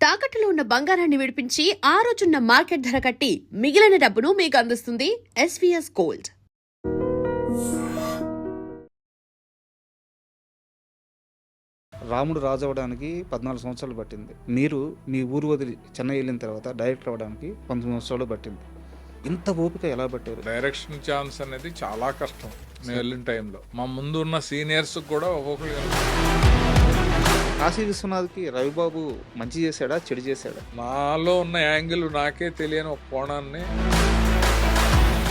తాకట్టులో ఉన్న బంగారాన్ని విడిపించి ఆ రోజున్న మార్కెట్ ధర కట్టి మిగిలిన డబ్బును మీకు అందిస్తుంది ఎస్వీఎస్ గోల్డ్. రాముడు రాజు అవ్వడానికి 14 సంవత్సరాలు పట్టింది. మీరు మీ ఊరు వదిలి చెన్నై వెళ్ళిన తర్వాత డైరెక్టర్ అవ్వడానికి 19 సంవత్సరాలు పట్టింది. ఇంత ఓపిక ఎలా పట్టారు? డైరెక్షన్ ఛాన్స్ అనేది చాలా కష్టం. మేము వెళ్ళిన టైంలో మా ముందు ఉన్న సీనియర్స్ కూడా ఒక్కొక్కరు కాశీ విశ్వనాథ్కి రవిబాబు మంచి చేశాడా చెడు చేశాడా? నాలో ఉన్న యాంగిల్ నాకే తెలియని ఒక కోణాన్ని.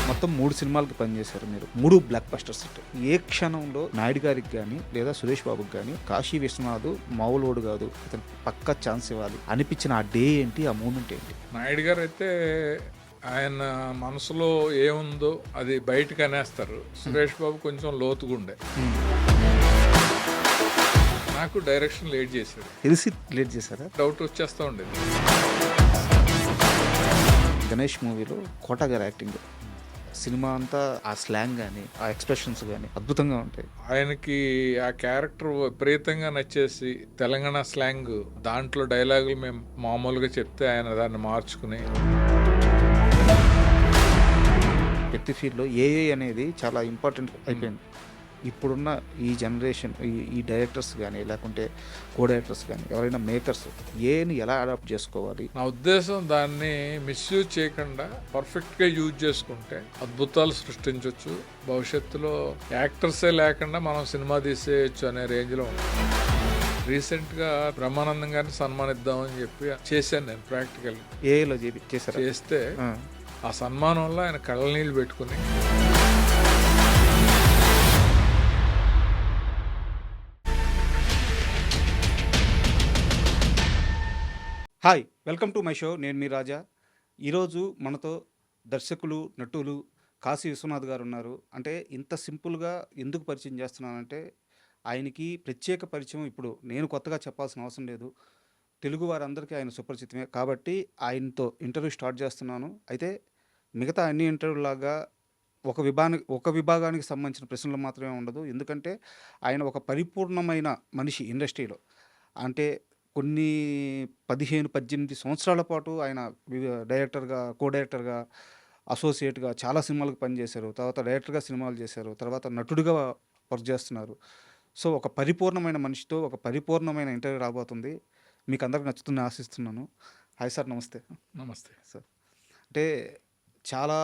మొత్తం 3 సినిమాలకు పనిచేశారు మీరు, 3 బ్లాక్ బస్టర్స్. ఏ క్షణంలో నాయుడు గారికి కానీ లేదా సురేష్ బాబుకి కానీ కాశీ విశ్వనాథ్ మామూలుడు కాదు, అతను పక్కా ఛాన్స్ ఇవ్వాలి అనిపించిన ఆ డే ఏంటి, ఆ మూమెంట్ ఏంటి? నాయుడు గారు అయితే ఆయన మనసులో ఏముందో అది బయటకు అనేస్తారు. సురేష్ బాబు కొంచెం లోతుగుండే. నాకు డైరెక్షన్ లేట్ చేశాడు. తెలిసి లేట్ చేశారా? డౌట్ వచ్చేస్తూ ఉండేది. గణేష్ మూవీలో కోట గారి యాక్టింగ్, సినిమా అంతా ఆ స్లాంగ్ కానీ ఆ ఎక్స్ప్రెషన్స్ కానీ అద్భుతంగా ఉంటాయి. ఆయనకి ఆ క్యారెక్టర్ విపరీతంగా నచ్చేసి తెలంగాణ స్లాంగ్ దాంట్లో డైలాగులు మేము మామూలుగా చెప్తే ఆయన దాన్ని మార్చుకుని ప్రతి ఫీల్డ్లో ఏఐ అనేది చాలా ఇంపార్టెంట్ అయిపోయింది. ఇప్పుడున్న ఈ జనరేషన్ ఈ డైరెక్టర్స్ కానీ లేకుంటే కో డైరెక్టర్స్ కానీ ఎవరైనా మేకర్స్ ఏని ఎలా అడాప్ట్ చేసుకోవాలి? నా ఉద్దేశం దాన్ని మిస్యూజ్ చేయకుండా పర్ఫెక్ట్గా యూజ్ చేసుకుంటే అద్భుతాలు సృష్టించవచ్చు. భవిష్యత్తులో యాక్టర్సే లేకుండా మనం సినిమా తీసేయచ్చు అనే రేంజ్లో ఉంటుంది. రీసెంట్గా బ్రహ్మానందం గారిని సన్మానిద్దామని చెప్పి చేశాను నేను ప్రాక్టికల్. ఏఐలో చేస్తే ఆ సన్మానంలో ఆయన కళ్ళ నీళ్ళు పెట్టుకుని hi, welcome to my show. నేను మీ రాజా. ఈరోజు మనతో దర్శకులు నటులు కాశీ విశ్వనాథ్ గారు ఉన్నారు. అంటే ఇంత సింపుల్గా ఎందుకు పరిచయం చేస్తున్నానంటే ఆయనకి ప్రత్యేక పరిచయం ఇప్పుడు నేను కొత్తగా చెప్పాల్సిన అవసరం లేదు. తెలుగు వారందరికీ ఆయన సుపరిచితమే కాబట్టి ఆయనతో ఇంటర్వ్యూ స్టార్ట్ చేస్తున్నాను. అయితే మిగతా అన్ని ఇంటర్వ్యూలాగా ఒక విభాగానికి సంబంధించిన ప్రశ్నలు మాత్రమే ఉండదు. ఎందుకంటే ఆయన ఒక పరిపూర్ణమైన మనిషి ఇండస్ట్రీలో. అంటే కొన్ని 15-18 సంవత్సరాల పాటు ఆయన డైరెక్టర్గా, కో డైరెక్టర్గా, అసోసియేట్గా చాలా సినిమాలకు పనిచేశారు. తర్వాత డైరెక్టర్గా సినిమాలు చేశారు. తర్వాత నటుడిగా వర్క్ చేస్తున్నారు. సో ఒక పరిపూర్ణమైన మనిషితో ఒక పరిపూర్ణమైన ఇంటర్వ్యూ రాబోతుంది. మీకు అందరికి నచ్చుతుందని ఆశిస్తున్నాను. హాయ్ సార్, నమస్తే. నమస్తే సార్, అంటే చాలా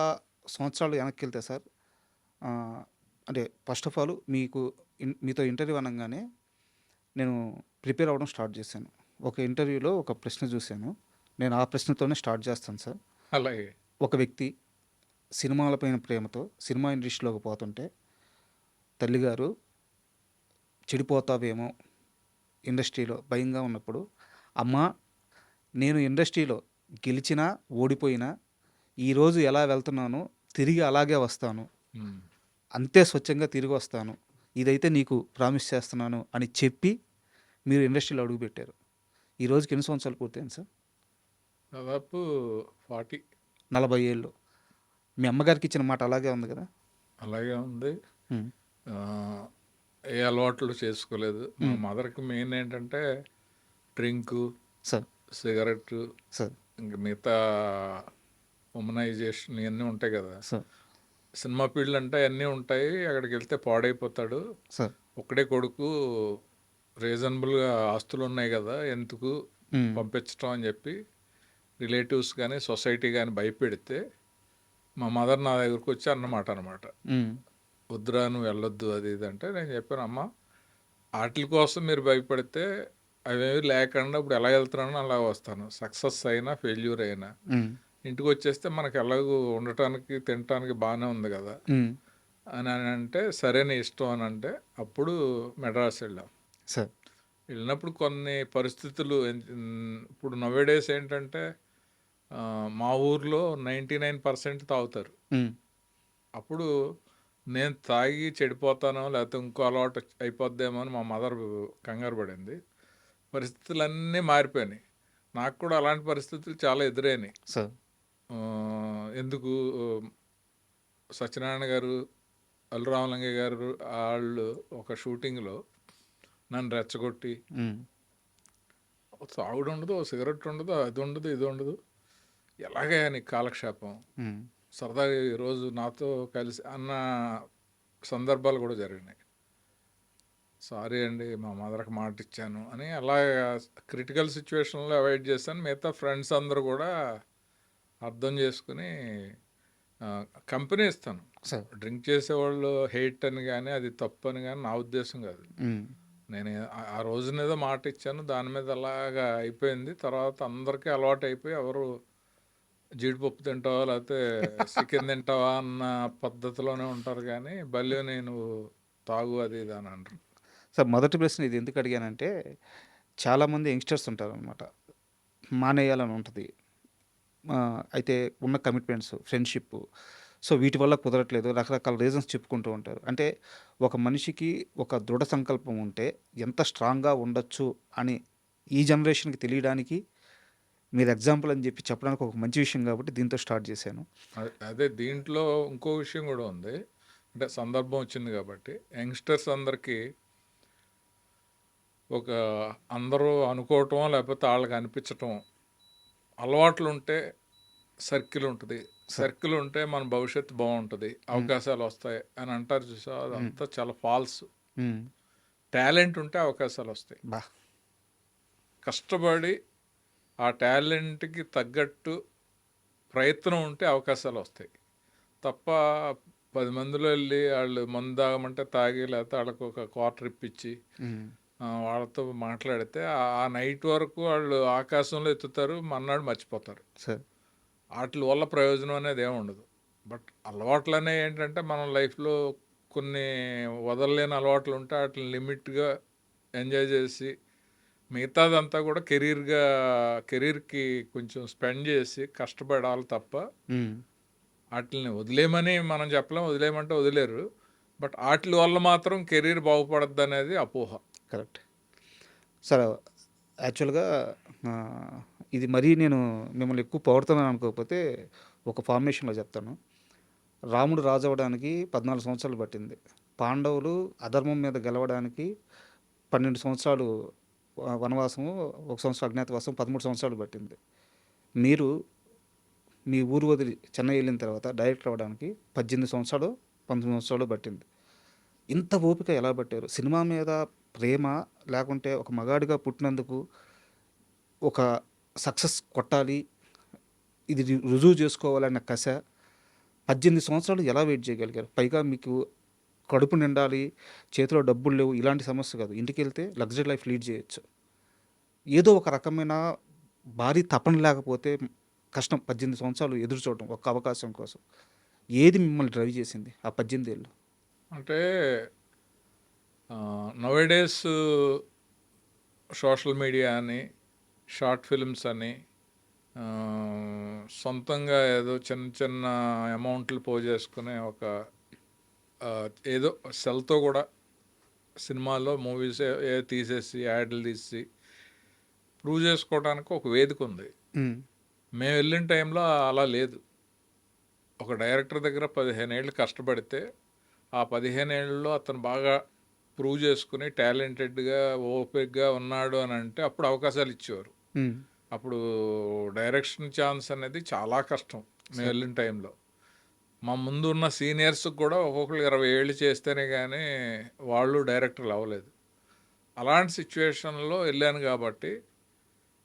సంవత్సరాలు వెనక్కి వెళ్తే సార్, అంటే ఫస్ట్ ఆఫ్ ఆల్ మీతో ఇంటర్వ్యూ అనగానే నేను ప్రిపేర్ అవ్వడం స్టార్ట్ చేశాను. ఒక ఇంటర్వ్యూలో ఒక ప్రశ్న చూశాను. నేను ఆ ప్రశ్నతోనే స్టార్ట్ చేస్తాను సార్. అలాగే ఒక వ్యక్తి సినిమాలపైన ప్రేమతో సినిమా ఇండస్ట్రీలోకి పోతుంటే తల్లిగారు చెడిపోతావేమో ఇండస్ట్రీలో భయంగా ఉన్నప్పుడు, అమ్మా నేను ఇండస్ట్రీలో గెలిచినా ఓడిపోయినా ఈరోజు ఎలా వెళ్తున్నానో తిరిగి అలాగే వస్తాను, అంతే స్వచ్ఛంగా తిరిగి వస్తాను, ఇదైతే నీకు ప్రామిస్ చేస్తున్నాను అని చెప్పి మీరు ఇండస్ట్రీలో అడుగుపెట్టారు. ఈ రోజుకి ఎన్ని సంవత్సరాలు పూర్తయింది సార్? దాదాపు 40 ఏళ్ళు. మీ అమ్మగారికి ఇచ్చిన మాట అలాగే ఉంది కదా? అలాగే ఉంది. ఏ అలవాట్లు చేసుకోలేదు. మా మదర్కి మెయిన్ ఏంటంటే డ్రింకు, సార్, సిగరెట్, సార్, ఇంక మిగతా ఉమనైజేషన్ ఇవన్నీ ఉంటాయి కదా. సార్, సినిమా ఫీల్డ్ అంటే అన్నీ ఉంటాయి. అక్కడికి వెళ్తే పాడైపోతాడు. సార్, ఒక్కడే కొడుకు, రీజనబుల్గా ఆస్తులు ఉన్నాయి కదా, ఎందుకు పంపించటం అని చెప్పి రిలేటివ్స్ కానీ సొసైటీ కానీ భయపెడితే మా మదర్ నా దగ్గరకు వచ్చి అనమాట, వద్దురా నువ్వు వెళ్ళొద్దు అది ఇది అంటే నేను చెప్పాను, అమ్మ వాటి కోసం మీరు భయపడితే అవేవి లేకుండా ఇప్పుడు ఎలా వెళ్తున్నానో అలా వస్తాను. సక్సెస్ అయినా ఫెయిల్యూర్ అయినా ఇంటికి వచ్చేస్తే మనకు ఎలాగూ ఉండటానికి తినటానికి బాగానే ఉంది కదా అని అంటే సరే నీ ఇష్టం అని అంటే అప్పుడు మెడ్రాస్ వెళ్ళాం. సార్, వెళ్ళినప్పుడు కొన్ని పరిస్థితులు ఇప్పుడు నవేడేస్ ఏంటంటే మా ఊర్లో 99% తాగుతారు. అప్పుడు నేను తాగి చెడిపోతానో లేకపోతే ఇంకో అలవాటు అయిపోద్దేమో అని మా మదర్ కంగారు పడింది. పరిస్థితులన్నీ మారిపోయినాయి. నాకు కూడా అలాంటి పరిస్థితులు చాలా ఎదురైనాయి. సార్, ఎందుకు సత్యనారాయణ గారు, అల్లురామలింగయ్య గారు వాళ్ళు ఒక షూటింగ్లో నన్ను రెచ్చగొట్టి తాగుడు ఉండదు, ఓ సిగరెట్ ఉండదు, అది ఉండదు, ఇది ఉండదు. ఎలాగే నీకు కాలక్షేపం సరదాగా ఈరోజు నాతో కలిసి అన్న సందర్భాలు కూడా జరిగినాయి. సారీ అండి, మా మదర్కి మాట ఇచ్చాను అని అలా క్రిటికల్ సిచ్యువేషన్లో అవాయిడ్ చేశాను. మిగతా ఫ్రెండ్స్ అందరూ కూడా అర్థం చేసుకుని కంపెనీ ఇస్తాను. సార్ డ్రింక్ చేసేవాళ్ళు హెయిట్ అని కానీ అది తప్పు అని కానీ నా ఉద్దేశం కాదు. నేను ఆ రోజున ఏదో మాట ఇచ్చాను, దాని మీద అలాగా అయిపోయింది. తర్వాత అందరికీ అలవాటు అయిపోయి ఎవరు జీడిపప్పు తింటావా లేకపోతే చికెన్ తింటావా అన్న పద్ధతిలోనే ఉంటారు, కానీ బల్లి నేను తాగు అది ఇది అని అంటారు. సార్ మొదటి ప్రశ్న ఇది ఎందుకు అడిగానంటే, చాలామంది యంగ్స్టర్స్ ఉంటారనమాట, మానేయాలని ఉంటుంది. అయితే ఉన్న కమిట్మెంట్స్, ఫ్రెండ్షిప్, సో వీటి వల్ల కుదరట్లేదు, రకరకాల రీజన్స్ చెప్పుకుంటూ ఉంటారు. అంటే ఒక మనిషికి ఒక దృఢ సంకల్పం ఉంటే ఎంత స్ట్రాంగ్గా ఉండొచ్చు అని ఈ జనరేషన్కి తెలియడానికి మీరు ఎగ్జాంపుల్ అని చెప్పి చెప్పడానికి ఒక మంచి విషయం కాబట్టి దీంతో స్టార్ట్ చేశాను. అదే దీంట్లో ఇంకో విషయం కూడా ఉంది. అంటే సందర్భం వచ్చింది కాబట్టి యంగ్స్టర్స్ అందరికీ ఒక అందరూ అనుకోవటం లేకపోతే వాళ్ళకి అనిపించటం, అలవాట్లు ఉంటే సర్కిల్ ఉంటుంది, సర్కిల్ ఉంటే మన భవిష్యత్తు బాగుంటుంది, అవకాశాలు వస్తాయి అని అంటారు చూసా, అదంతా చాలా ఫాల్స్. టాలెంట్ ఉంటే అవకాశాలు వస్తాయి. బా కష్టపడి ఆ టాలెంట్కి తగ్గట్టు ప్రయత్నం ఉంటే అవకాశాలు వస్తాయి తప్ప 10 మందిలో వెళ్ళి వాళ్ళు మందు తాగమంటే తాగి లేకపోతే వాళ్ళకు ఒక క్వార్టర్ ఇప్పించి వాళ్ళతో మాట్లాడితే ఆ నైట్ వరకు వాళ్ళు ఆకాశంలో ఎత్తుతారు, మన్నాడు మర్చిపోతారు. సార్ వాటి వల్ల ప్రయోజనం అనేది ఏమి ఉండదు. బట్ అలవాట్లు అనేవి ఏంటంటే మనం లైఫ్లో కొన్ని వదలలేని అలవాట్లు ఉంటే వాటిని లిమిట్గా ఎంజాయ్ చేసి మిగతాదంతా కూడా కెరీర్కి కొంచెం స్పెండ్ చేసి కష్టపడాలి తప్ప వాటిని వదిలేయమని మనం చెప్పలేం. వదిలేయమంటే వదిలేరు, బట్ వాటి వల్ల మాత్రం కెరీర్ బాగుపడద్దు అనేది అపోహ. Correct sir. యాక్చువల్గా ఇది మరీ నేను మిమ్మల్ని ఎక్కువ పొగడుతున్నాను అనుకోకపోతే ఒక ఫార్మేషన్లో చెప్తాను. రాముడు రాజు అవ్వడానికి 14 సంవత్సరాలు పట్టింది. పాండవులు అధర్మం మీద గెలవడానికి 12 సంవత్సరాలు వనవాసము, 1 సంవత్సరం అజ్ఞాతవాసం, 13 సంవత్సరాలు పట్టింది. మీరు మీ ఊరు వదిలి చెన్నై వెళ్ళిన తర్వాత డైరెక్టర్ అవ్వడానికి 18 సంవత్సరాలు 19 సంవత్సరాలు పట్టింది. ఇంత ఓపిక ఎలా పట్టారు? సినిమా మీద ప్రేమ, లేకుంటే ఒక మగాడిగా పుట్టినందుకు ఒక సక్సెస్ కొట్టాలి, ఇది రుజువు చేసుకోవాలన్న కష, 18 సంవత్సరాలు ఎలా వెయిట్ చేయగలిగారు? పైగా మీకు కడుపు నిండాలి, చేతిలో డబ్బులు లేవు, ఇలాంటి సమస్య కాదు. ఇంటికి వెళ్తే లగ్జరీ లైఫ్ లీడ్ చేయొచ్చు. ఏదో ఒక రకమైన భారీ తపన లేకపోతే కష్టం. 18 సంవత్సరాలు ఎదురు చూడటం ఒక్క అవకాశం కోసం. ఏది మిమ్మల్ని డ్రైవ్ చేసింది ఆ 18 ఏళ్ళు? అంటే నవేడేస్ సోషల్ మీడియా అని, షార్ట్ ఫిల్మ్స్ అని, సొంతంగా ఏదో చిన్న చిన్న అమౌంట్లు పోజేసుకునే ఒక ఏదో సెల్తో కూడా సినిమాల్లో మూవీస్ తీసేసి యాడ్లు తీసి ప్రూవ్ చేసుకోవడానికి ఒక వేదిక ఉంది. మేము వెళ్ళిన టైంలో అలా లేదు. ఒక డైరెక్టర్ దగ్గర 15 ఏళ్ళు కష్టపడితే ఆ 15 ఏళ్ళలో అతను బాగా ప్రూవ్ చేసుకుని టాలెంటెడ్గా ఓపిక్గా ఉన్నాడు అని అంటే అప్పుడు అవకాశాలు ఇచ్చేవారు. అప్పుడు డైరెక్షన్ ఛాన్స్ అనేది చాలా కష్టం. మేము వెళ్ళిన టైంలో మా ముందు ఉన్న సీనియర్స్కి కూడా ఒక్కొక్కరు 20 ఏళ్ళు చేస్తేనే కానీ వాళ్ళు డైరెక్టర్లు అవ్వలేదు. అలాంటి సిచ్యువేషన్లో వెళ్ళాను కాబట్టి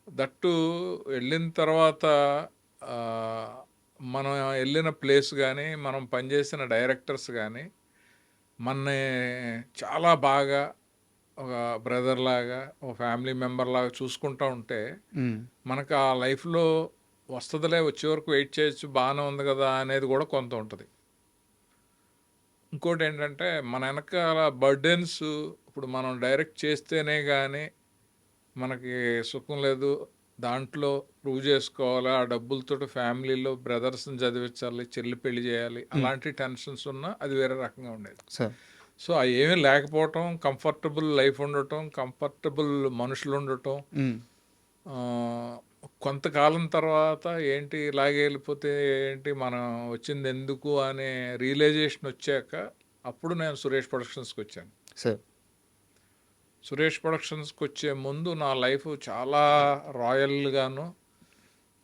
దట్టు వెళ్ళిన తర్వాత మనం వెళ్ళిన ప్లేస్ కానీ మనం పనిచేసిన డైరెక్టర్స్ కానీ మనని చాలా బాగా ఒక బ్రదర్ లాగా, ఒక ఫ్యామిలీ మెంబర్ లాగా చూసుకుంటూ ఉంటే మనకు ఆ లైఫ్లో వస్తుందిలే, వచ్చే వరకు వెయిట్ చేయొచ్చు, బాగానే ఉంది కదా అనేది కూడా కొంత ఉంటుంది. ఇంకోటి ఏంటంటే మన వెనకాల బర్డెన్స్, ఇప్పుడు మనం డైరెక్ట్ చేస్తేనే కానీ మనకి సుఖం లేదు, దాంట్లో ప్రూవ్ చేసుకోవాలి, ఆ డబ్బులతో ఫ్యామిలీలో బ్రదర్స్ని చదివించాలి, చెల్లి పెళ్లి చేయాలి, అలాంటి టెన్షన్స్ ఉన్నా అది వేరే రకంగా ఉండేది. సో అవి ఏమీ లేకపోవటం, కంఫర్టబుల్ లైఫ్ ఉండటం, కంఫర్టబుల్ మనుషులు ఉండటం, కొంతకాలం తర్వాత ఏంటి ఇలాగే వెళ్ళిపోతే ఏంటి, మనం వచ్చింది ఎందుకు అనే రియలైజేషన్ వచ్చాక అప్పుడు నేను సురేష్ ప్రొడక్షన్స్కి వచ్చాను. సురేష్ ప్రొడక్షన్స్కి వచ్చే ముందు నా లైఫ్ చాలా రాయల్గాను,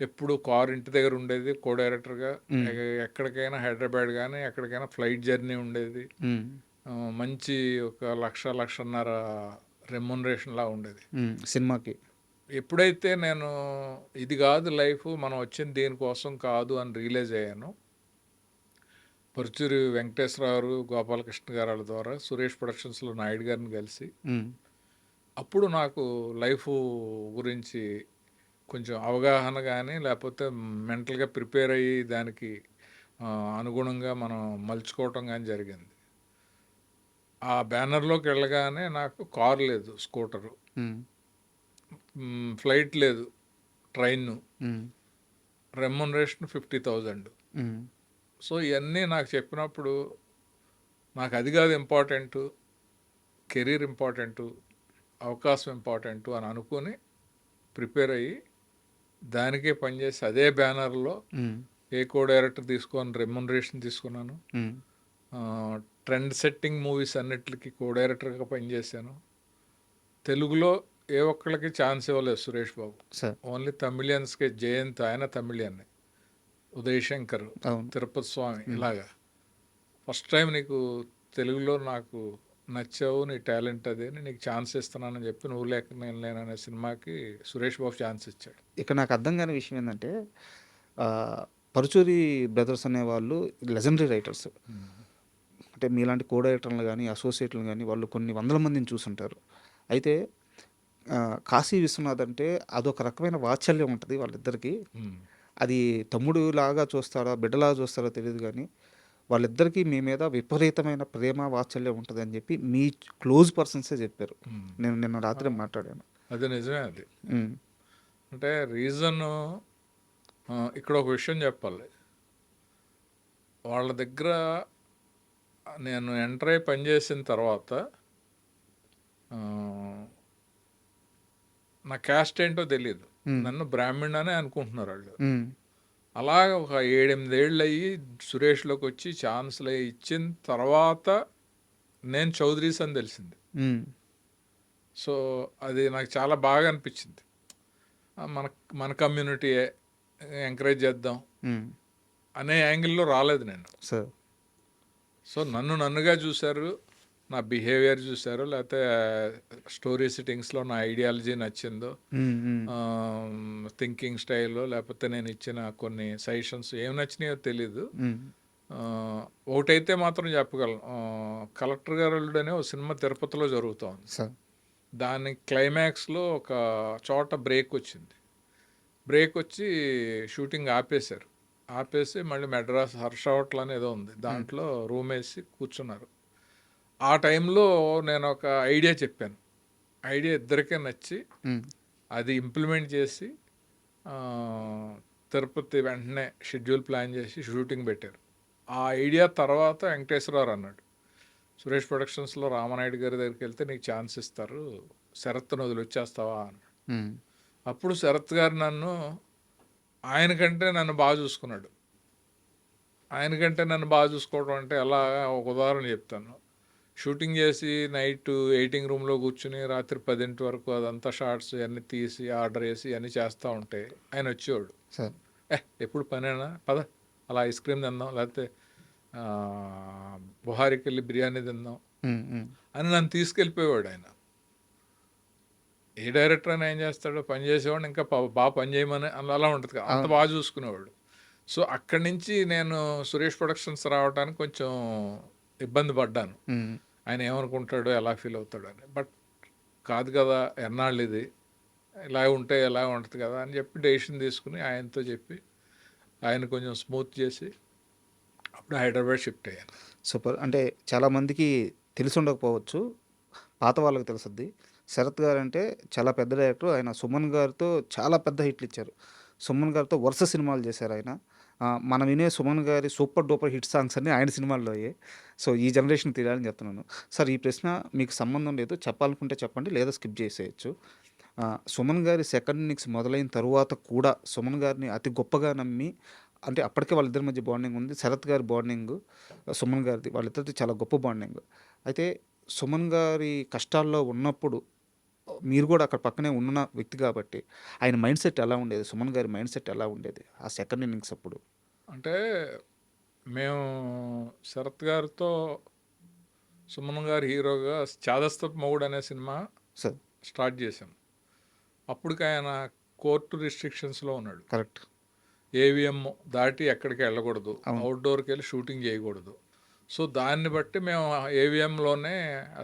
ఎప్పుడు కార్ ఇంటి దగ్గర ఉండేది కో డైరెక్టర్గా. ఎక్కడికైనా హైదరాబాద్ కానీ ఎక్కడికైనా ఫ్లైట్ జర్నీ ఉండేది. మంచి ఒక 1,00,000-1,50,000 రెమ్యునరేషన్లా ఉండేది సినిమాకి. ఎప్పుడైతే నేను ఇది కాదు లైఫ్, మనం వచ్చింది దీనికోసం కాదు అని రియలైజ్ అయ్యాను, పరుచూరి వెంకటేశ్వరరావు, గోపాలకృష్ణ గారి వాళ్ళ ద్వారా సురేష్ ప్రొడక్షన్స్లో నాయుడు గారిని కలిసి, అప్పుడు నాకు లైఫ్ గురించి కొంచెం అవగాహన కానీ లేకపోతే మెంటల్గా ప్రిపేర్ అయ్యి దానికి అనుగుణంగా మనం మలుచుకోవటం కానీ జరిగింది. ఆ బ్యానర్లోకి వెళ్ళగానే నాకు కారు లేదు, స్కూటరు, ఫ్లైట్ లేదు, ట్రైన్, రెమ్యునరేషన్ 50,000. సో ఇవన్నీ నాకు చెప్పినప్పుడు నాకు అది కాదు ఇంపార్టెంటు, కెరీర్ ఇంపార్టెంటు, అవకాశం ఇంపార్టెంటు అని అనుకుని ప్రిపేర్ అయ్యి దానికే పనిచేసి అదే బ్యానర్లో ఏ కో డైరెక్టర్ తీసుకొని రెమ్యునరేషన్ తీసుకున్నాను. ట్రెండ్ సెట్టింగ్ మూవీస్ అన్నిటికీ కో డైరెక్టర్గా పనిచేశాను. తెలుగులో ఏ ఒక్కళ్ళకి ఛాన్స్ ఇవ్వలేదు సురేష్ బాబు, ఓన్లీ తమిళియన్స్కి. జయంత్ ఆయన తమిళియన్, ఉదయ్ శంకర్, తిరుపతి స్వామి, ఇలాగా ఫస్ట్ టైం నీకు తెలుగులో నాకు నచ్చావు, నీ టాలెంట్ అదే, నీకు ఛాన్స్ ఇస్తున్నానని చెప్పి నువ్వు లేక నేను లేననే సినిమాకి సురేష్ బాబు ఛాన్స్ ఇచ్చాడు. ఇక్కడ నాకు అర్థం కాని విషయం ఏంటంటే పరుచూరి బ్రదర్స్ అనే వాళ్ళు లెజెండరీ రైటర్స్. అంటే మీలాంటి కో డైరెక్టర్లు కానీ అసోసియేట్లు కానీ వాళ్ళు కొన్ని వందల మందిని చూసుంటారు. అయితే కాశీ విశ్వనాథ్ అంటే అదొక రకమైన వాత్సల్యం ఉంటుంది వాళ్ళిద్దరికీ. అది తమ్ముడు లాగా చూస్తారా బిడ్డలాగా చూస్తారో తెలియదు, కానీ వాళ్ళిద్దరికీ మీ మీద విపరీతమైన ప్రేమ వాత్సల్యం ఉంటుంది అని చెప్పి మీ క్లోజ్ పర్సన్సే చెప్పారు. నేను నిన్న రాత్రి మాట్లాడాను. అది నిజమే. అది అంటే రీజన్ ఇక్కడ ఒక విషయం చెప్పాలి. వాళ్ళ దగ్గర నేను ఎంటర్ అయ్యి పనిచేసిన తర్వాత నా క్యాస్ట్ ఏంటో తెలియదు, నన్ను బ్రాహ్మణ్ అనే అనుకుంటున్నారు వాళ్ళు. అలాగ ఒక 7-8 ఏళ్ళు అయ్యి సురేష్లోకి వచ్చి ఛాన్స్లు ఇచ్చిన తర్వాత నేను చౌదరీస్ అని తెలిసింది. సో అది నాకు చాలా బాగా అనిపించింది. మన మన కమ్యూనిటీయే ఎంకరేజ్ చేద్దాం అనే యాంగిల్లో రాలేదు నేను. సో నన్నుగా చూశారు, నా బిహేవియర్ చూశారు, లేకపోతే స్టోరీ సిట్టింగ్స్లో నా ఐడియాలజీ నచ్చిందో, థింకింగ్ స్టైల్లో, లేకపోతే నేను ఇచ్చిన కొన్ని సజెషన్స్ ఏం నచ్చినాయో తెలీదు. ఒకటైతే మాత్రం చెప్పగలను, కలెక్టర్ గారు అనే ఒక సినిమా తిరుపతిలో జరుగుతోంది. దాని క్లైమాక్స్లో ఒక చోట బ్రేక్ వచ్చింది. బ్రేక్ వచ్చి షూటింగ్ ఆపేసి మళ్ళీ మెడ్రాస్ హర్ష హోటల్ అనేదో ఉంది, దాంట్లో రూమ్ వేసి కూర్చున్నారు. ఆ టైంలో నేను ఒక ఐడియా చెప్పాను. ఐడియా ఇద్దరికే నచ్చి అది ఇంప్లిమెంట్ చేసి తిరుపతి వెంటనే షెడ్యూల్ ప్లాన్ చేసి షూటింగ్ పెట్టారు. ఆ ఐడియా తర్వాత వెంకటేశ్వరరావు అన్నాడు, సురేష్ ప్రొడక్షన్స్లో రామనాయుడు గారి దగ్గరికి వెళ్తే నీకు ఛాన్స్ ఇస్తారు, శరత్ను వదిలిచ్చేస్తావా అన్నాడు. అప్పుడు శరత్ గారు ఆయనకంటే నన్ను బాగా చూసుకున్నాడు. ఆయనకంటే నన్ను బాగా చూసుకోవడం అంటే ఎలా, ఒక ఉదాహరణ చెప్తాను. షూటింగ్ చేసి నైట్ ఎడిటింగ్ రూమ్లో కూర్చుని రాత్రి 10 వరకు అదంతా షార్ట్స్ అన్నీ తీసి ఆర్డర్ వేసి అన్నీ చేస్తూ ఉంటే ఆయన వచ్చేవాడు. ఎప్పుడు పనేనా, పద అలా ఐస్ క్రీమ్ తిందాం, లేకపోతే బుహారికి వెళ్ళి బిర్యానీ తిందాం అని నన్ను తీసుకెళ్ళిపోయేవాడు. ఆయన ఏ డైరెక్టర్ అయినా ఏం చేస్తాడు, పని చేసేవాడు ఇంకా బాగా పని చేయమని అలా ఉంటుంది కదా, అంత బాగా చూసుకునేవాడు. సో అక్కడి నుంచి నేను సురేష్ ప్రొడక్షన్స్ రావడానికి కొంచెం ఇబ్బంది పడ్డాను. ఆయన ఏమనుకుంటాడో, ఎలా ఫీల్ అవుతాడు అని. బట్ కాదు కదా, ఎన్నాళ్ళు ఇది ఇలా ఉంటే ఎలా ఉంటుంది కదా అని చెప్పి డెసిషన్ తీసుకుని ఆయనతో చెప్పి ఆయన కొంచెం స్మూత్ చేసి అప్పుడు హైదరాబాద్ షిఫ్ట్ అయ్యాను. సూపర్. అంటే చాలామందికి తెలిసి ఉండకపోవచ్చు, పాత వాళ్ళకి తెలుసుద్ది. శరత్ గారు అంటే చాలా పెద్ద డైరెక్టర్. ఆయన సుమన్ గారితో చాలా పెద్ద హిట్లు ఇచ్చారు. సుమన్ గారితో వరుస సినిమాలు చేశారు ఆయన. మనం వినే సుమన్ గారి సూపర్ డూపర్ హిట్ సాంగ్స్ అన్నీ ఆయన సినిమాల్లో అయ్యాయి. సో ఈ జనరేషన్ తెలియాలని చెప్తున్నాను. సార్, ఈ ప్రశ్న మీకు సంబంధం లేదు, చెప్పాలనుకుంటే చెప్పండి, లేదా స్కిప్ చేసేయచ్చు. సుమన్ గారి సెకండ్ ఇన్నింగ్స్ మొదలైన తరువాత కూడా సుమన్ గారిని అతి గొప్పగా నమ్మి, అంటే అప్పటికే వాళ్ళిద్దరి మధ్య బాండింగ్ ఉంది. శరత్ గారి బాండింగ్, సుమన్ గారిది, వాళ్ళిద్దరిది చాలా గొప్ప బాండింగ్. అయితే సుమన్ గారి కష్టాల్లో ఉన్నప్పుడు మీరు కూడా అక్కడ పక్కనే ఉన్న వ్యక్తి కాబట్టి ఆయన మైండ్ సెట్ ఎలా ఉండేది? సుమన్ గారి మైండ్ సెట్ ఎలా ఉండేది ఆ సెకండ్ ఇన్నింగ్స్ అప్పుడు? అంటే మేము శరత్ గారితో సుమన్ గారు హీరోగా చాదస్తపు మొగుడు అనే సినిమా సార్ స్టార్ట్ చేశాం. అప్పటికి ఆయన కోర్టు రిస్ట్రిక్షన్స్లో ఉన్నాడు. కరెక్ట్. ఏవిఎం దాటి ఎక్కడికి వెళ్ళకూడదు, అవును. అవుట్డోర్కి వెళ్ళి షూటింగ్ చేయకూడదు. సో దాన్ని బట్టి మేము ఏవిఎంలోనే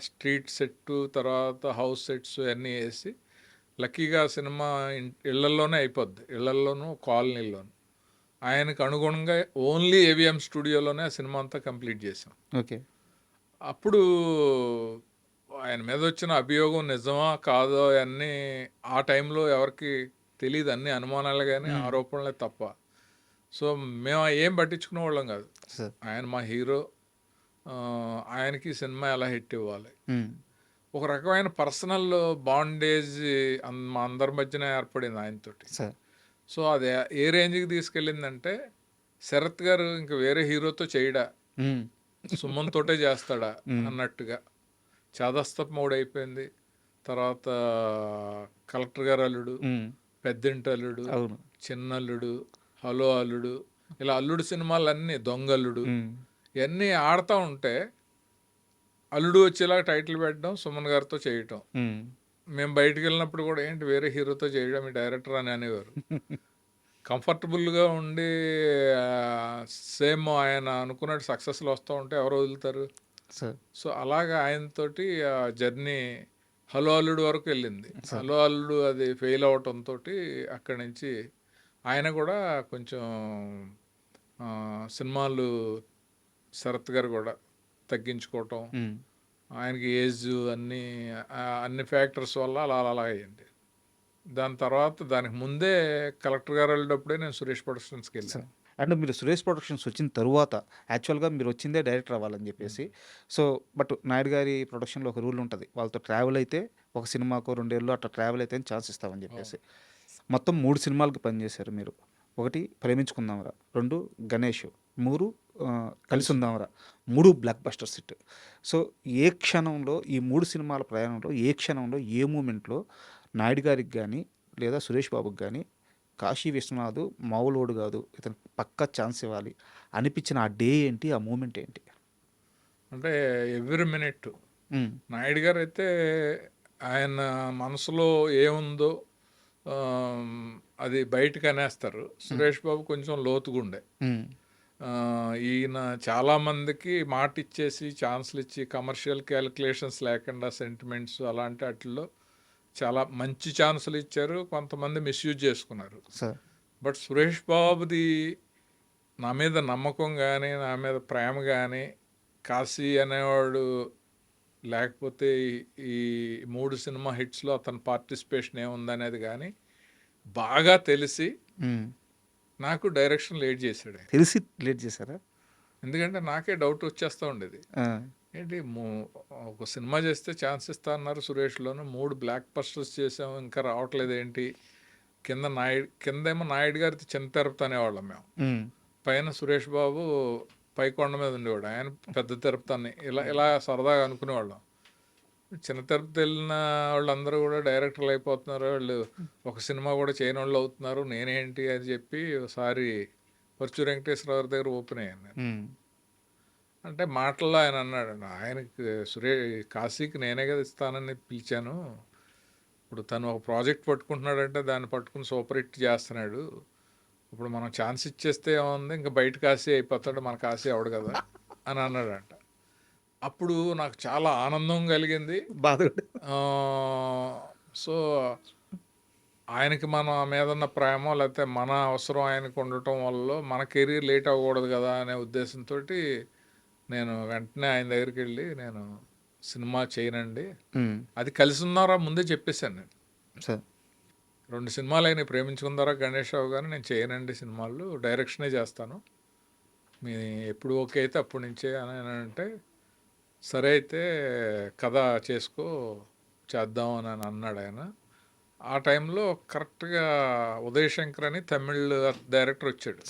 స్ట్రీట్ సెట్ తర్వాత హౌస్ సెట్స్ అన్నీ వేసి లక్కీగా సినిమా ఇళ్లల్లోనే అయిపోద్ది, ఇళ్లల్లోనూ కాలనీల్లోనూ. ఆయనకు అనుగుణంగా ఓన్లీ ఏవిఎం స్టూడియోలోనే ఆ సినిమా అంతా కంప్లీట్ చేసాం. ఓకే. అప్పుడు ఆయన మీద వచ్చిన అభియోగం నిజమా కాదో అన్నీ ఆ టైంలో ఎవరికి తెలియదు, అన్ని అనుమానాలు కానీ ఆరోపణలే తప్ప. సో మేము ఏం పట్టించుకునే వాళ్ళం కాదు. సార్. ఆయన మా హీరో, ఆయనకి సినిమా ఎలా హిట్ ఇవ్వాలి, ఒక రకమైన పర్సనల్ బాండేజ్ మా అందరి మధ్యన ఏర్పడింది ఆయనతోటి. సార్. సో అది ఏ రేంజ్కి తీసుకెళ్ళిందంటే శరత్ గారు ఇంక వేరే హీరోతో చేయడా, సుమన్ తోటే చేస్తాడా అన్నట్టుగా చాదస్తపు మోడ్ అయిపోయింది. తర్వాత కలెక్టర్ గారు అల్లుడు, పెద్దింటి అల్లుడు, అవును. చిన్నల్లుడు, హలో అల్లుడు, ఇలా అల్లుడు సినిమాలన్నీ, దొంగల్లుడు, ఇవన్నీ ఆడుతూ ఉంటే అల్లుడు వచ్చేలా టైటిల్ పెట్టడం, సుమన్ గారితో చేయటం. మేము బయటికి వెళ్ళినప్పుడు కూడా ఏంటి వేరే హీరోతో చేయడం ఈ డైరెక్టర్ అని అనేవారు. కంఫర్టబుల్గా ఉండి సేమ్ ఆయన అనుకున్నట్టు సక్సెస్లు వస్తూ ఉంటే ఎవరు వదులుతారు? సార్. సో అలాగా ఆయనతోటి ఆ జర్నీ హలో అల్లుడు వరకు వెళ్ళింది. హలో అల్లుడు అది ఫెయిల్ అవటంతో అక్కడి నుంచి ఆయన కూడా కొంచెం సినిమాలు శరత్ గారు కూడా తగ్గించుకోవటం, ఆయనకి ఏజ్ అన్ని ఫ్యాక్టర్స్ వల్ల అలా అయ్యింది. దాని తర్వాత దానికి ముందే కలెక్టర్ గారు వెళ్ళేటప్పుడే నేను సురేష్ ప్రొడక్షన్స్కి వెళ్ళాను. అండ్ మీరు సురేష్ ప్రొడక్షన్స్ వచ్చిన తరువాత యాక్చువల్గా మీరు వచ్చిందే డైరెక్టర్ అవ్వాలని చెప్పేసి. సో బట్ నాయుడు గారి ప్రొడక్షన్లో ఒక రూల్ ఉంటుంది, వాళ్ళతో ట్రావెల్ అయితే ఒక సినిమాకో 2 ఏళ్ళు అట్లా ట్రావెల్ అయితే ఛాన్స్ ఇస్తామని చెప్పేసి. మొత్తం 3 సినిమాలకి పనిచేశారు మీరు. 1 ప్రేమించుకుందాంరా, 2 గణేష్, 3 కలిసి ఉందాంరా, 3 బ్లాక్ బస్టర్ హిట్. సో ఏ క్షణంలో ఈ 3 సినిమాల ప్రయాణంలో ఏ క్షణంలో ఏ మూమెంట్లో నాయుడు గారికి కానీ లేదా సురేష్ బాబుకి కానీ కాశీ విశ్వనాథ్ మామూలోడు కాదు, ఇతను పక్కా ఛాన్స్ ఇవ్వాలి అనిపించిన ఆ డే ఏంటి, ఆ మూమెంట్ ఏంటి? అంటే ఎవ్రీ మినిట్ నాయుడు గారు అయితే ఆయన మనసులో ఏముందో అది బయటకు అనేస్తారు. సురేష్ బాబు కొంచెం లోతుగుండే. ఈయన చాలామందికి మాట ఇచ్చేసి ఛాన్స్లు ఇచ్చి కమర్షియల్ క్యాలిక్యులేషన్స్ లేకుండా సెంటిమెంట్స్ అలాంటి వాటిల్లో చాలా మంచి ఛాన్సులు ఇచ్చారు, కొంతమంది మిస్యూజ్ చేసుకున్నారు. బట్ సురేష్ బాబుది నా మీద నమ్మకం కానీ నా మీద ప్రేమ కానీ కాశీ అనేవాడు లేకపోతే ఈ 3 సినిమా హిట్స్లో అతని పార్టిసిపేషన్ ఏముందనేది కానీ బాగా తెలిసి నాకు డైరెక్షన్ లేట్ చేశాడు. తెలిసి లేట్ చేశారా? ఎందుకంటే నాకే డౌట్ వచ్చేస్తూ ఉండేది, ఏంటి ఒక సినిమా చేస్తే ఛాన్స్ ఇస్తా అన్నారు సురేష్లోను, 3 బ్లాక్ బస్టర్స్ చేసాము ఇంకా రావట్లేదు ఏంటి? కిందేమో నాయుడు గారి చిన్న తిరుపతి అనేవాళ్ళం మేము, పైన సురేష్ బాబు పైకొండ మీద ఉండేవాడు, ఆయన పెద్ద తిరుపతి అని ఇలా సరదాగా అనుకునేవాళ్ళం. చిన్న తిరుపతి వెళ్ళిన వాళ్ళందరూ కూడా డైరెక్టర్లు అయిపోతున్నారు, వాళ్ళు ఒక సినిమా కూడా చేయని వాళ్ళు అవుతున్నారు, నేనేంటి అని చెప్పి ఒకసారి పరుచూరు వెంకటేశ్వర గారి దగ్గర ఓపెన్ అయ్యాను నేను. అంటే మాటల్లో ఆయన అన్నాడు, ఆయనకి కాశీకి నేనే కదా ఇస్తానని పిలిచాను, ఇప్పుడు తను ఒక ప్రాజెక్ట్ పట్టుకుంటున్నాడంటే దాన్ని పట్టుకుని సూపర్ హిట్ చేస్తున్నాడు, ఇప్పుడు మనం ఛాన్స్ ఇచ్చేస్తే ఏముంది, ఇంకా బయట కాశీ అయిపోతాడు, మన కాశీ అవడు కదా అని అన్నాడంట. అప్పుడు నాకు చాలా ఆనందం కలిగింది, బాధ. సో ఆయనకి మన మీద ఉన్న ప్రేమ లేకపోతే మన అవసరం ఆయనకు ఉండటం వల్ల మన కెరీర్ లేట్ అవ్వకూడదు కదా అనే ఉద్దేశంతో నేను వెంటనే ఆయన దగ్గరికి వెళ్ళి నేను సినిమా చేయనండి, అది కలిసి ఉన్నారా ముందే చెప్పేశాను నేను. 2 సినిమాలు అయినా ప్రేమించుకుందారా గణేష్ రావు గారు, నేను చేయనండి సినిమాలు, డైరెక్షనే చేస్తాను, మీ ఎప్పుడు ఓకే అయితే అప్పటి నుంచే అని అంటే సరే అయితే కథ చేసుకో చేద్దాం అని అన్నాడు ఆయన. ఆ టైంలో కరెక్ట్గా ఉదయ్ శంకర్ అని తమిళ్ డైరెక్టర్ వచ్చాడు.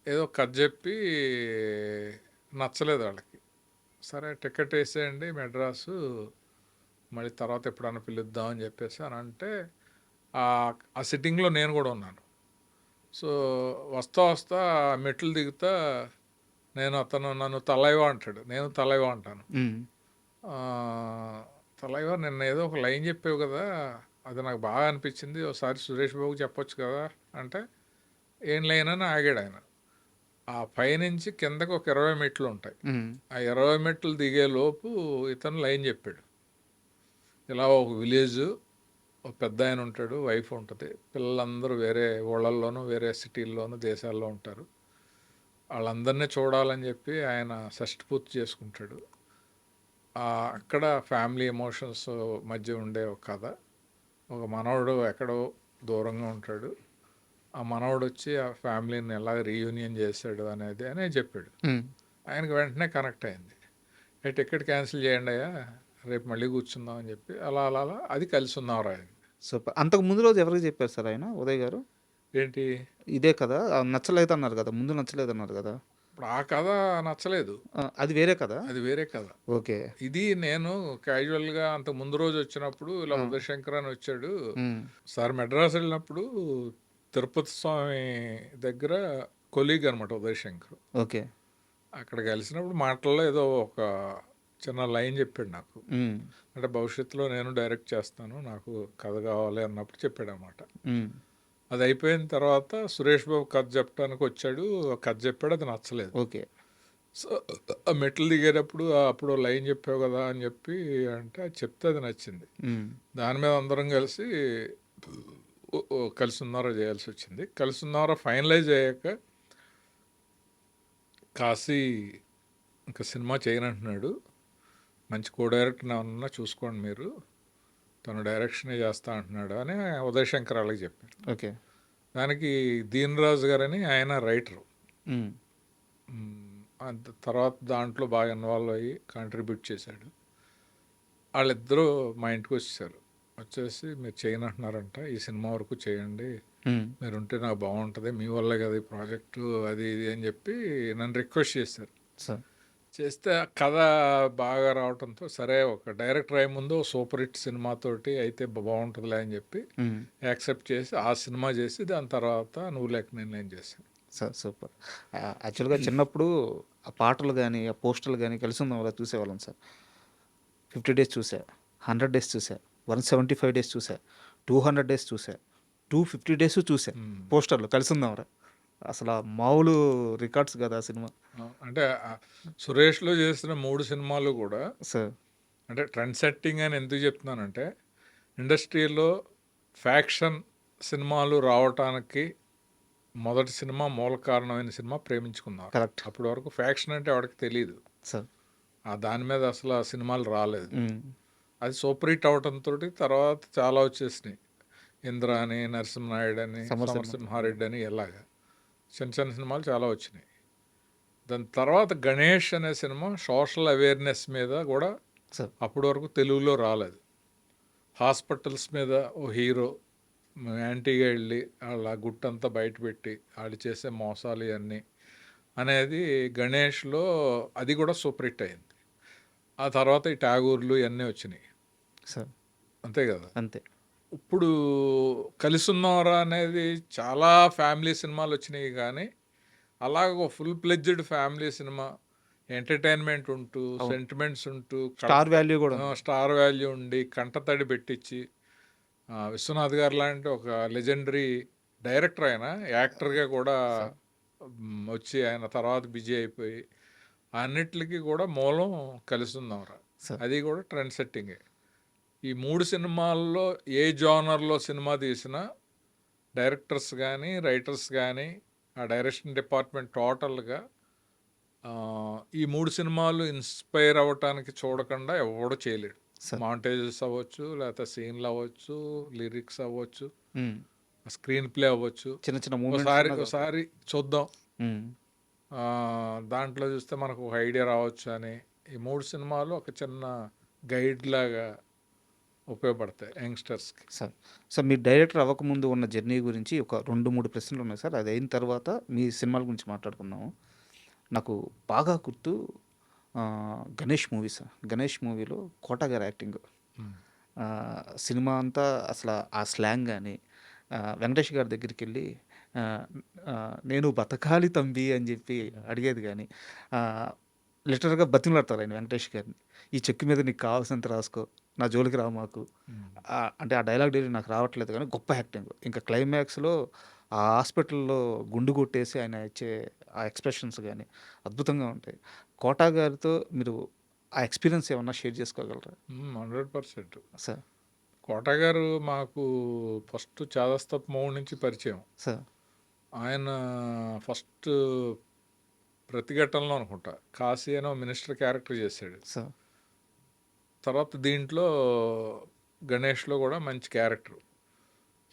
ఏదో కథ చెప్పి నచ్చలేదు వాళ్ళకి, సరే టికెట్ వేసేయండి మెడ్రాసు మళ్ళీ తర్వాత ఎప్పుడన్నా పిలుద్దాం అని చెప్పేసి అని అంటే ఆ సిట్టింగ్లో నేను కూడా ఉన్నాను. సో వస్తా మెట్లు దిగుతా అతను నన్ను తలైవా అంటాడు, నేను తలైవా అంటాను. ఆ, తలైవా నిన్న ఏదో ఒక లైన్ చెప్పావు కదా, అది నాకు బాగా అనిపించింది, ఒకసారి సురేష్ బాబుకి చెప్పొచ్చు కదా అంటే ఏం లైన్ అని ఆగాడు ఆయన. ఆ పైనుంచి కిందకు ఒక 20 మెట్లు ఉంటాయి. ఆ 20 మెట్లు దిగే లోపు ఇతను లైన్ చెప్పాడు. ఇలా ఒక విలేజ్, ఒక పెద్ద ఆయన ఉంటాడు, వైఫ్ ఉంటుంది, పిల్లలందరూ వేరే ఊళ్ళల్లోనూ వేరే సిటీల్లోనూ దేశాల్లో ఉంటారు. వాళ్ళందరినీ చూడాలని చెప్పి ఆయన షష్టి పూర్తి చేసుకుంటాడు. అక్కడ ఫ్యామిలీ ఎమోషన్స్ మధ్య ఉండే ఒక కథ. ఒక మనవడు ఎక్కడో దూరంగా ఉంటాడు, ఆ మనవడు వచ్చి ఆ ఫ్యామిలీని ఎలా రీయూనియన్ చేశాడు అనే చెప్పాడు. ఆయనకు వెంటనే కనెక్ట్ అయింది. టికెట్ క్యాన్సిల్ చేయండి అయ్యా, రేపు మళ్ళీ కూర్చుందాం అని చెప్పి అలా అది కలిసి ఉన్నాం ఆయన. సూపర్. అంతకు ముందు రోజు ఎవరికి చెప్పారు సార్ ఆయన, ఉదయ్ గారు? ఏంటి ఇదే కదా, నచ్చలేదు అన్నారు కదా, ముందు నచ్చలేదు అన్నారు కదా. ఇప్పుడు ఆ కథ నచ్చలేదు, అది వేరే కదా. అది వేరే కథ. ఓకే. ఇది నేను క్యాజువల్గా అంత ముందు రోజు వచ్చినప్పుడు ఇలా ఉదయశంకర్ అని వచ్చాడు సార్, మెడ్రాస్ వెళ్ళినప్పుడు తిరుపతి స్వామి దగ్గర కొలీగ్ అనమాట ఉదయశంకర్. ఓకే. అక్కడ కలిసినప్పుడు మాటల్లో ఏదో ఒక చిన్న లైన్ చెప్పాడు నాకు. అంటే భవిష్యత్తులో నేను డైరెక్ట్ చేస్తాను, నాకు కథ కావాలి అన్నప్పుడు చెప్పాడు అన్నమాట. అది అయిపోయిన తర్వాత సురేష్ బాబు కథ చెప్పడానికి వచ్చాడు, కథ చెప్పాడు, అది నచ్చలేదు. ఓకే. సో ఆ మెట్లు దిగేటప్పుడు అప్పుడు లైన్ చెప్పావు కదా అని చెప్పి అంటే అది చెప్తే అది నచ్చింది. దాని మీద అందరం కలిసి కలిసి ఉన్నారో చేయాల్సి వచ్చింది. కలిసి ఉన్నారో ఫైనలైజ్ అయ్యాక కాశీ ఇంకా సినిమా చేయనంటున్నాడు, మంచి కో డైరెక్టర్ ఏమన్నా చూసుకోండి మీరు, తను డైరెక్షనే చేస్తా అంటున్నాడు అని ఉదయశంకర్ వాళ్ళకి చెప్పారు. ఓకే. దానికి దీన్ రాజు గారని ఆయన రైటరు. తర్వాత దాంట్లో బాగా ఇన్వాల్వ్ అయ్యి కాంట్రిబ్యూట్ చేశాడు. వాళ్ళిద్దరూ మా ఇంటికి వచ్చేసారు. వచ్చేసి మీరు చేయనంటున్నారంట, ఈ సినిమా వరకు చేయండి, మీరు ఉంటే నాకు బాగుంటుంది, మీ వల్లే కదా ఈ ప్రాజెక్టు అది ఇది అని చెప్పి నన్ను రిక్వెస్ట్ చేశారు. చేస్తే కథ బాగా రావడంతో సరే ఒక డైరెక్టర్ అయ్యే ముందు సూపర్ హిట్ సినిమాతోటి అయితే బాగుంటుందిలే అని చెప్పి యాక్సెప్ట్ చేసి ఆ సినిమా చేసి దాని తర్వాత నువ్వు లేక నేను చేశాను. Sir super. యాక్చువల్గా చిన్నప్పుడు ఆ పాటలు కానీ ఆ పోస్టర్లు కానీ కలిసి ఉందాం అలా చూసేవాళ్ళం సార్. 50 days చూసా, 100 days చూసా, 175 days చూసా, 200 days చూసా, 250 days చూసా పోస్టర్లు కలిసి ఉందాంరా. అసలు ఆ మామూలు రికార్డ్స్ కదా ఆ సినిమా. అంటే సురేష్లో చేసిన 3 సినిమాలు కూడా సార్ అంటే ట్రెండ్ సెట్టింగ్ అని ఎందుకు చెప్తున్నానంటే ఇండస్ట్రీలో ఫ్యాక్షన్ సినిమాలు రావటానికి మొదటి సినిమా మూల కారణమైన సినిమా ప్రేమించుకున్నారు. కరెక్ట్. అప్పటి వరకు ఫ్యాక్షన్ అంటే ఎవరికి తెలియదు సార్, దాని మీద అసలు ఆ సినిమాలు రాలేదు. అది సూపర్ హిట్ అవటంతో తర్వాత చాలా వచ్చేసినాయి, ఇంద్ర అని, నరసింహనాయుడు అని, సమరసింహారెడ్డి అని, ఇలాగా చిన్న చిన్న సినిమాలు చాలా వచ్చినాయి. దాని తర్వాత గణేష్ అనే సినిమా సోషల్ అవేర్నెస్ మీద కూడా అప్పటి వరకు తెలుగులో రాలేదు. హాస్పిటల్స్ మీద ఓ హీరో యాంటీగా వెళ్ళి వాళ్ళ గుట్టంతా బయటపెట్టి వాళ్ళు చేసే మోసాలు ఇవన్నీ అనేది గణేష్లో అది కూడా సూపర్ హిట్ అయింది. ఆ తర్వాత ఈ ట్యాగూర్లు ఇవన్నీ వచ్చినాయి సార్, అంతే కదా. అంతే. ఇప్పుడు కలిసి ఉన్నవరా అనేది చాలా ఫ్యామిలీ సినిమాలు వచ్చినాయి, కానీ అలాగ full pledged family cinema entertainment ఉంటూ సెంటిమెంట్స్ ఉంటూ స్టార్ వాల్యూ కూడా స్టార్ వాల్యూ ఉండి కంటతడి పెట్టించి విశ్వనాథ్ గారు లాంటి ఒక లెజెండరీ డైరెక్టర్, ఆయన యాక్టర్గా కూడా వచ్చి ఆయన తర్వాత బిజీ అయిపోయి అన్నిటికీ కూడా మూలం కలిసి ఉందాంరా. అది కూడా ట్రెండ్ సెట్టింగే. ఈ 3 సినిమాల్లో ఏ జానర్లో సినిమా తీసినా డైరెక్టర్స్ కానీ రైటర్స్ కానీ ఆ డైరెక్షన్ డిపార్ట్మెంట్ టోటల్గా ఈ 3 సినిమాలు ఇన్స్పైర్ అవ్వటానికి చూడకుండా ఎవడో చేయలేడు. మాంటేజెస్ అవ్వచ్చు, లేకపోతే సీన్లు అవ్వచ్చు, లిరిక్స్ అవ్వచ్చు, స్క్రీన్ ప్లే అవ్వచ్చు, చిన్న చిన్న ఒకసారి చూద్దాం దాంట్లో చూస్తే మనకు ఒక ఐడియా రావచ్చు అని ఈ 3 సినిమాలు ఒక చిన్న గైడ్ లాగా ఉపయోగపడతాయి యంగ్స్టర్స్కి. సార్ మీరు డైరెక్టర్ అవ్వకముందు ఉన్న జర్నీ గురించి ఒక 2-3 ప్రశ్నలు ఉన్నాయి సార్. అది అయిన తర్వాత మీ సినిమాల గురించి మాట్లాడుకున్నాము. నాకు బాగా గుర్తు గణేష్ మూవీ సార్. గణేష్ మూవీలో కోట గారి యాక్టింగ్ సినిమా అంతా అసల ఆ స్లాంగ్ గాని, వెంకటేష్ గారి దగ్గరికెళ్ళి ఆహ్, "నేను బతకాలి తంబి" అని జెప్పి అడిగేది గాని, లిటరల్‌గా బతిమలాడతారు ఆయన వెంకటేష్ గారిని. "ఈ చెక్కు మీద నీకు కావాల్సినంత రాసుకో. నా జోలికి రామాకు." అంటే ఆ డైలాగ్ డెలివరీ నాకు రావట్లేదు గానీ గొప్ప యాక్టింగ్. ఇంకా క్లైమాక్స్‌లో ఆ హాస్పిటల్‌లో గుండు కొట్టేసి ఆయన ఇచ్చే ఆ ఎక్స్‌ప్రెషన్స్ గాని అద్భుతంగా ఉంటాయి. 'కోటా' గారితో మీరు ఆ ఎక్స్‌పీరియన్స్ ఏమన్నా షేర్ చేసుకోగలరా? 100%. సార్. కోట గారు మాకు ఫస్ట్ 'చాదస్తపు మౌన్' నుంచి పరిచయం. సార్. ఆయన ఫస్ట్ 'ప్రతిఘటనలో' అనుకుంటా 'కాశీ' అనో మినిస్టర్ క్యారెక్టర్ చేశాడు. సార్. తర్వాత దీంట్లో 'గణేష్‌లో' కూడా మంచి క్యారెక్టర్.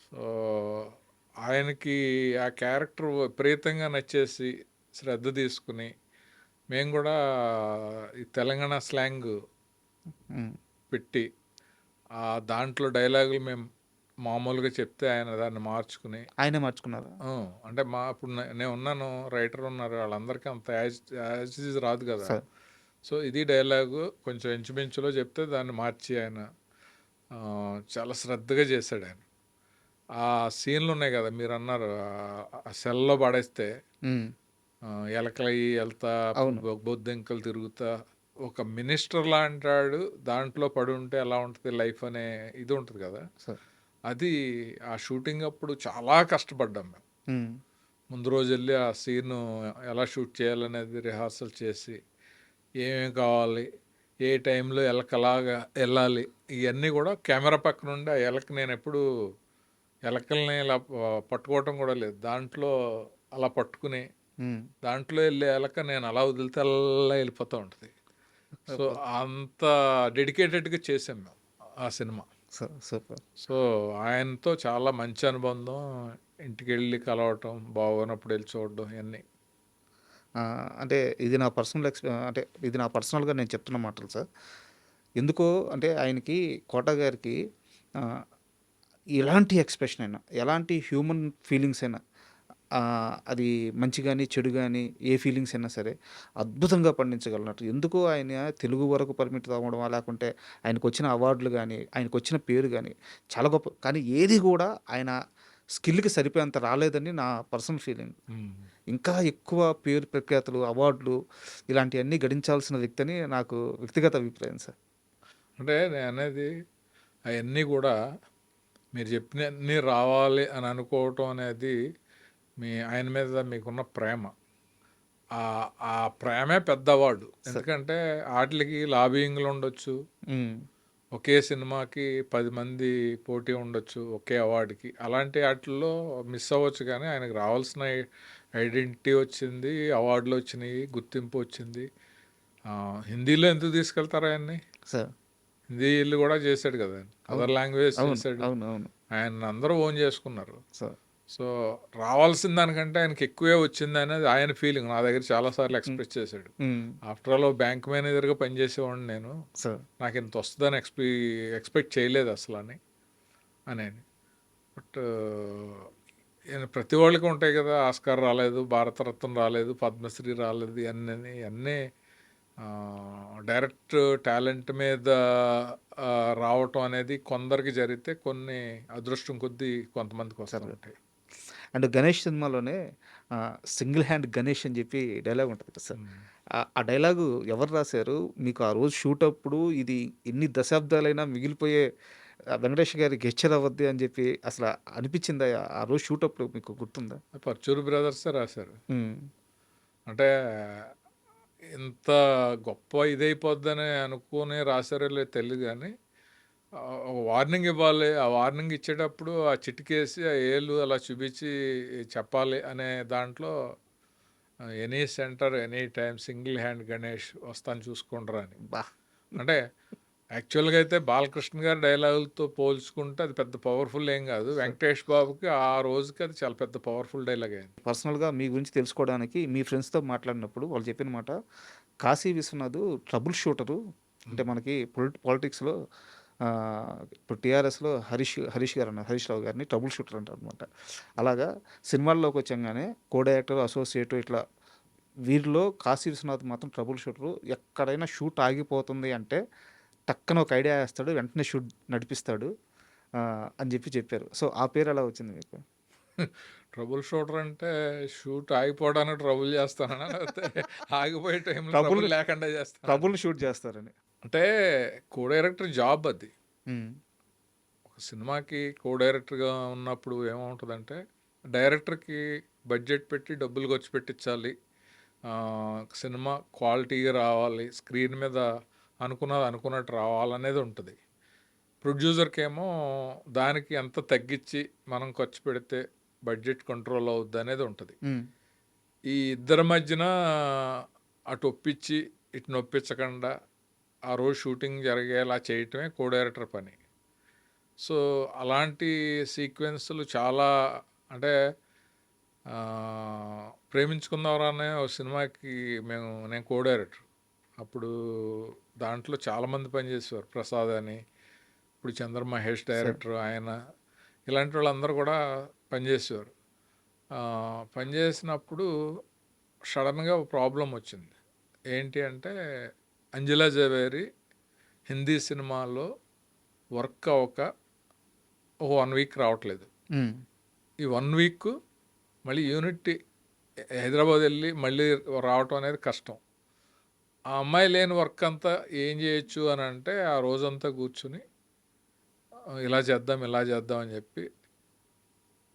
సో, ఆయనకి ఆ క్యారెక్టర్ విపరీతంగా నచ్చేసి శ్రద్ధ తీసుకుని మేము కూడా ఈ తెలంగాణ స్లాంగ్ హ్మ్. పెట్టి దాంట్లో డైలాగులు మేము మామూలుగా చెప్తే ఆయన దాన్ని మార్చుకుని ఆయనే మార్చుకున్నారా? అంటే ఇప్పుడు నేను ఉన్నాను, రైటర్ ఉన్నారు, వాళ్ళందరికీ అంత యాజ్ ఈజ్ రాదు కదా. సార్. సో ఇది డైలాగు కొంచెం ఇంచుమించులో చెప్తే దాన్ని మార్చి ఆయన ఆ, చాలా శ్రద్ధగా చేశాడు ఆయన. ఆ సీన్లు ఉన్నాయి కదా మీరు అన్నారు, ఆ సెల్లో పడేస్తే హ్మ్. ఎలకలయ్యి వెళ్తా అవును. బొద్దింకలు తిరుగుతా ఒక మినిస్టర్ లాంటాడు దాంట్లో పడి ఉంటే ఎలా ఉంటుంది లైఫ్ అనే ఇది ఉంటుంది కదా. సార్. అది ఆ షూటింగ్ అప్పుడు చాలా కష్టపడ్డాం మేము. హ్మ్. ముందు రోజు వెళ్ళి ఆ సీన్ ఎలా షూట్ చేయాలనేది రిహార్సల్ చేసి ఏమేమి కావాలి, ఏ టైంలో ఎలకలాగా వెళ్ళాలి, ఇవన్నీ కూడా కెమెరా పక్క నుండి ఆ ఎలక నేను ఎప్పుడు ఎలకల్ని ఇలా పట్టుకోవటం కూడా లేదు, దాంట్లో అలా పట్టుకుని హ్మ్. దాంట్లో వెళ్ళే ఎలక నేను అలా వదిలితే అలా వెళ్ళిపోతూ ఉంటుంది. సో అంత డెడికేటెడ్గా చేసాం మేము ఆ సినిమా. సూపర్. సో ఆయనతో చాలా మంచి అనుబంధం, ఇంటికి వెళ్ళి కలవటం, బాగోనప్పుడు వెళ్ళి చూడడం ఇవన్నీ. అంటే ఇది నా అంటే ఇది నా పర్సనల్‌గా నేను చెప్తున్న మాటలు సార్. ఎందుకో అంటే ఆయనకి 'కోట' గారికి ఆహ్, ఎలాంటి ఎక్స్‌ప్రెషన్ అయినా, ఎలాంటి హ్యూమన్ ఫీలింగ్స్ అయినా, అది మంచి గాని, చెడు గాని, ఏ ఫీలింగ్స్ అయినా సరే అద్భుతంగా పండించగలనట్టు. ఎందుకో ఆయన తెలుగు వరకు పరిమితం అవ్వడమా, లేకుంటే ఆయనకొచ్చిన అవార్డులు గాని, ఆయనకొచ్చిన పేరు గాని చాలా గొప్ప. కానీ ఏది గూడా ఆయన స్కిల్‌కి సరిపోయేంత రాలేదని నా పర్సనల్ ఫీలింగ్. ఇంకా ఎక్కువ పేరు ప్రఖ్యాతులు, అవార్డులు ఇలాంటియన్నీ గడించాల్సిన వ్యక్తని నాకు వ్యక్తిగత అభిప్రాయం సార్. అంటే నేను అనేది అవన్నీ కూడా మీరు చెప్పినవన్నీ రావాలి అని అనుకోవటం అనేది ఆయన మీద మీకున్న ప్రేమ. ఆ ప్రేమే పెద్ద అవార్డు. ఎందుకంటే వాటికి లాబియింగ్లు ఉండొచ్చు, హ్మ్. ఒకే సినిమాకి 10 మంది పోటీ ఉండొచ్చు ఒకే అవార్డుకి. అలాంటి వాటిల్లో మిస్ అవ్వచ్చు, కానీ ఆయనకు రావాల్సిన ఐడెంటిటీ వచ్చింది, అవార్డులు వచ్చినాయి, గుర్తింపు వచ్చింది. హిందీలో ఎందుకు తీసుకెళ్తారు ఆయన్ని? సార్. హిందీలు కూడా చేశాడు కదా, అదర్ లాంగ్వేజ్ అవును. చేశాడు. అవును. అవును. ఆయన అందరూ ఓన్ చేసుకున్నారు. సార్. సో రావాల్సిన దానికంటే ఆయనకి ఎక్కువే వచ్చింది అనేది ఆయన ఫీలింగ్ నా దగ్గర చాలాసార్లు ఎక్స్ప్రెస్ చేశాడు. హ్మ్. ఆఫ్టర్ ఆల్ బ్యాంక్ మేనేజర్గా పనిచేసేవాడిని నేను, సార్. నాకు ఇంత వస్తుందని ఎక్స్పెక్ట్ చేయలేదు అసలు అనేది. బట్ ప్రతి వాళ్ళకి ఉంటాయి కదా, ఆస్కార్ రాలేదు, భారతరత్న రాలేదు, పద్మశ్రీ రాలేదు, అన్నీ డైరెక్ట్ టాలెంట్ మీద రావటం అనేది కొందరికి జరిగితే కొన్ని అదృష్టం కొద్దీ కొంతమందికి వస్తూ ఉంటాయి. అండ్ 'గణేష్' సినిమాలోనే సింగిల్ హ్యాండ్ గణేష్ అని చెప్పి డైలాగ్ ఉంటుంది కదా సార్. ఆ డైలాగు ఎవరు రాశారు? మీకు ఆ రోజు షూట్ అప్పుడు ఇది ఎన్ని దశాబ్దాలైనా మిగిలిపోయే వెంకటేష్ గారి గెస్చర్ అవ్వద్ది అని చెప్పి అసలు అనిపించిందా? ఆ రోజు షూట్ అప్పుడు మీకు గుర్తుందా? పర్చూరు బ్రదర్సే రాశారు. హ్మ్. అంటే ఇంత గొప్ప ఇదైపోద్దని అనుకుని రాశారో లేదో తెలియదు, కానీ ఒక వార్నింగ్ ఇవ్వాలి, ఆ వార్నింగ్ ఇచ్చేటప్పుడు ఆ చిటికేసి ఆ ఏళ్ళు అలా చూపించి చెప్పాలి అనే దాంట్లో any centre any time single hand Ganesh వస్తాను చూసుకుంటారా అని. బా! అంటే యాక్చువల్గా అయితే బాలకృష్ణ గారి డైలాగులతో పోల్చుకుంటే అది పెద్ద పవర్ఫుల్ ఏం కాదు, వెంకటేష్ బాబుకి ఆ రోజుకి అది చాలా పెద్ద పవర్ఫుల్ డైలాగ్ అయింది. పర్సనల్‌గా మీ గురించి తెలుసుకోవడానికి మీ ఫ్రెండ్స్‌తో మాట్లాడినప్పుడు వాళ్ళు చెప్పిన మాట, కాశీ విశ్వనాథ్ ట్రబుల్ షూటరు. అంటే మనకి పాలిటిక్స్‌లో ఇప్పుడు టీఆర్ఎస్‌లో హరీష్ గారు ఉన్నారు. హరీష్ రావు గారిని ట్రబుల్ షూటర్ అంటారనమాట. అలాగా సినిమాల్లోకి వచ్చంగానే కో డైరెక్టర్, అసోసియేట్ ఇట్లా వీరిలో కాశీ విశ్వనాథ్ మాత్రం ట్రబుల్ షూటరు. ఎక్కడైనా షూట్ ఆగిపోతుంది అంటే టక్కన ఒక ఐడియా వేస్తాడు, వెంటనే షూట్ నడిపిస్తాడు అని చెప్పారు. సో, ఆ పేరు ఎలా వచ్చింది మీకు? ట్రబుల్ షూటర్ అంటే షూట్ ఆగిపోవడానికి ట్రబుల్ చేస్తానా, లేకపోతే ఆగిపోయే టైంలో ట్రబుల్ ట్రబుల్ లేకుండా చేస్తాను? ట్రబుల్ షూట్ చేస్తారని. అంటే కో డైరెక్టర్ జాబ్ అది. హ్మ్. ఒక సినిమాకి కో డైరెక్టర్గా ఉన్నప్పుడు ఏమవుతుందంటే, డైరెక్టర్కి బడ్జెట్ పెట్టి డబ్బులు ఖర్చు పెట్టించాలి, సినిమా క్వాలిటీగా రావాలి, స్క్రీన్ మీద అనుకున్నది అనుకున్నట్టు రావాలనేది ఉంటుంది. ప్రొడ్యూసర్కి ఏమో దానికి ఎంత తగ్గించి మనం ఖర్చు పెడితే బడ్జెట్ కంట్రోల్ అవుద్ది అనేది ఉంటుంది. హ్మ్. ఈ ఇద్దరి మధ్యన అటు ఒప్పించి ఇటు నొప్పించకుండా ఆ రోజు షూటింగ్ జరిగేలా చేయటమే కో డైరెక్టర్ పని. సో అలాంటి సీక్వెన్స్లు చాలా, అంటే ప్రేమించుకుందాంరా అనే ఒక సినిమాకి నేను కో డైరెక్టర్. అప్పుడు దాంట్లో చాలామంది పనిచేసేవారు. ప్రసాద్ అని, ఇప్పుడు చంద్ర మహేష్ డైరెక్టర్, ఆయన ఇలాంటి వాళ్ళందరూ కూడా పనిచేసేవారు. పనిచేసినప్పుడు సడన్గా ఒక ప్రాబ్లం వచ్చింది. ఏంటి అంటే, అంజలా జవేరి హిందీ సినిమాలో వర్క్ అవ్వక ఒక 1 వీక్ రావట్లేదు. హ్మ్. ఈ 1 వీక్ మళ్ళీ యూనిట్ హైదరాబాద్ వెళ్ళి మళ్ళీ రావటం అనేది కష్టం. ఆ అమ్మాయి లేని వర్క్ అంతా ఏం చేయొచ్చు అని అంటే, ఆ రోజంతా కూర్చుని ఇలా చేద్దాం అని చెప్పి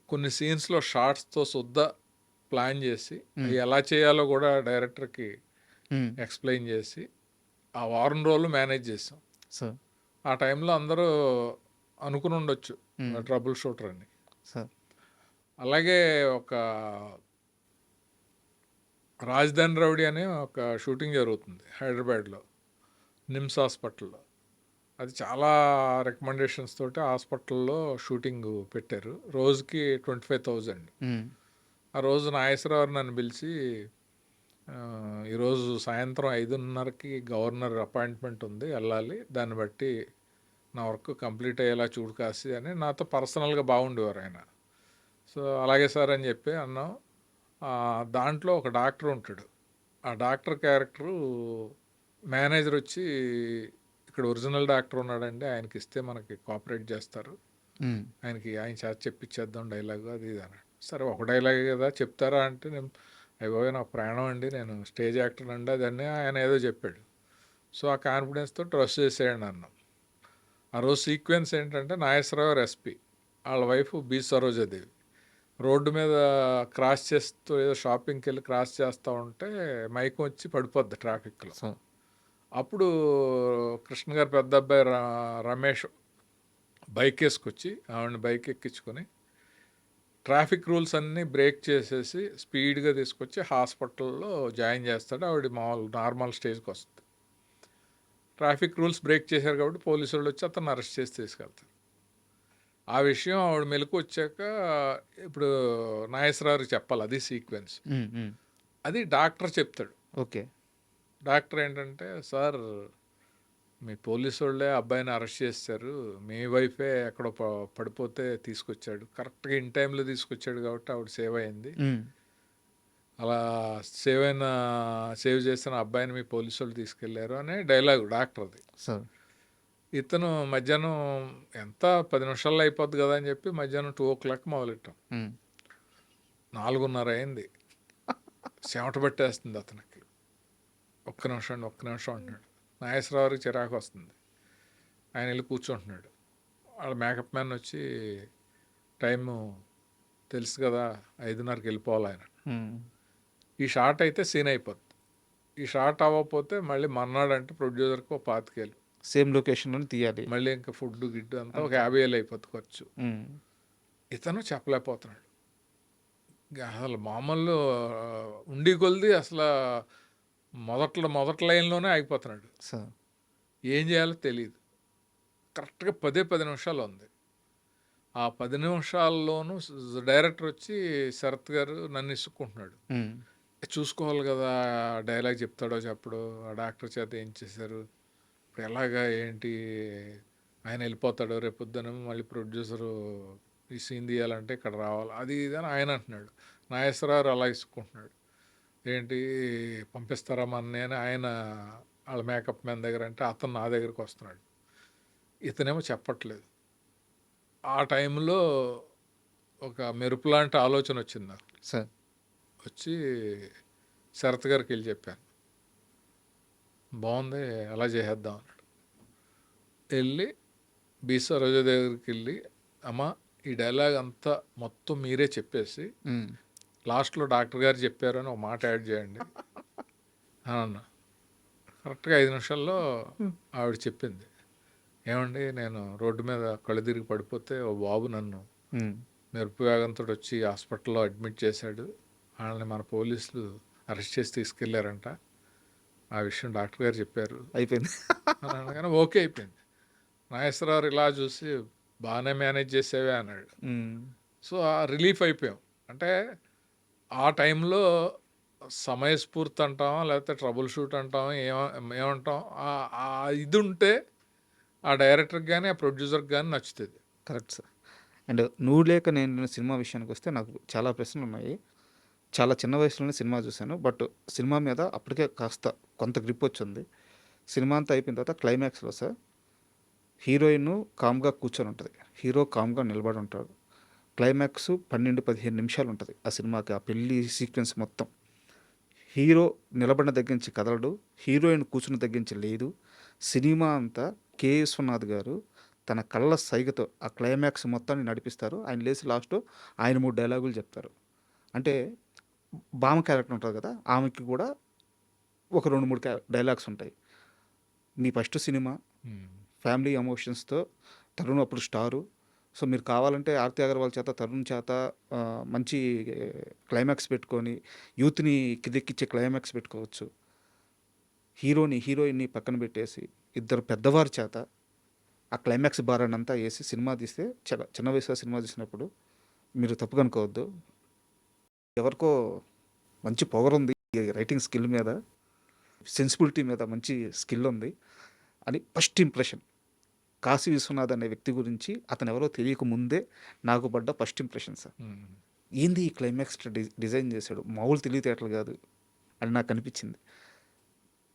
కొన్ని సీన్స్లో షార్ట్స్తో సుద్దా ప్లాన్ చేసి అవి ఎలా చేయాలో కూడా డైరెక్టర్కి హ్మ్. ఎక్స్ప్లెయిన్ చేసి ఆ వారం రోజులు మేనేజ్ చేసాం. సార్. ఆ టైంలో అందరూ అనుకుని ఉండొచ్చు ట్రబుల్ షూటర్ అని. సార్. అలాగే ఒక రాజధాని రౌడీ అనే ఒక షూటింగ్ జరుగుతుంది హైదరాబాద్లో, నిమ్స్ హాస్పిటల్లో. అది చాలా రికమెండేషన్స్ తోటి హాస్పిటల్లో షూటింగ్ పెట్టారు. రోజుకి 25,000. హ్మ్. ఆ రోజు నాగేశ్వరరావు నన్ను పిలిచి, ఈరోజు సాయంత్రం 5:30కి గవర్నర్ అపాయింట్మెంట్ ఉంది, వెళ్ళాలి, దాన్ని బట్టి నా వర్క్ కంప్లీట్ అయ్యేలా చూడు కాసి అని నాతో పర్సనల్గా బాగుండేవారు ఆయన. సో అలాగే సార్ అని చెప్పి అన్నాం. దాంట్లో ఒక డాక్టర్ ఉంటాడు. ఆ డాక్టర్ క్యారెక్టరు మేనేజర్ వచ్చి, ఇక్కడ ఒరిజినల్ డాక్టర్ ఉన్నాడండి, ఆయనకి ఇస్తే మనకి కోఆపరేట్ చేస్తారు, హ్మ్. ఆయన చేత చెప్పించేద్దాం డైలాగ్ అది ఇది అన్నాడు. సరే ఒక డైలాగే కదా చెప్తారా అంటే, నేను అయిపోయి నాకు ప్రాణం అండి, నేను స్టేజ్ యాక్టర్ అండి అదన్నీ ఆయన ఏదో చెప్పాడు. సో ఆ కాన్ఫిడెన్స్తో ట్రస్ట్ చేసేయండి అన్నాం. ఆ రోజు సీక్వెన్స్ ఏంటంటే, నాగేశ్వరరావు ఎస్పీ, వాళ్ళ వైఫ్ బి సరోజాదేవి రోడ్డు మీద క్రాస్ చేస్తూ ఏదో షాపింగ్కి వెళ్ళి క్రాస్ చేస్తూ ఉంటే మైకం వచ్చి పడిపోద్ది ట్రాఫిక్లో. సార్. అప్పుడు కృష్ణ గారి పెద్ద అబ్బాయి రమేష్ బైక్ వేసుకొచ్చి ఆవిడని బైక్ ఎక్కించుకొని ట్రాఫిక్ రూల్స్ అన్నీ బ్రేక్ చేసేసి స్పీడ్గా తీసుకొచ్చి హాస్పిటల్లో జాయిన్ చేస్తాడు. ఆవిడ నార్మల్ స్టేజ్కి వస్తుంది. ట్రాఫిక్ రూల్స్ బ్రేక్ చేశారు కాబట్టి పోలీసు వాళ్ళు వచ్చి అతను అరెస్ట్ చేసి తీసుకెళ్తారు. ఆ విషయం ఆవిడ మెలకు వచ్చాక ఇప్పుడు నాగేశ్వరరావుకి చెప్పాలి, అది సీక్వెన్స్. హ్మ్. హ్మ్. అది డాక్టర్ చెప్తాడు. ఓకే. డాక్టర్ ఏంటంటే, సార్ మీ పోలీసు వాళ్ళే అబ్బాయిని అరెస్ట్ చేశారు, మీ వైఫే ఎక్కడో పడిపోతే తీసుకొచ్చాడు, కరెక్ట్గా ఇన్ టైంలో తీసుకొచ్చాడు కాబట్టి ఆవిడ సేవ్ అయింది, హ్మ్. అలా సేవ్ చేసిన అబ్బాయిని మీ పోలీసు వాళ్ళు తీసుకెళ్లారు అనే డైలాగ్ డాక్టర్ది. సార్. ఇతను మధ్యాహ్నం ఎంత 10 నిమిషాల్లో అయిపోద్ది కదా అని చెప్పి మధ్యాహ్నం 2 o'clock మొదలెట్టాం. హ్మ్. 4:30 అయింది. చెమట పట్టేస్తుంది అతనికి. ఒక్క నిమిషం అంటున్నాడు. నాగేశ్వరరావుకి చిరాకు వస్తుంది. ఆయన వెళ్ళి కూర్చుంటున్నాడు. వాళ్ళ మేకప్ మ్యాన్ వచ్చి, టైము తెలుసు కదా 5:30కి వెళ్ళిపోవాలి ఆయన. హ్మ్. ఈ షార్ట్ అయితే సీన్ అయిపోద్ది. ఈ షార్ట్ అవ్వకపోతే మళ్ళీ మర్నాడు అంటే ప్రొడ్యూసర్కి ఒక 25,000, సేమ్ లొకేషన్లో తీయాలి. మళ్ళీ ఇంకా ఫుడ్ గిడ్డు అంతా ఒక 50,000 అయిపోద్ది ఖర్చు. హ్మ్. ఇతను చెప్పలేకపోతున్నాడు. అసలు మామూలు ఉండి కొలిది అసలు మొదటి లైన్లోనే ఆగిపోతున్నాడు. సార్. ఏం చేయాలో తెలియదు. కరెక్ట్గా 10 నిమిషాలు ఉంది. ఆ 10 నిమిషాల్లోనూ డైరెక్టర్ వచ్చి శరత్ గారు నన్ను ఇసుక్కుంటున్నాడు. హ్మ్. చూసుకోవాలి కదా, డైలాగ్ చెప్తాడో చెప్పడో, ఆ డాక్టర్ చేత ఏం చేశారు, ఇప్పుడు ఎలాగా ఏంటి, ఆయన వెళ్ళిపోతాడు రేపొద్దున, మళ్ళీ ప్రొడ్యూసరు ఈ సీన్ తీయాలంటే ఇక్కడ రావాలి, అది ఇది అని ఆయన అంటున్నాడు. నాగేశ్వరరావు అలా ఇసుక్కుంటున్నాడు. ఏంటి పంపిస్తారా మన్ని అని ఆయన వాళ్ళ మేకప్ మ్యాన్ దగ్గర అంటే, అతను నా దగ్గరికి వస్తున్నాడు. ఇతనేమో చెప్పట్లేదు. ఆ టైంలో ఒక మెరుపు లాంటి ఆలోచన వచ్చింది నాకు. సార్. వచ్చి శరత్ గారికి వెళ్ళి చెప్పాను, బాగుంది అలా చేసేద్దాం అన్నాడు. వెళ్ళి బి సరోజ దగ్గరికి వెళ్ళి, అమ్మ ఈ డైలాగ్ అంతా మొత్తం మీరే చెప్పేసి లాస్ట్లో డాక్టర్ గారు చెప్పారు అని ఒక మాట యాడ్ చేయండి అని అన్నా. కరెక్ట్గా 5 నిమిషాల్లో ఆవిడ చెప్పింది, ఏమండి నేను రోడ్డు మీద కళ్ళు తిరిగి పడిపోతే ఓ బాబు నన్ను మెరుపు వేగంతో వచ్చి హాస్పిటల్లో అడ్మిట్ చేశాడు, వాళ్ళని మన పోలీసులు అరెస్ట్ చేసి తీసుకెళ్లారంట, ఆ విషయం డాక్టర్ గారు చెప్పారు అయిపోయింది. అని అనగానే ఓకే అయిపోయింది. నాగేశ్వరరావు ఇలా చూసి బాగానే మేనేజ్ చేసేవే అన్నాడు. సో ఆ రిలీఫ్ అయిపోయాం. అంటే ఆ టైంలో సమయస్ఫూర్తి అంటాం, లేకపోతే ట్రబుల్ షూట్ అంటాం, ఏమంటాం, ఆ ఇది ఉంటే ఆ డైరెక్టర్కి కానీ ఆ ప్రొడ్యూసర్కి కానీ నచ్చుతుంది. Correct sir. అండ్ నువ్వు లేక నేను సినిమా విషయానికి వస్తే నాకు చాలా ప్రశ్నలు ఉన్నాయి. చాలా చిన్న వయసులోనే సినిమా చూశాను. బట్ సినిమా మీద అప్పటికే కాస్త కొంత గ్రిప్ వచ్చింది. సినిమా అంతా అయిపోయిన తర్వాత క్లైమాక్స్లో సార్ హీరోయిన్ కామ్గా కూర్చొని ఉంటుంది, హీరో కామ్గా నిలబడి ఉంటాడు. క్లైమాక్స్ 12-15 నిమిషాలు ఉంటుంది ఆ సినిమాకి, ఆ పెళ్ళి సీక్వెన్స్ మొత్తం. హీరో నిలబడిన దగ్గర నుంచి కదలడు, హీరోయిన్ కూర్చున్న దగ్గర నుంచి లేదు. సినిమా అంతా కె విశ్వనాథ్ గారు తన కళ్ళ సైగతో ఆ క్లైమాక్స్ మొత్తాన్ని నడిపిస్తారు. ఆయన లేచి లాస్ట్లో ఆయన 3 డైలాగులు చెప్తారు. అంటే బామ క్యారెక్టర్ ఉంటుంది కదా, ఆమెకి కూడా ఒక 2-3 డైలాగ్స్ ఉంటాయి. మీ ఫస్ట్ సినిమా ఫ్యామిలీ ఎమోషన్స్తో, తరుణ్ అప్పుడు స్టారు. సో మీరు కావాలంటే ఆర్తి అగర్వాల్ చేత, తరుణ్ చేత మంచి క్లైమాక్స్ పెట్టుకొని యూత్ని కిదెక్కిచ్చే క్లైమాక్స్ పెట్టుకోవచ్చు. హీరోయిన్ని పక్కన పెట్టేసి ఇద్దరు పెద్దవారి చేత ఆ క్లైమాక్స్ బారాన్ని అంతా వేసి సినిమా తీస్తే, చాలా చిన్న వయసులో సినిమా తీసినప్పుడు మీరు తప్పుగా అనుకోవద్దు, ఎవరికో మంచి పొగరుంది, రైటింగ్ స్కిల్ మీద, సెన్సిబిలిటీ మీద మంచి స్కిల్ ఉంది అని ఫస్ట్ ఇంప్రెషన్. కాశీ విశ్వనాథ్ అనే వ్యక్తి గురించి అతను ఎవరో తెలియక ముందే నాకు పడ్డ ఫస్ట్ ఇంప్రెషన్ సార్. ఏంది ఈ క్లైమాక్స్ డిజైన్ చేశాడు, మామూలు తెలివితేటలు కాదు అని నాకు అనిపించింది.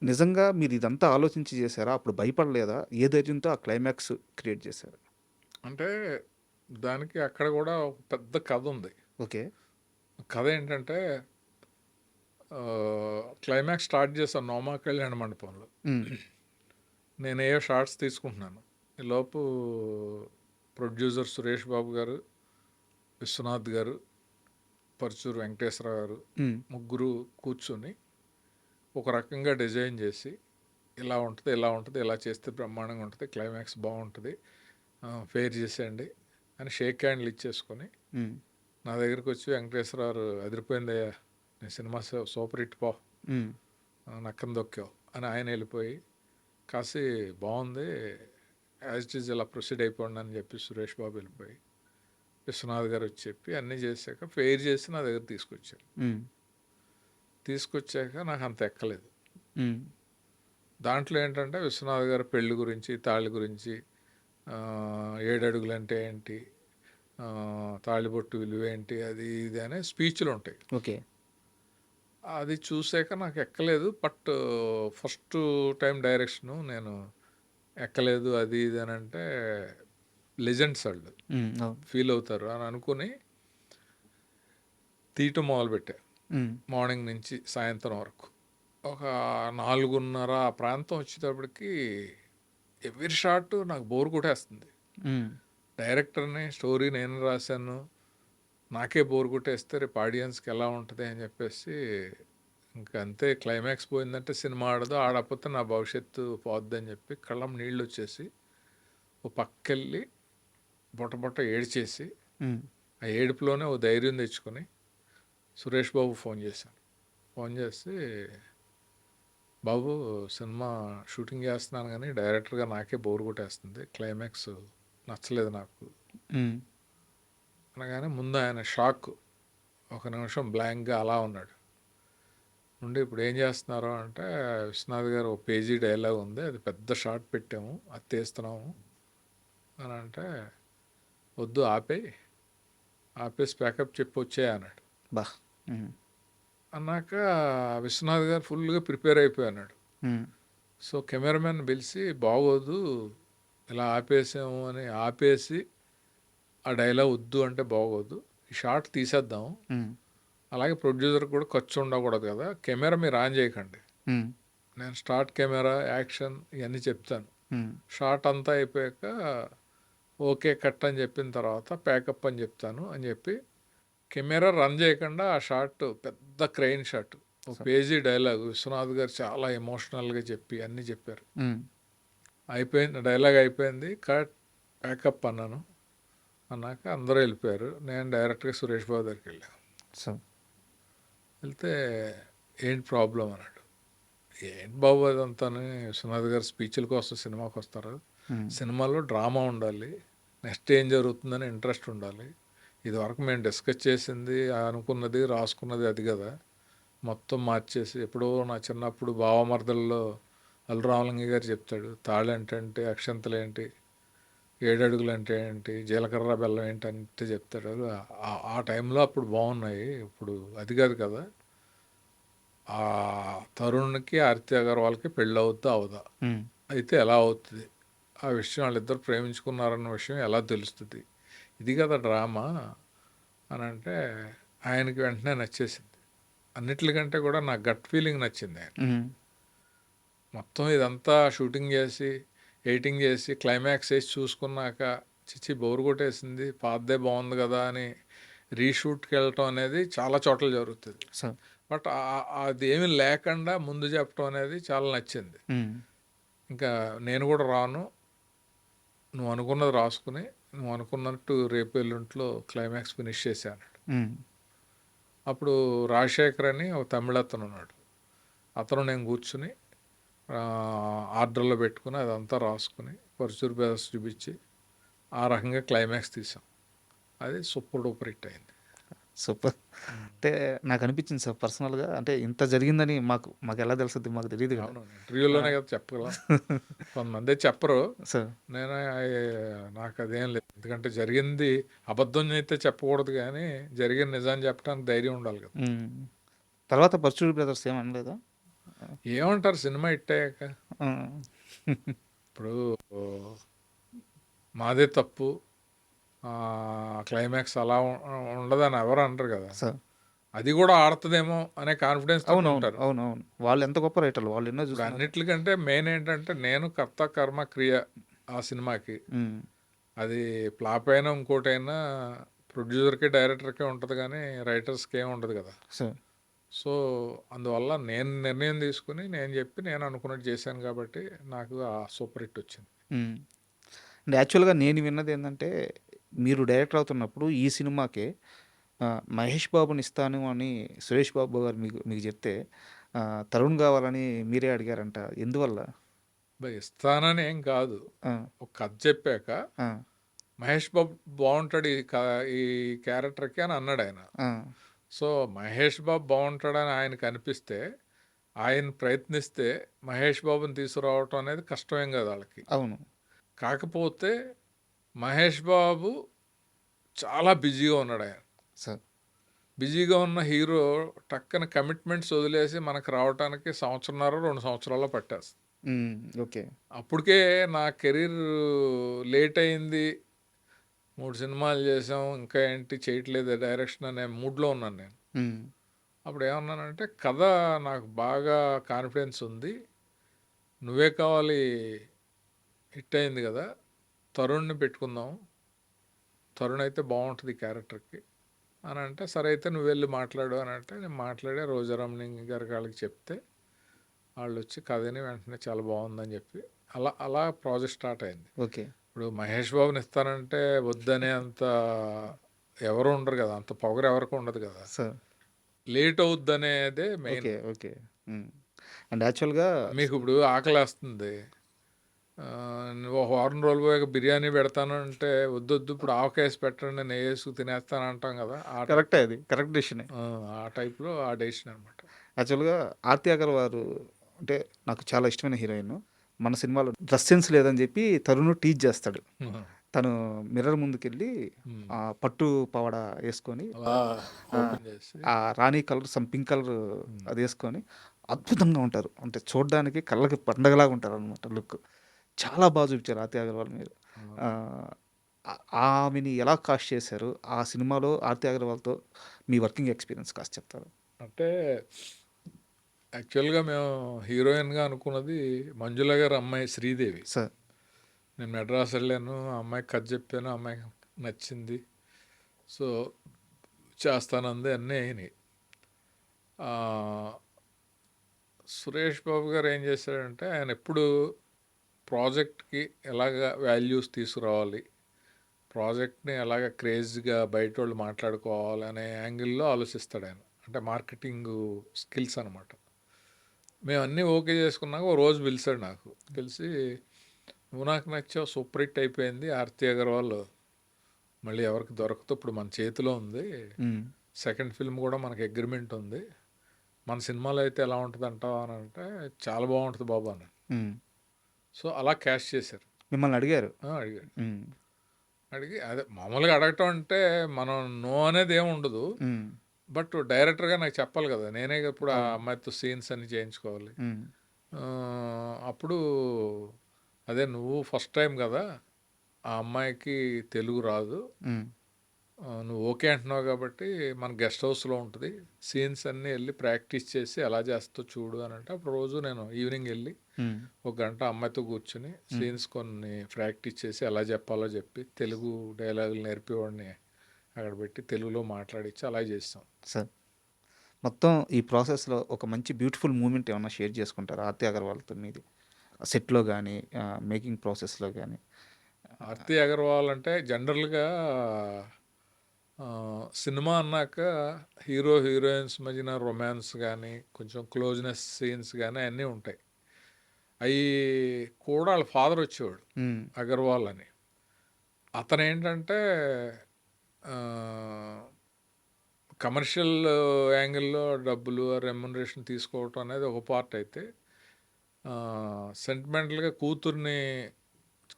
నిజంగా మీరు ఇదంతా ఆలోచించి చేశారా? అప్పుడు భయపడలేదా? ఏ ధైర్యంతో ఆ క్లైమాక్స్ క్రియేట్ చేశారు? అంటే దానికి అక్కడ కూడా ఒక పెద్ద కథ ఉంది. ఓకే. కథ ఏంటంటే క్లైమాక్స్ స్టార్ట్ చేశాను నోమా కళ్యాణ మండపంలో. నేను ఏ షార్ట్స్ తీసుకుంటున్నాను, ఈలోపు ప్రొడ్యూసర్ సురేష్ బాబు గారు, విశ్వనాథ్ గారు, పరుచూరు వెంకటేశ్వరరావు గారు ముగ్గురు కూర్చొని ఒక రకంగా డిజైన్ చేసి, ఇలా ఉంటుంది ఇలా ఉంటుంది, ఇలా చేస్తే బ్రహ్మాండంగా ఉంటుంది, క్లైమాక్స్ బాగుంటుంది, ఫేర్ చేసేయండి అని షేక్ హ్యాండ్లు ఇచ్చేసుకొని నా దగ్గరికి వచ్చి, వెంకటేశ్వరరావు అదిరిపోయిందయ్యా, నీ సినిమా సూపర్ హిట్ పో, నక్కన దొక్కావు అని ఆయన వెళ్ళిపోయి, కాసి బాగుంది యాజ్ ఇట్ ఈజ్ ఇలా ప్రొసీడ్ అయిపోండి అని చెప్పి సురేష్ బాబు వెళ్ళిపోయి, విశ్వనాథ్ గారు వచ్చి చెప్పి అన్నీ చేశాక ఫెయిర్ చేసి నా దగ్గర తీసుకొచ్చారు. తీసుకొచ్చాక నాకు అంత ఎక్కలేదు. దాంట్లో ఏంటంటే విశ్వనాథ్ గారు పెళ్లి గురించి, తాళి గురించి, 7 అడుగులు అంటే ఏంటి, తాళిబొట్టు విలువ ఏంటి, అది ఇది అనే స్పీచ్లు ఉంటాయి. ఓకే. అది చూసాక నాకు ఎక్కలేదు. బట్ ఫస్ట్ టైం డైరెక్షను నేను ఎక్కలేదు అది ఇది అని అంటే లెజెండ్స్ వాళ్ళు ఫీల్ అవుతారు అని అనుకుని తీయటం మొదలుపెట్టా. మార్నింగ్ నుంచి సాయంత్రం వరకు ఒక 4:30 ఆ ప్రాంతం వచ్చేటప్పటికి ఎవ్రీ షాట్ నాకు బోర్ కొట్టేస్తుంది. డైరెక్టర్ని, స్టోరీ నేను రాశాను, నాకే బోర్ కొట్టేస్తే రేపు ఆడియన్స్కి ఎలా ఉంటుంది అని చెప్పేసి ఇంకా అంతే, క్లైమాక్స్ పోయిందంటే సినిమా ఆడదు, ఆడకపోతే నా భవిష్యత్తు పోద్ది అని చెప్పి కళ్ళం నీళ్ళు వచ్చేసి ఓ పక్కెళ్ళి బొట్ట ఏడ్చేసి, ఆ ఏడుపులోనే ఓ ధైర్యం తెచ్చుకొని సురేష్ బాబు ఫోన్ చేశాను. ఫోన్ చేసి, బాబు సినిమా షూటింగ్ చేస్తున్నాను కానీ డైరెక్టర్గా నాకే బోర్ కొట్టేస్తుంది, క్లైమాక్స్ నచ్చలేదు నాకు అనగానే ముందు ఆయన షాక్, ఒక నిమిషం బ్లాంక్గా అలా ఉన్నాడు. నుండి ఇప్పుడు ఏం చేస్తున్నారు అంటే, విశ్వనాథ్ గారు ఒక పేజీ డైలాగ్ ఉంది, అది పెద్ద షార్ట్ పెట్టాము, అది తీస్తున్నాము అని అంటే, వద్దు ఆపేసి ప్యాకప్ చెప్పి వచ్చే అన్నాడు. బా అన్నాక విశ్వనాథ్ గారు ఫుల్గా ప్రిపేర్ అయిపోయి అన్నాడు. సో కెమెరామెన్ పిలిచి, బాగోదు ఇలా ఆపేసాము అని ఆపేసి ఆ డైలాగ్ వద్దు అంటే బాగోదు, ఈ షార్ట్ తీసేద్దాం, అలాగే ప్రొడ్యూసర్ కూడా ఖర్చు ఉండకూడదు కదా, కెమెరా మీరు ఆన్ చేయకండి, నేను స్టార్ట్ కెమెరా యాక్షన్ ఇవన్నీ చెప్తాను, షార్ట్ అంతా అయిపోయాక ఓకే కట్ అని చెప్పిన తర్వాత ప్యాకప్ అని చెప్తాను అని చెప్పి కెమెరా రన్ చేయకుండా ఆ షాట్ పెద్ద క్రెయిన్ షాట్, ఒక పేజీ డైలాగ్ విశ్వనాథ్ గారు చాలా ఎమోషనల్గా చెప్పి అన్నీ చెప్పారు. అయిపోయింది డైలాగ్ అయిపోయింది, కట్ ప్యాకప్ అన్నాను. అన్నాక అందరూ వెళ్ళిపోయారు. నేను డైరెక్ట్గా సురేష్ బాబు దగ్గరికి వెళ్ళాను. వెళ్తే ఏంటి ప్రాబ్లం అన్నాడు. ఏంటి బాబు అదంతా, విశ్వనాథ్ గారు స్పీచ్ల కోసం సినిమాకి వస్తారు, సినిమాలో డ్రామా ఉండాలి, నెక్స్ట్ ఏం జరుగుతుందని ఇంట్రెస్ట్ ఉండాలి, ఇదివరకు మేము డిస్కస్ చేసింది అనుకున్నది రాసుకున్నది అది కదా, మొత్తం మార్చేసి ఎప్పుడో నా చిన్నప్పుడు బావమర్దల్లో అల్లురామలింగ గారు చెప్తాడు, తాళంటే అక్షంతలు ఏంటి, 7 అడుగులు అంటే ఏంటి, జీలకర్ర బెల్లం ఏంటి అంటే చెప్తాడు. ఆ టైంలో అప్పుడు బాగున్నాయి, ఇప్పుడు అది కాదు కదా, ఆ తరుణ్కి ఆర్తి అగర్వాల్కి పెళ్ళి అవుద్దా అవదా, అయితే ఎలా అవుతుంది, ఆ విషయం వాళ్ళిద్దరు ప్రేమించుకున్నారన్న విషయం ఎలా తెలుస్తుంది, ఇది కదా డ్రామా అని అంటే ఆయనకి వెంటనే నచ్చేసింది. అన్నిటికంటే కూడా నా గట్ ఫీలింగ్ నచ్చింది. ఆయన మొత్తం ఇదంతా షూటింగ్ చేసి ఎడిటింగ్ చేసి క్లైమాక్స్ వేసి చూసుకున్నాక చిచ్చి బోరు కొట్టేసింది, పాతదే బాగుంది కదా అని రీషూట్కి వెళ్ళటం అనేది చాలా చోట్ల జరుగుతుంది. బట్ అది ఏమీ లేకుండా ముందు చెప్పడం అనేది చాలా నచ్చింది. ఇంకా నేను కూడా రాను, నువ్వు అనుకున్నది రాసుకుని నువ్వు అనుకున్నట్టు రేపు ఎల్లుంట్లో క్లైమాక్స్ ఫినిష్ చేశాను. అప్పుడు రాజశేఖర్ అని ఒక తమిళ అతను ఉన్నాడు, అతను నేను కూర్చుని ఆర్డర్లో పెట్టుకుని అదంతా రాసుకుని పరుచూరు బ్రదర్స్ చూపించి ఆ రకంగా క్లైమాక్స్ తీసాం. అది సూపర్ డూపర్ హిట్ అయింది. సూపర్. అంటే నాకు అనిపించింది సార్ పర్సనల్గా, అంటే ఇంత జరిగిందని మాకు ఎలా తెలుస్తుంది, మాకు తెలియదు కదా. ఇంటర్వ్యూలోనే కదా చెప్పగలం, కొంతమంది చెప్పరు సార్. నేను నాకు అదేం లేదు, ఎందుకంటే జరిగింది అబద్ధం అయితే చెప్పకూడదు కానీ జరిగిన నిజాన్ని చెప్పడానికి ధైర్యం ఉండాలి కదా. తర్వాత పరుచూరు బ్రదర్స్ ఏమనలేదా? ఏమంటారు సినిమా హిట్ అయ్యాక, ఇప్పుడు మాదే తప్పు క్లైమాక్స్ అలా ఉండదని ఎవరు అంటారు కదా, అది కూడా ఆడుతుందేమో అనే కాన్ఫిడెన్స్ ఉంటారు. అవునవును, వాళ్ళు ఎంత గొప్ప రైటర్లు, వాళ్ళు ఎన్నో చూసారు. అన్నిటికంటే మెయిన్ ఏంటంటే నేను కర్త కర్మ క్రియ ఆ సినిమాకి, అది ఫ్లాప్ అయినా ఇంకోటైనా ప్రొడ్యూసర్కి డైరెక్టర్కే ఉంటుంది కానీ రైటర్స్కి ఏమి ఉండదు కదా. సో అందువల్ల నేను నిర్ణయం తీసుకుని నేను చెప్పి నేను అనుకున్నట్టు చేశాను కాబట్టి నాకు ఆ సూపర్ హిట్ వచ్చింది. అంటే యాక్చువల్గా నేను విన్నది ఏంటంటే, మీరు డైరెక్టర్ అవుతున్నప్పుడు ఈ సినిమాకే మహేష్ బాబుని ఇస్తాను అని సురేష్ బాబు గారు మీకు చెప్తే తరుణ్ కావాలని మీరే అడిగారంట, ఎందువల్ల? ఇస్తానని ఏం కాదు, ఒక కథ చెప్పాక మహేష్ బాబు బాగుంటాడు ఈ క్యారెక్టర్కి అని అన్నాడు ఆయన. సో మహేష్ బాబు బాగుంటాడని ఆయనకు అనిపిస్తే, ఆయన ప్రయత్నిస్తే మహేష్ బాబుని తీసుకురావటం అనేది కష్టమేం కదా వాళ్ళకి. అవును. కాకపోతే మహేష్ బాబు చాలా బిజీగా ఉన్నాడు. ఆయన బిజీగా ఉన్న హీరో టక్కన కమిట్మెంట్స్ వదిలేసి మనకు రావడానికి 1.5-2 సంవత్సరాల్లో పట్టేస్తుంది. ఓకే. అప్పటికే నా కెరీర్ లేట్ అయింది, 3 సినిమాలు చేసాం, ఇంకా ఏంటి చేయట్లేదు డైరెక్షన్ అనే మూడ్లో ఉన్నాను నేను. అప్పుడు ఏమన్నానంటే, కథ నాకు బాగా కాన్ఫిడెన్స్ ఉంది, నువ్వే కావాలి, హిట్ అయింది కదా, తరుణ్ని పెట్టుకుందాం, తరుణ్ అయితే బాగుంటుంది క్యారెక్టర్కి అని అంటే, సరే అయితే నువ్వు వెళ్ళి మాట్లాడు అని అంటే నేను మాట్లాడే రోజారామలింగ గారి వాళ్ళకి చెప్తే వాళ్ళు వచ్చి కథని వెంటనే చాలా బాగుందని చెప్పి అలా ప్రాజెక్ట్ స్టార్ట్ అయింది. ఓకే. ఇప్పుడు మహేష్ బాబుని ఇస్తానంటే వద్దనే అంత ఎవరు ఉండరు కదా, అంత పొగరు ఎవరికి ఉండదు కదా, లేట్ అవుద్దనేదే మెయిన్. ఓకే. అండ్ యాక్చువల్గా మీకు ఇప్పుడు ఆకలి వేస్తుంది, ఒక వారం రోజులు పోయాక బిర్యానీ పెడతాను అంటే వద్దు ఇప్పుడు ఆవకాయ పెట్టండి నేను వేసుకు తినేస్తాను అంటాం కదా. కరెక్టే, అది కరెక్ట్ డెసిషన్. ఆ టైప్లో ఆ డెసిషన్ అనమాట. యాక్చువల్గా ఆర్తి అగర్వాల్ అంటే నాకు చాలా ఇష్టమైన హీరోయిన్. మన సినిమాలో డ్రెస్ సెన్స్ లేదని చెప్పి తరుణ్ టీచ్ చేస్తాడు. తను మిర్రర్ ముందుకెళ్ళి పట్టు పవడ వేసుకొని ఆ రాణి కలర్ పింక్ కలర్ అది వేసుకొని అద్భుతంగా ఉంటారు, అంటే చూడడానికి కళ్ళకి పండగలాగా ఉంటారు అనమాట లుక్. చాలా బాగా చూపించారు 'ఆర్తి అగర్వాల్' మీరు. ఆహ్, ఆమెని ఎలా కాస్ట్ చేశారు? ఆ సినిమాలో 'ఆర్తి అగర్వాల్‌తో మీ వర్కింగ్ ఎక్స్‌పీరియన్స్ కాస్త చెప్తారా? అంటే యాక్చువల్గా మేము హీరోయిన్గా అనుకున్నది మంజుల గారి అమ్మాయి శ్రీదేవి. సార్. నేను మెడ్రాస్ వెళ్ళాను, ఆ అమ్మాయికి కథ చెప్పాను, ఆ అమ్మాయికి నచ్చింది. సో చేస్తానంది, అన్నీ అయినాయి. ఆ, సురేష్ బాబు గారు ఏం చేశారంటే ఆయన ఎప్పుడు ప్రాజెక్ట్కి ఎలాగ వాల్యూస్ తీసుకురావాలి, ప్రాజెక్ట్ని ఎలాగ క్రేజ్గా బయట వాళ్ళు మాట్లాడుకోవాలి అనే యాంగిల్లో ఆలోచిస్తాడు ఆయన. అంటే మార్కెటింగ్ స్కిల్స్ అనమాట. మేము అన్నీ ఓకే చేసుకున్నాక ఓ రోజు పిలిచాడు నాకు. పిలిచి నువ్వు నాకు నచ్చావు, సూపర్ హిట్ అయిపోయింది, ఆర్తి అగర్వాల్ మళ్ళీ ఎవరికి దొరకదు, ఇప్పుడు మన చేతిలో ఉంది, హ్మ్. సెకండ్ ఫిల్మ్ కూడా మనకి అగ్రిమెంట్ ఉంది, మన సినిమాలో అయితే ఎలా ఉంటుంది అంటావా అని అంటే చాలా బాగుంటుంది బాబు అని. హ్మ్. సో అలా క్యాష్ చేశారు. మిమ్మల్ని అడిగారు. అడిగాడు. హ్మ్. అడిగి అదే మామూలుగా అడగటం అంటే మనం నో అనేది ఏమి ఉండదు. హ్మ్. బట్ డైరెక్టర్గా నాకు చెప్పాలి కదా, నేనే ఇప్పుడు ఆ అవును. అమ్మాయితో సీన్స్ అన్ని చేయించుకోవాలి. హ్మ్. ఆ, అప్పుడు అదే నువ్వు ఫస్ట్ టైం కదా, ఆ అమ్మాయికి తెలుగు రాదు, హ్మ్. నువ్వు ఓకే అంటున్నావు కాబట్టి మన గెస్ట్ హౌస్లో ఉంటుంది, సీన్స్ అన్నీ వెళ్ళి ప్రాక్టీస్ చేసి ఎలా చేస్తావు చూడు అని అంటే అప్పుడు రోజు నేను ఈవినింగ్ వెళ్ళి హ్మ్. ఒక గంట అమ్మాయితో కూర్చుని సీన్స్ కొన్ని ప్రాక్టీస్ చేసి ఎలా చెప్పాలో చెప్పి తెలుగు డైలాగులు నేర్పేవాడిని అక్కడ పెట్టి తెలుగులో మాట్లాడించి అలా చేస్తాం. సార్. మొత్తం ఈ ప్రాసెస్‌లో ఒక మంచి బ్యూటిఫుల్ మూమెంట్ ఏమన్నా షేర్ చేసుకుంటారా 'ఆర్తి అగర్వాల్‌తో' మీది? సెట్‌లో గాని, మేకింగ్ ప్రాసెస్‌లో గాని? ఆర్తి అగర్వాల్ అంటే జనరల్గా సినిమా అన్నాక హీరో హీరోయిన్స్ మధ్యన రొమాన్స్ కానీ కొంచెం క్లోజ్నెస్ సీన్స్ కానీ అన్నీ ఉంటాయి. అవి కూడా వాళ్ళ ఫాదర్ వచ్చేవాడు హ్మ్. అగర్వాల్ అని. అతను ఏంటంటే కమర్షియల్ యాంగిల్లో డబ్బులు రెమ్యునరేషన్ తీసుకోవటం అనేది ఒక పార్ట్ అయితే, సెంటిమెంటల్గా కూతుర్ని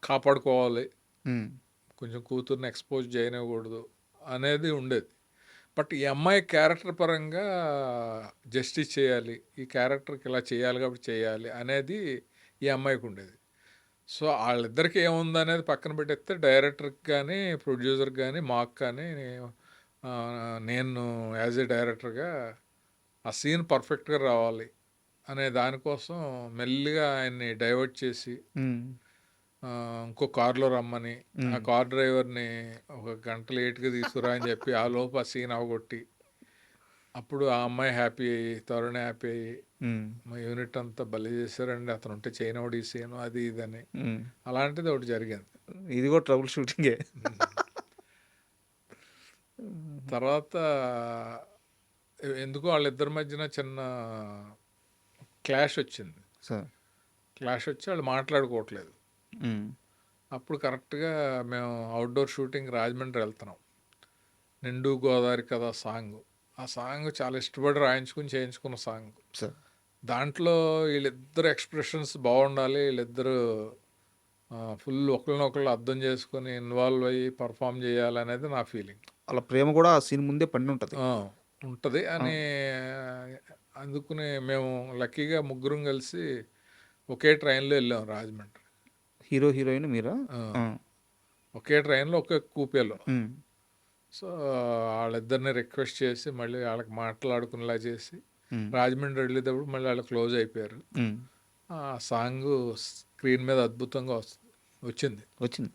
కాపాడుకోవాలి, హ్మ్. కొంచెం కూతుర్ని ఎక్స్పోజ్ చేయనివ్వకూడదు అనేది ఉండేది. బట్ ఈ అమ్మాయి క్యారెక్టర్ పరంగా జస్టిస్ చేయాలి, ఈ క్యారెక్టర్కి ఇలా చేయాలి కాబట్టి చేయాలి అనేది ఈ అమ్మాయికి ఉండేది. సో వాళ్ళిద్దరికి ఏముంది అనేది పక్కన పెట్టేస్తే డైరెక్టర్కి కానీ ప్రొడ్యూసర్కి కానీ మాకు కానీ ఆ, నేను యాజ్ ఏ డైరెక్టర్గా ఆ సీన్ పర్ఫెక్ట్గా రావాలి అనే దానికోసం మెల్లిగా ఆయన్ని డైవర్ట్ చేసి హ్మ్. ఆ, ఇంకో కారులో రమ్మని, ఆ హ్మ్. కార్ డ్రైవర్ని ఒక గంట లేట్గా తీసుకురా అని చెప్పి ఆ లోపు ఆ సీన్ అవగొట్టి అప్పుడు ఆ అమ్మాయి హ్యాపీ అయ్యి తరుణ్ హ్యాపీ అయ్యి హ్మ్. మా యూనిట్ అంతా బలి చేశారండి, అతను ఉంటే చైనోడి సీను అది ఇదని. హ్మ్. అలాంటిది ఒకటి జరిగింది. ఇది కూడా ట్రబుల్ షూటింగే. తర్వాత ఎందుకో వాళ్ళిద్దరి మధ్యన చిన్న క్లాష్ వచ్చింది. సార్. క్లాష్ వచ్చి వాళ్ళు మాట్లాడుకోవట్లేదు. హ్మ్. అప్పుడు కరెక్ట్గా మేము అవుట్డోర్ షూటింగ్ రాజమండ్రి వెళ్తున్నాం. నిండు గోదావరి కదా సాంగ్, ఆ సాంగ్ చాలా ఇష్టపడి రాయించుకుని చేయించుకున్న సాంగ్. సార్. దాంట్లో వీళ్ళిద్దరు ఎక్స్ప్రెషన్స్ బాగుండాలి, వీళ్ళిద్దరు ఫుల్ ఒకరినొకళ్ళు అర్థం చేసుకొని ఇన్వాల్వ్ అయ్యి పర్ఫామ్ చేయాలనేది నా ఫీలింగ్. వాళ్ళ ప్రేమ కూడా ఆ సీన్ ముందే పండుంటది. ఉంటుంది ఆ! అని. అందుకుని మేము లక్కీగా ముగ్గురం కలిసి ఒకే ట్రైన్లో వెళ్ళాం రాజమండ్రి. హీరో, హీరోయిన్ మీరా? ఆ, ఆ! ఒకే ట్రైన్లో ఒకే కూపేలో. హ్మ్. సో వాళ్ళిద్దరిని రిక్వెస్ట్ చేసి మళ్ళీ వాళ్ళకి మాట్లాడుకునేలా చేసి హ్మ్. రాజమండ్రి వెళ్ళేటప్పుడు మళ్ళీ వాళ్ళు క్లోజ్ అయిపోయారు. హ్మ్. ఆ సాంగ్ స్క్రీన్ మీద అద్భుతంగా వచ్చింది. వచ్చింది.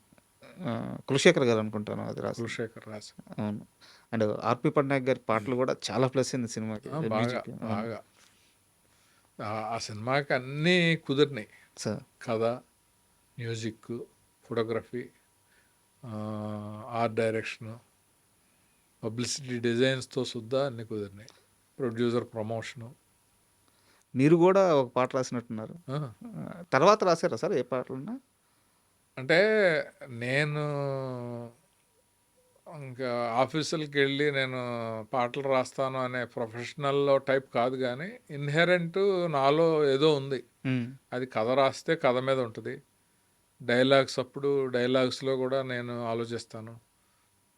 కులశేఖర్ గారు అనుకుంటాను అది రాసింది. కులశేఖర్ రాసి అవును. అండ్ 'ఆర్‌పి పట్నాయక్' గారి పాటలు కూడా చాలా ప్లస్ అయింది సినిమాకి. బాగా మ్యూజిక్. అవును. బాగా ఆ సినిమాకి అన్నీ కుదిరినాయి. సార్. కథ, music, photography, art direction, publicity డిజైన్స్తో సుద్దా అన్నీ కుదిరినాయి. Producer promotion. మీరు కూడా ఒక పాట రాసినట్టున్నారు. తర్వాత రాసారా సార్ ఏ పాటలన్నా? అంటే నేను ఇంకా ఆఫీసులకి వెళ్ళి నేను పాటలు రాస్తాను అనే ప్రొఫెషనల్లో టైప్ కాదు, కానీ ఇన్హెరెంట్ నాలో ఏదో ఉంది. హ్మ్. అది కథ రాస్తే కథ మీద ఉంటుంది, డైలాగ్స్ అప్పుడు డైలాగ్స్లో కూడా నేను ఆలోచిస్తాను.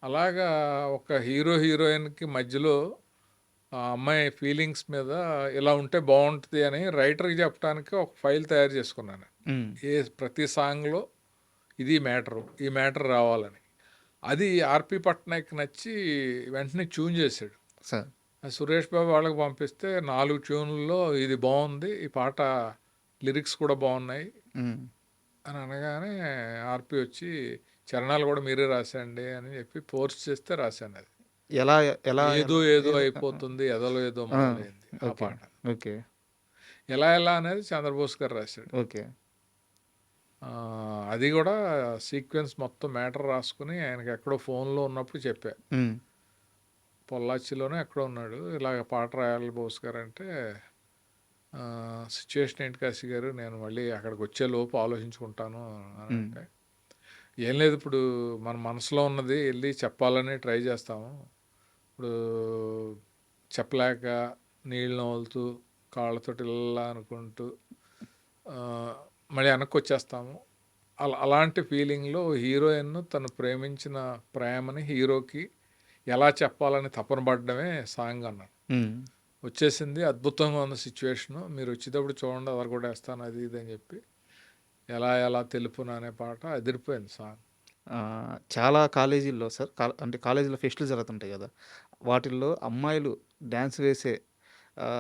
అలాగా ఒక హీరో హీరోయిన్కి మధ్యలో ఆ అమ్మాయి ఫీలింగ్స్ మీద ఇలా ఉంటే బాగుంటుంది అని రైటర్కి చెప్పడానికి ఒక ఫైల్ తయారు చేసుకున్నాను. ప్రతి సాంగ్లో ఇది మ్యాటరు, ఈ మ్యాటర్ రావాలని. అది ఆర్పి పట్నాయక్ నచ్చి వెంటనే ట్యూన్ చేశాడు. సార్ అది సురేష్ బాబు వాళ్ళకి పంపిస్తే 4 ట్యూన్లలో ఇది బాగుంది, ఈ పాట లిరిక్స్ కూడా బాగున్నాయి అని అనగానే ఆర్పి వచ్చి చరణాలు కూడా మీరే రాసండి అని చెప్పి ఫోర్స్ చేస్తే రాశాను. అది ఎలా ఎలా ఏదో ఏదో అయిపోతుంది, ఎదలో ఏదో మొదలైంది ఆ ఓకే పాట. ఓకే ఎలా ఎలా అనేది చంద్రబోస్ గారు రాశాడు. ఓకే అది కూడా సీక్వెన్స్ మొత్తం మ్యాటర్ రాసుకుని ఆయనకి ఎక్కడో ఫోన్లో ఉన్నప్పుడు చెప్పా. పొల్లాచిలోనే ఎక్కడో ఉన్నాడు, ఇలాగ పాట రాయాలి బోస్ గారు అంటే, సిచ్యువేషన్ ఏంటి కాశీ గారు, నేను మళ్ళీ అక్కడికి వచ్చే లోపు ఆలోచించుకుంటాను అని అంటే, ఏం లేదు, ఇప్పుడు మన మనసులో ఉన్నది వెళ్ళి చెప్పాలని ట్రై చేస్తాము, ఇప్పుడు చెప్పలేక నీళ్ళు నవ్వులుతూ కాళ్ళతోటి ఇలా అనుకుంటూ మళ్ళీ వెనక్కి వచ్చేస్తాము. అలాంటి ఫీలింగ్లో హీరోయిన్ తను ప్రేమించిన ప్రేమని హీరోకి ఎలా చెప్పాలని తపన పడడమే సాంగ్ అన్నాడు. వచ్చేసింది, అద్భుతంగా ఉన్న సిచ్యువేషను, మీరు వచ్చేటప్పుడు చూడండి అదర్ కూడా వేస్తాను అది ఇది అని చెప్పి ఎలా ఎలా తెలుపును అనే పాట అదిరిపోయింది సాంగ్. చాలా కాలేజీల్లో సార్ అంటే కాలేజీలో ఫెస్టులు జరుగుతుంటాయి కదా, వాటిల్లో అమ్మాయిలు డ్యాన్స్ వేసే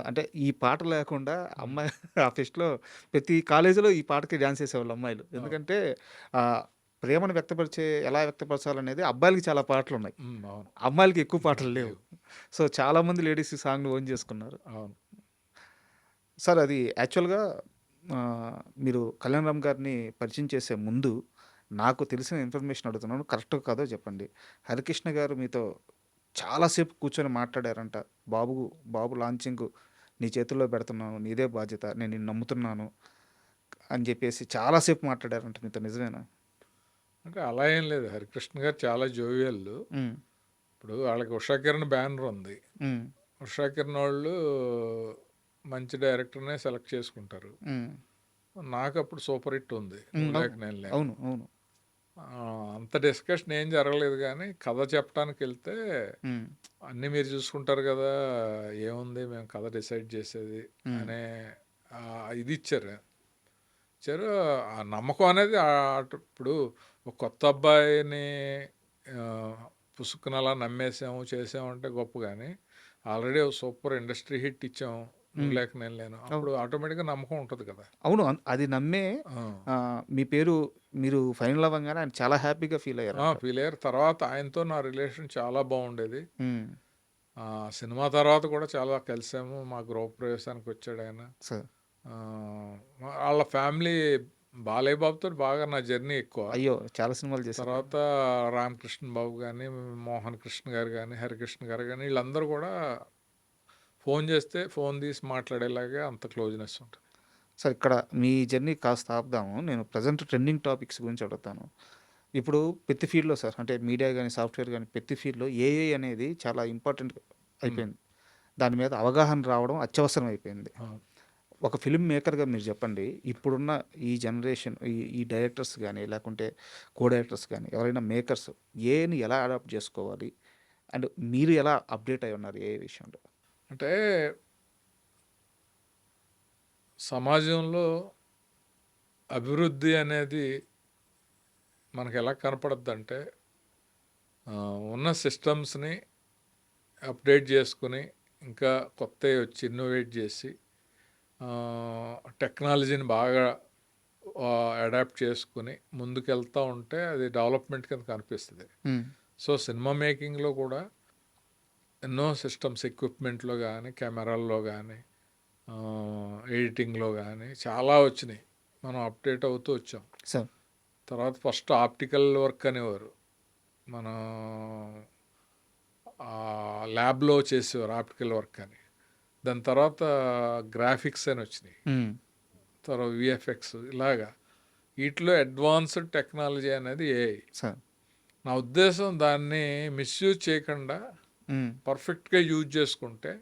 అంటే ఈ పాట లేకుండా అమ్మాయి ఆ ఫెస్ట్లో ప్రతి కాలేజీలో ఈ పాటకి డ్యాన్స్ వేసేవాళ్ళు అమ్మాయిలు. ఎందుకంటే ప్రేమను ఎలా వ్యక్తపరచాలనేది అబ్బాయిలకి చాలా పాటలు ఉన్నాయి, అవును, అమ్మాయిలకి ఎక్కువ పాటలు లేవు. సో చాలామంది లేడీస్ ఈ సాంగ్ని ఓన్ చేసుకున్నారు. అవును సార్, అది యాక్చువల్గా మీరు కళ్యాణ్ రామ్ గారిని పరిచయం చేసే ముందు నాకు తెలిసిన ఇన్ఫర్మేషన్ అడుగుతున్నాను, కరెక్ట్ కాదో చెప్పండి. హరికృష్ణ గారు మీతో చాలాసేపు కూర్చొని మాట్లాడారంట, బాబు లాంచింగ్ నీ చేతుల్లో పెడుతున్నాను, నీదే బాధ్యత, నేను నిన్ను నమ్ముతున్నాను అని చెప్పేసి చాలాసేపు మాట్లాడారంట మీతో, నిజమేనా? అంటే అలా ఏం లేదు, హరికృష్ణ గారు చాలా జోవియల్. ఇప్పుడు వాళ్ళకి ఉషా కిరణ్ బ్యానర్ ఉంది, ఉషా కిరణ్ వాళ్ళు మంచి డైరెక్టర్నే సెలెక్ట్ చేసుకుంటారు. నాకు అప్పుడు సూపర్ హిట్ ఉంది, అవును అవును, అంత డిస్కషన్ ఏం జరగలేదు. కానీ కథ చెప్పడానికి వెళ్తే అన్నీ మీరు చూసుకుంటారు కదా, ఏముంది మేము కథ డిసైడ్ చేసేది అనే ఇది ఇచ్చారు. ఆ నమ్మకం అనేది ఇప్పుడు ఒక కొత్త అబ్బాయిని పుసుక్కున అలా చేసాము అంటే గొప్ప, కానీ ఆల్రెడీ సూపర్ ఇండస్ట్రీ హిట్ ఇచ్చాము లేక నేను అప్పుడు ఆటోమేటిక్గా నమ్మకం ఉంటుంది కదా. అవును, అది నమ్మే మీ పేరు మీరు ఫైనల్ అవ్వగానే ఆయన చాలా హ్యాపీగా ఫీల్ అయ్యారు. తర్వాత ఆయనతో నా రిలేషన్ చాలా బాగుండేది. సినిమా తర్వాత కూడా చాలా కలిసాము, మా గృహ ప్రవేశానికి వచ్చాడు ఆయన. వాళ్ళ ఫ్యామిలీ బాలయ్య బాబుతో బాగా నా జర్నీ ఎక్కువ. అయ్యో, చాలా సినిమాలు చేశారు. తర్వాత రామకృష్ణ బాబు కానీ, మోహన్ కృష్ణ గారు కానీ, హరికృష్ణ గారు కానీ, వీళ్ళందరూ కూడా ఫోన్ చేస్తే ఫోన్ తీసి మాట్లాడేలాగా అంత క్లోజ్నెస్ ఉంటుంది. సార్, ఇక్కడ మీ జర్నీ కాస్త ఆపుదాము, నేను ప్రజెంట్ ట్రెండింగ్ టాపిక్స్ గురించి అడుగుతాను. ఇప్పుడు ప్రతి ఫీల్డ్లో సార్, అంటే మీడియా కానీ సాఫ్ట్వేర్ కానీ ప్రతి ఫీల్డ్లో ఏఐ అనేది చాలా ఇంపార్టెంట్ అయిపోయింది. దాని మీద అవగాహన రావడం అత్యవసరం అయిపోయింది. ఒక ఫిల్మ్ మేకర్గా మీరు చెప్పండి, ఇప్పుడున్న ఈ జనరేషన్ ఈ డైరెక్టర్స్ కానీ లేకుంటే కో డైరెక్టర్స్ కానీ ఎవరైనా మేకర్స్ ఏని ఎలా అడాప్ట్ చేసుకోవాలి, అండ్ మీరు ఎలా అప్డేట్ అయి ఉన్నారు ఏ విషయంలో? అంటే సమాజంలో అభివృద్ధి అనేది మనకు ఎలా కనపడద్దు అంటే, ఉన్న సిస్టమ్స్ని అప్డేట్ చేసుకుని ఇంకా కొత్తవి వచ్చి ఇన్నోవేట్ చేసి టెక్నాలజీని బాగా అడాప్ట్ చేసుకుని ముందుకెళ్తూ ఉంటే అది డెవలప్మెంట్ కింద కనిపిస్తుంది. సో సినిమా మేకింగ్లో కూడా ఎన్నో సిస్టమ్స్, ఎక్విప్మెంట్లో కానీ, కెమెరాల్లో కానీ, ఎడిటింగ్లో కానీ చాలా వచ్చినాయి. మనం అప్డేట్ అవుతూ వచ్చాం. తర్వాత ఫస్ట్ ఆప్టికల్ వర్క్ అనేవారు, మన ల్యాబ్లో చేసేవారు ఆప్టికల్ వర్క్ అని. దాని తర్వాత గ్రాఫిక్స్ అని వచ్చినాయి, తర్వాత విఎఫ్ఎక్స్, ఇలాగా వీటిలో అడ్వాన్స్డ్ టెక్నాలజీ అనేది ఏఐ. నా ఉద్దేశం దాన్ని మిస్యూజ్ చేయకుండా పర్ఫెక్ట్గా యూజ్ చేసుకుంటే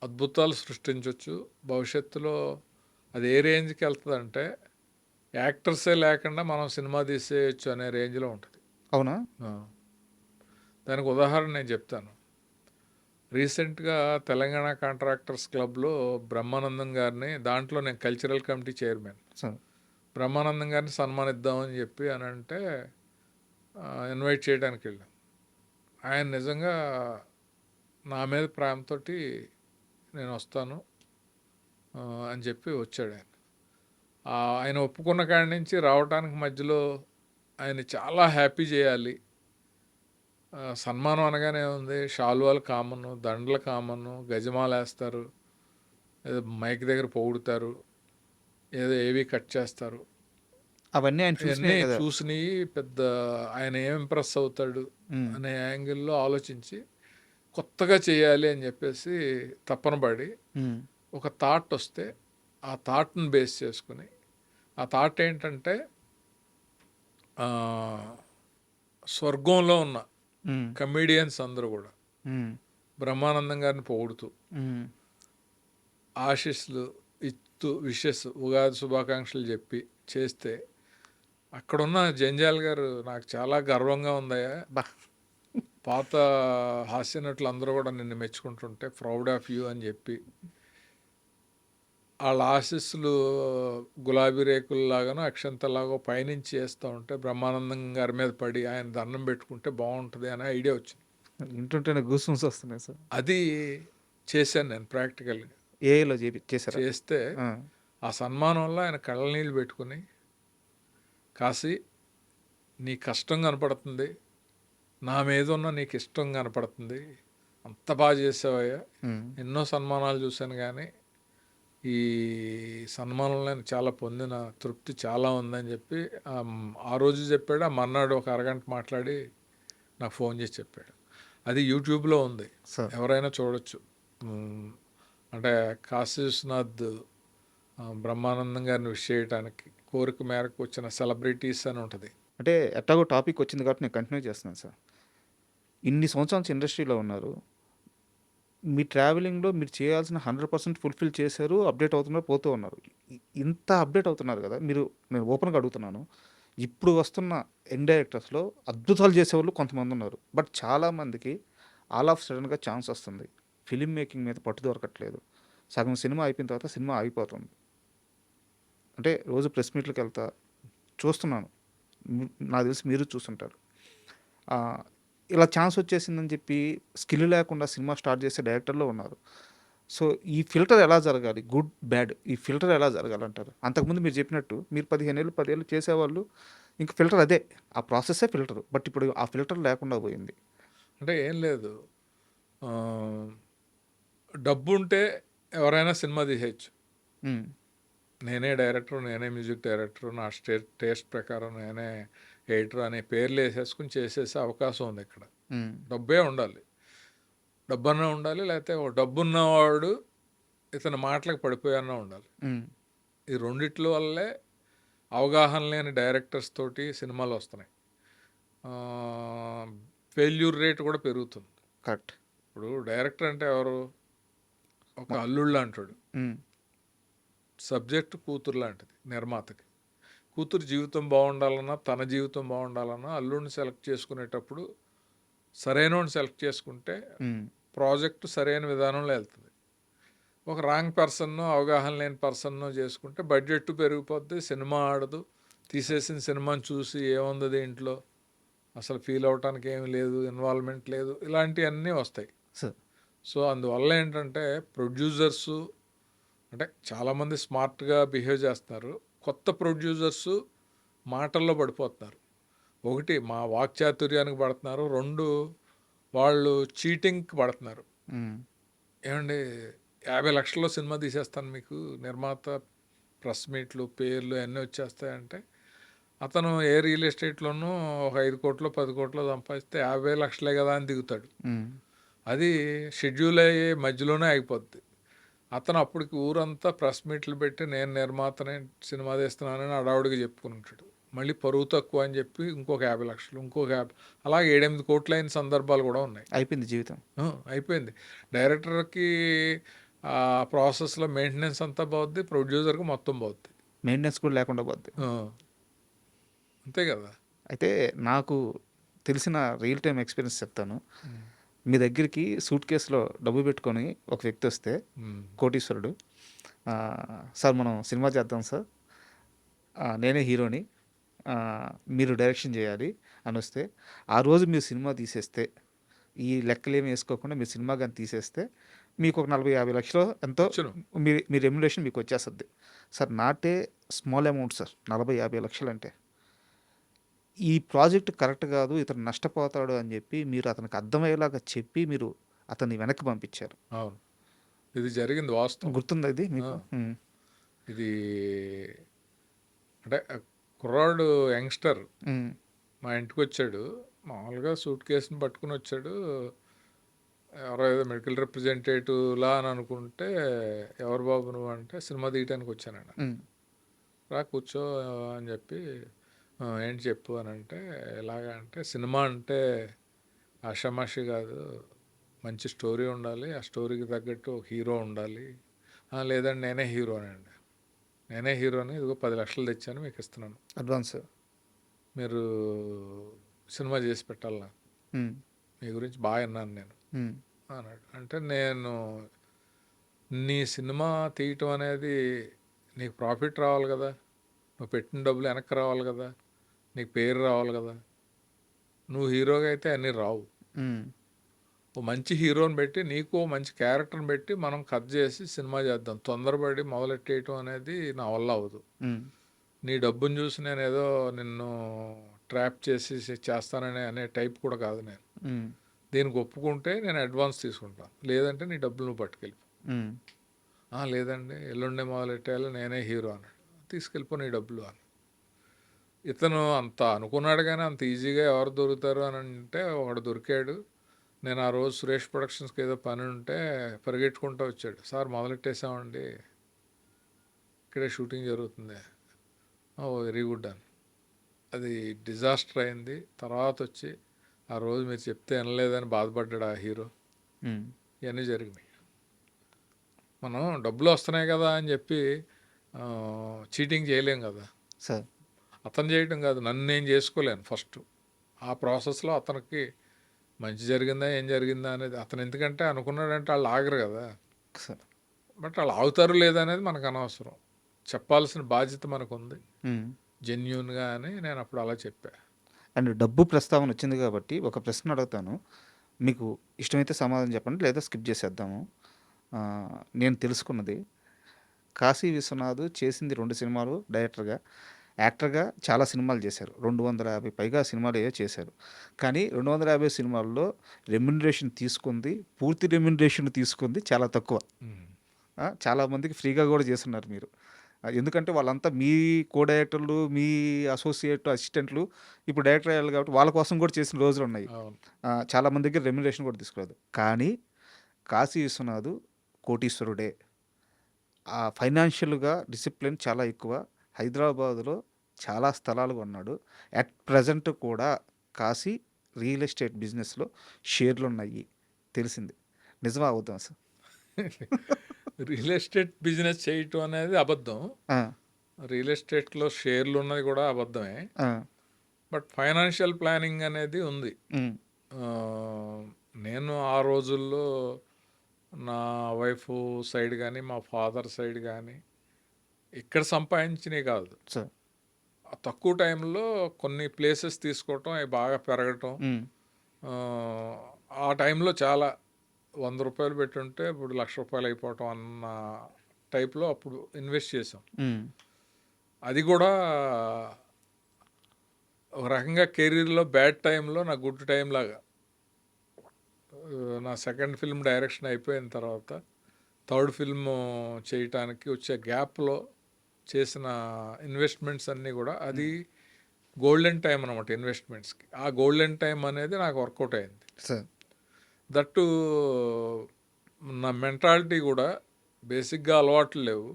అద్భుతాలు సృష్టించవచ్చు. భవిష్యత్తులో అది ఏ రేంజ్కి వెళ్తుందంటే యాక్టర్సే లేకుండా మనం సినిమా తీసేయచ్చు అనే రేంజ్లో ఉంటుంది. అవునా? దానికి ఉదాహరణ నేను చెప్తాను. రీసెంట్గా తెలంగాణ కాంట్రాక్టర్స్ క్లబ్లో బ్రహ్మానందం గారిని, దాంట్లో నేను cultural committee chairman, sir. Brahmanandam గారిని సన్మానిద్దామని చెప్పి అని అంటే ఇన్వైట్ చేయడానికి వెళ్ళాం. ఆయన నిజంగా నా మీద ప్రేమతో నేను వస్తాను అని చెప్పి వచ్చాడు ఆయన. ఆయన ఒప్పుకున్న కాడి నుంచి రావడానికి మధ్యలో ఆయన చాలా హ్యాపీ చేయాలి. సన్మానం అనగానే ఉంది, షాల్వాలు కామను, దండలు కామను, గజమాలు వేస్తారు, ఏదో మైక్ దగ్గర పొగుడుతారు, ఏదో ఏవి కట్ చేస్తారు. అవన్నీ ఆయన ఇవన్నీ చూసినాయి కదా. చూసినవి పెద్ద ఆయన ఏం ఇంప్రెస్ అవుతాడు అనే యాంగిల్లో ఆలోచించి కొత్తగా చేయాలి అని చెప్పేసి తపన పడి ఒక థాట్ వస్తే ఆ థాట్ని బేస్ చేసుకుని, ఆ థాట్ ఏంటంటే స్వర్గంలో ఉన్న కమీడియన్స్ అందరూ కూడా బ్రహ్మానందం గారిని పొగుడుతూ ఆశీస్సులు ఇస్తూ విషెస్ ఉగాది శుభాకాంక్షలు చెప్పి చేస్తే అక్కడున్న జంజాల్ గారు నాకు చాలా గర్వంగా ఉందయ్యా, పాత హాస్య నటులు అందరూ కూడా నిన్ను మెచ్చుకుంటుంటే ప్రౌడ్ ఆఫ్ యూ అని చెప్పి వాళ్ళ ఆశీస్సులు గులాబీ రేకుల్లాగానో అక్షంతలాగో పైనుంచి చేస్తూ ఉంటే బ్రహ్మానందం గారి మీద పడి ఆయన దండం పెట్టుకుంటే బాగుంటుంది అనే ఐడియా వచ్చింది. వింటుంటేనే గూస్బంప్స్ వస్తున్నాయి సార్. అది చేశాను నేను ప్రాక్టికల్గా. ఏఐలో చేశారు. చేస్తే ఆ సన్మానంలో ఆయన కళ్ళ నీళ్ళు పెట్టుకుని, కాశీ నీ కష్టం కనపడుతుంది, నా మీద ఉన్న నీకు ఇష్టం కనపడుతుంది, అంత బాగా చేసావయ్యా, ఎన్నో సన్మానాలు చూశాను కానీ ఈ సన్మానంలో నేను చాలా పొందిన తృప్తి చాలా ఉందని చెప్పి ఆ రోజు చెప్పాడు. ఆ మర్నాడు ఒక అరగంట మాట్లాడి నాకు ఫోన్ చేసి చెప్పాడు. అది యూట్యూబ్లో ఉంది, ఎవరైనా చూడొచ్చు. అంటే కాశీ విశ్వనాథ్ బ్రహ్మానందం గారిని విష్ చేయడానికి కోరిక మేరకు వచ్చిన సెలబ్రిటీస్ అని ఉంటుంది. అంటే ఎట్టాగో టాపిక్ వచ్చింది కాబట్టి నేను కంటిన్యూ చేస్తున్నాను సార్. ఇన్ని సంవత్సరాల నుంచి ఇండస్ట్రీలో ఉన్నారు, మీ ట్రావెలింగ్లో మీరు చేయాల్సిన 100% ఫుల్ఫిల్ చేశారు, అప్డేట్ అవుతున్నారు, పోతూ ఉన్నారు. ఇంత అప్డేట్ అవుతున్నారు కదా మీరు, నేను ఓపెన్గా అడుగుతున్నాను, ఇప్పుడు వస్తున్న యంగ్ డైరెక్టర్స్లో అద్భుతాలు చేసేవాళ్ళు కొంతమంది ఉన్నారు, బట్ చాలామందికి ఆల్ ఆఫ్ సడన్గా ఛాన్స్ వస్తుంది, ఫిలిం మేకింగ్ మీద పట్టు దొరకట్లేదు, సగం సినిమా అయిపోయిన తర్వాత సినిమా ఆగిపోతుంది. అంటే రోజు ప్రెస్ మీట్లకు వెళ్తా చూస్తున్నాను, నాకు తెలిసి మీరు చూస్తుంటారు. ఇలా ఛాన్స్ వచ్చేసిందని చెప్పి స్కిల్ లేకుండా సినిమా స్టార్ట్ చేసే డైరెక్టర్లో ఉన్నారు. సో ఈ ఫిల్టర్ ఎలా జరగాలి, గుడ్ బ్యాడ్, ఈ ఫిల్టర్ ఎలా జరగాలంటారు? అంతకుముందు మీరు చెప్పినట్టు మీరు 15 ఏళ్ళు చేసేవాళ్ళు, ఇంక ఫిల్టర్ అదే, ఆ ప్రాసెస్సే ఫిల్టర్, బట్ ఇప్పుడు ఆ ఫిల్టర్ లేకుండా పోయింది. అంటే ఏం లేదు, డబ్బు ఉంటే ఎవరైనా సినిమా తీసేయచ్చు. నేనే డైరెక్టర్, నేనే మ్యూజిక్ డైరెక్టర్, నా టేస్ట్ ప్రకారం నేనే ఎడిటర్ అనే పేర్లు వేసేసుకుని చేసేసే అవకాశం ఉంది. ఇక్కడ డబ్బే ఉండాలి, డబ్బన్నా ఉండాలి, లేకపోతే డబ్బున్నవాడు ఇతని మాటలకు పడిపోయన్నా ఉండాలి. ఈ రెండిట్ల వల్లే అవగాహన లేని డైరెక్టర్స్ తోటి సినిమాలు వస్తున్నాయి. ఫెయిల్యూర్ రేట్ కూడా పెరుగుతుంది. కరెక్ట్. ఇప్పుడు డైరెక్టర్ అంటే ఎవరు? ఒక అల్లుళ్ళు అంటాడు, సబ్జెక్ట్ కూతురు లాంటిది నిర్మాతకి. కూతురు జీవితం బాగుండాలన్నా, తన జీవితం బాగుండాలన్నా అల్లుడిని సెలెక్ట్ చేసుకునేటప్పుడు సరైనోడిని సెలెక్ట్ చేసుకుంటే ప్రాజెక్టు సరైన విధానంలో వెళ్తుంది. ఒక రాంగ్ పర్సన్ను, అవగాహన లేని పర్సన్ను చేసుకుంటే బడ్జెట్ పెరిగిపోద్ది, సినిమా ఆడదు, తీసేసిన సినిమాని చూసి ఏముంది దీంట్లో, అసలు ఫీల్ అవటానికి ఏమి లేదు, ఇన్వాల్వ్మెంట్ లేదు, ఇలాంటివన్నీ వస్తాయి. సో అందువల్ల ఏంటంటే ప్రొడ్యూసర్సు అంటే చాలామంది స్మార్ట్గా బిహేవ్ చేస్తున్నారు, కొత్త ప్రొడ్యూసర్సు మాటల్లో పడిపోతున్నారు. ఒకటి మా వాక్చాతుర్యానికి పడుతున్నారు, రెండు వాళ్ళు చీటింగ్కి పడుతున్నారు. ఏమండి 50 లక్షల్లో సినిమా తీసేస్తాను మీకు, నిర్మాత ప్రెస్ మీట్లు పేర్లు అన్నీ వచ్చేస్తాయంటే, అతను ఏ రియల్ ఎస్టేట్లోనూ ఒక 5 కోట్లు 10 కోట్లు సంపాదిస్తే 50 లక్షలే కదా అని దిగుతాడు. అది షెడ్యూల్ అయ్యే మధ్యలోనే ఆగిపోద్ది. అతను అప్పటికి ఊరంతా ప్రెస్ మీట్లు పెట్టి నేను నిర్మాతనే సినిమా తీస్తున్నానని అడావుడిగా చెప్పుకుని ఉంటాడు. మళ్ళీ పరువు తక్కువ అని చెప్పి ఇంకొక 50 లక్షలు, ఇంకొక 50, అలాగే 7-8 కోట్లు అయిన సందర్భాలు కూడా ఉన్నాయి. అయిపోయింది జీవితం, అయిపోయింది. డైరెక్టర్కి ఆ ప్రాసెస్లో మెయింటెనెన్స్ అంతా పోద్ది, ప్రొడ్యూసర్కి మొత్తం పోద్ది, మెయింటెనెన్స్ కూడా లేకుండా పోద్ది. అంతే కదా. అయితే నాకు తెలిసిన రియల్ టైం ఎక్స్పీరియన్స్ చెప్తాను. మీ దగ్గరికి సూట్ కేసులో డబ్బు పెట్టుకొని ఒక వ్యక్తి వస్తే కోటీశ్వరుడు, "ఆ, సార్ మనం సినిమా చేద్దాం సార్, నేనే హీరోని, ఆ, మీరు డైరెక్షన్ చేయాలి" అని వస్తే, ఆ రోజు మీరు సినిమా తీసేస్తే, ఈ లెక్కలు ఏమి వేసుకోకుండా మీరు సినిమా కానీ తీసేస్తే, మీకు ఒక 40-50 లక్షలు ఎంతో వచ్చును. మీ రెమ్యునరేషన్ మీకు వచ్చేస్తుంది సార్. నాటే స్మాల్ అమౌంట్ సార్, 40-50 లక్షలు అంటే. ఈ ప్రాజెక్ట్ కరెక్ట్ కాదు, ఇతను నష్టపోతాడు అని చెప్పి మీరు అతనికి అర్థమయ్యేలాగా చెప్పి మీరు అతన్ని వెనక్కి పంపించారు. అవును, ఇది జరిగింది వాస్తవం. గుర్తుందా ఇది మీకు? ఇది అంటే కుర్రాడు యంగ్స్టర్ ఉమ్, మా ఇంటికి వచ్చాడు. మామూలుగా సూట్ కేసుని పట్టుకుని వచ్చాడు. ఎవరో ఏదో మెడికల్ రిప్రజెంటేటివ్ లా అని అనుకుంటే, ఎవరు బాబు నువ్వు అంటే, సినిమా తీయటానికి వచ్చానండి. ఉమ్, రా కూర్చో అని చెప్పి, ఏంటి చెప్పు అని అంటే, ఎలాగా అంటే, సినిమా అంటే ఆషామాషి కాదు, మంచి స్టోరీ ఉండాలి, ఆ స్టోరీకి తగ్గట్టు ఒక హీరో ఉండాలి. లేదండి నేనే హీరోనండి, నేనే హీరోని, ఇదిగో 10 లక్షలు తెచ్చాను మీకు ఇస్తున్నాను, అడ్వాన్స్. మీరు సినిమా చేసి పెట్టాలి నాకు, ఉమ్, మీ గురించి బాగా విన్నాను నేను ఉమ్, అన్నాడు. అంటే నేను, నీ సినిమా తీయటం అనేది నీకు ప్రాఫిట్ రావాలి కదా, నువ్వు పెట్టిన డబ్బులు వెనక్కి రావాలి కదా, నీకు పేరు రావాలి కదా, నువ్వు హీరోగా అయితే అన్నీ రావు. ఉమ్, ఓ మంచి హీరోని పెట్టి, నీకు ఓ మంచి క్యారెక్టర్ని పెట్టి మనం కట్ చేసి సినిమా చేద్దాం. తొందరపడి మొదలెట్టేయటం అనేది నా వల్ల అవ్వదు. ఉమ్, నీ డబ్బును చూసి నేను ఏదో నిన్ను ట్రాప్ చేసి చేస్తానని అనే టైప్ కూడా కాదు నేను. ఉమ్, దీనికి ఒప్పుకుంటే నేను అడ్వాన్స్ తీసుకుంటాను, లేదంటే నీ డబ్బులు నువ్వు పట్టుకెళ్ళిపో. ఉమ్, లేదండి ఎల్లుండే మొదలెట్టాలి, నేనే హీరో అన్నాడు. తీసుకెళ్ళిపో నీ డబ్బులు అని. ఇతను అంత అనుకున్నాడు, కానీ అంత ఈజీగా ఎవరు దొరుకుతారు అని అంటే ఒకడు దొరికాడు. నేను ఆ రోజు సురేష్ ప్రొడక్షన్స్కి ఏదో పని ఉంటే పరిగెట్టుకుంటూ వచ్చాడు. సార్ మొదలెట్టేసామండి, ఇక్కడే షూటింగ్ జరుగుతుంది. వెరీ గుడ్ అని. అది డిజాస్టర్ అయింది. తర్వాత వచ్చి ఆ రోజు మీరు చెప్తే వినలేదని బాధపడ్డాడు ఆ హీరో. ఉమ్, ఇవన్నీ జరిగినాయి. మనం డబ్బులు వస్తున్నాయి కదా అని చెప్పి చీటింగ్ చేయలేం కదా. సార్. అతను చేయటం కాదు, నన్ను నేను చేసుకోలేను ఫస్ట్. ఆ ప్రాసెస్లో అతనికి మంచి జరిగిందా ఏం జరిగిందా అనేది అతను, ఎందుకంటే అనుకున్నాడంటే వాళ్ళు ఆగరు కదా. సార్. బట్ వాళ్ళు ఆగుతారు లేదా అనేది మనకు అనవసరం, చెప్పాల్సిన బాధ్యత మనకు ఉంది ఉమ్. జెన్యూన్గా అని నేను అప్పుడు అలా చెప్పా. అండ్ డబ్బు ప్రస్తావన వచ్చింది కాబట్టి ఒక ప్రశ్న అడుగుతాను, మీకు ఇష్టమైతే సమాధానం చెప్పండి, లేదా స్కిప్ చేసేద్దాము. ఆ, నేను తెలుసుకున్నది, కాశీ విశ్వనాథ్ చేసింది 2 సినిమాలు డైరెక్టర్గా. యాక్టర్గా చాలా సినిమాలు చేశారు, 250 పైగా సినిమాలు ఏవో చేశారు. కానీ 250 సినిమాల్లో రెమ్యునరేషన్ తీసుకుంది, పూర్తి రెమ్యునరేషన్ తీసుకుంది చాలా తక్కువ. చాలామందికి ఫ్రీగా కూడా చేస్తున్నారు మీరు. ఎందుకంటే వాళ్ళంతా మీ కో డైరెక్టర్లు, మీ అసోసియేట్ అసిస్టెంట్లు ఇప్పుడు డైరెక్టర్ అయ్యారు కాబట్టి వాళ్ళ కోసం కూడా చేసిన రోజులు ఉన్నాయి. అవును. చాలామంది దగ్గర రెమ్యునరేషన్ కూడా తీసుకోలేదు. కానీ కాశీ విశ్వనాథ్ కోటీశ్వరుడే. ఫైనాన్షియల్గా డిసిప్లిన్ చాలా ఎక్కువ. హైదరాబాదులో చాలా స్థలాలు కొన్నాడు. అట్ ప్రజెంట్ కూడా కాశీ రియల్ ఎస్టేట్ బిజినెస్లో షేర్లు ఉన్నాయి, తెలిసింది. నిజమా అవుతాం సార్? రియల్ ఎస్టేట్ బిజినెస్ చేయటం అనేది అబద్ధం. రియల్ ఎస్టేట్లో షేర్లు ఉన్నది కూడా అబద్ధమే. బట్ ఫైనాన్షియల్ ప్లానింగ్ అనేది ఉంది. నేను ఆ రోజుల్లో నా వైఫ్ సైడ్ కానీ మా ఫాదర్ సైడ్ కానీ ఇక్కడ సంపాదించినవి కాదు, తక్కువ టైంలో కొన్ని ప్లేసెస్ తీసుకోవటం, అవి బాగా పెరగటం. ఆ టైంలో చాలా 100 రూపాయలు పెట్టుంటే ఇప్పుడు 1,00,000 రూపాయలు అయిపోవటం అన్న టైప్లో అప్పుడు ఇన్వెస్ట్ చేసాం. అది కూడా ఒక రకంగా కెరీర్లో బ్యాడ్ టైంలో నా గుడ్ టైం లాగా. నా సెకండ్ ఫిల్మ్ డైరెక్షన్ అయిపోయిన తర్వాత థర్డ్ ఫిల్మ్ చేయటానికి వచ్చే గ్యాప్లో చేసిన ఇన్వెస్ట్మెంట్స్ అన్నీ కూడా అది గోల్డెన్ టైం అనమాట ఇన్వెస్ట్మెంట్స్కి. ఆ గోల్డెన్ టైం అనేది నాకు వర్కౌట్ అయింది. దట్టు నా మెంటాలిటీ కూడా బేసిక్గా అలవాట్లు లేవు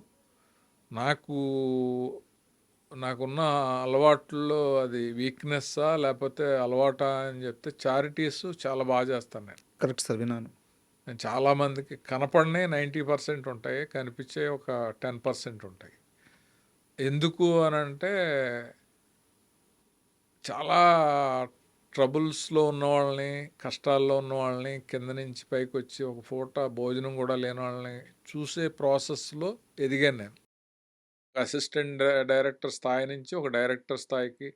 నాకున్న అలవాట్లలో అది వీక్నెస్సా లేకపోతే అలవాటా అని చెప్తే చారిటీస్ చాలా బాగా చేస్తాను నేను. కరెక్ట్ సార్, విన్నాను. నేను చాలామందికి కనపడినే 90% ఉంటాయి, కనిపించే ఒక 10% ఉంటాయి. ఎందుకు అని అంటే చాలా ట్రబుల్స్‌లో ఉన్నవాళ్ళని, కష్టాల్లో ఉన్నవాళ్ళని కింద నుంచి పైకొచ్చి ఒక పూట భోజనం గూడా లేని వాళ్ళని చూసే ప్రాసెస్‌లో ఎదిగాను నేను. అసిస్టెంట్ డైరెక్టర్ స్థాయి నుంచి ఒక డైరెక్టర్ స్థాయికి,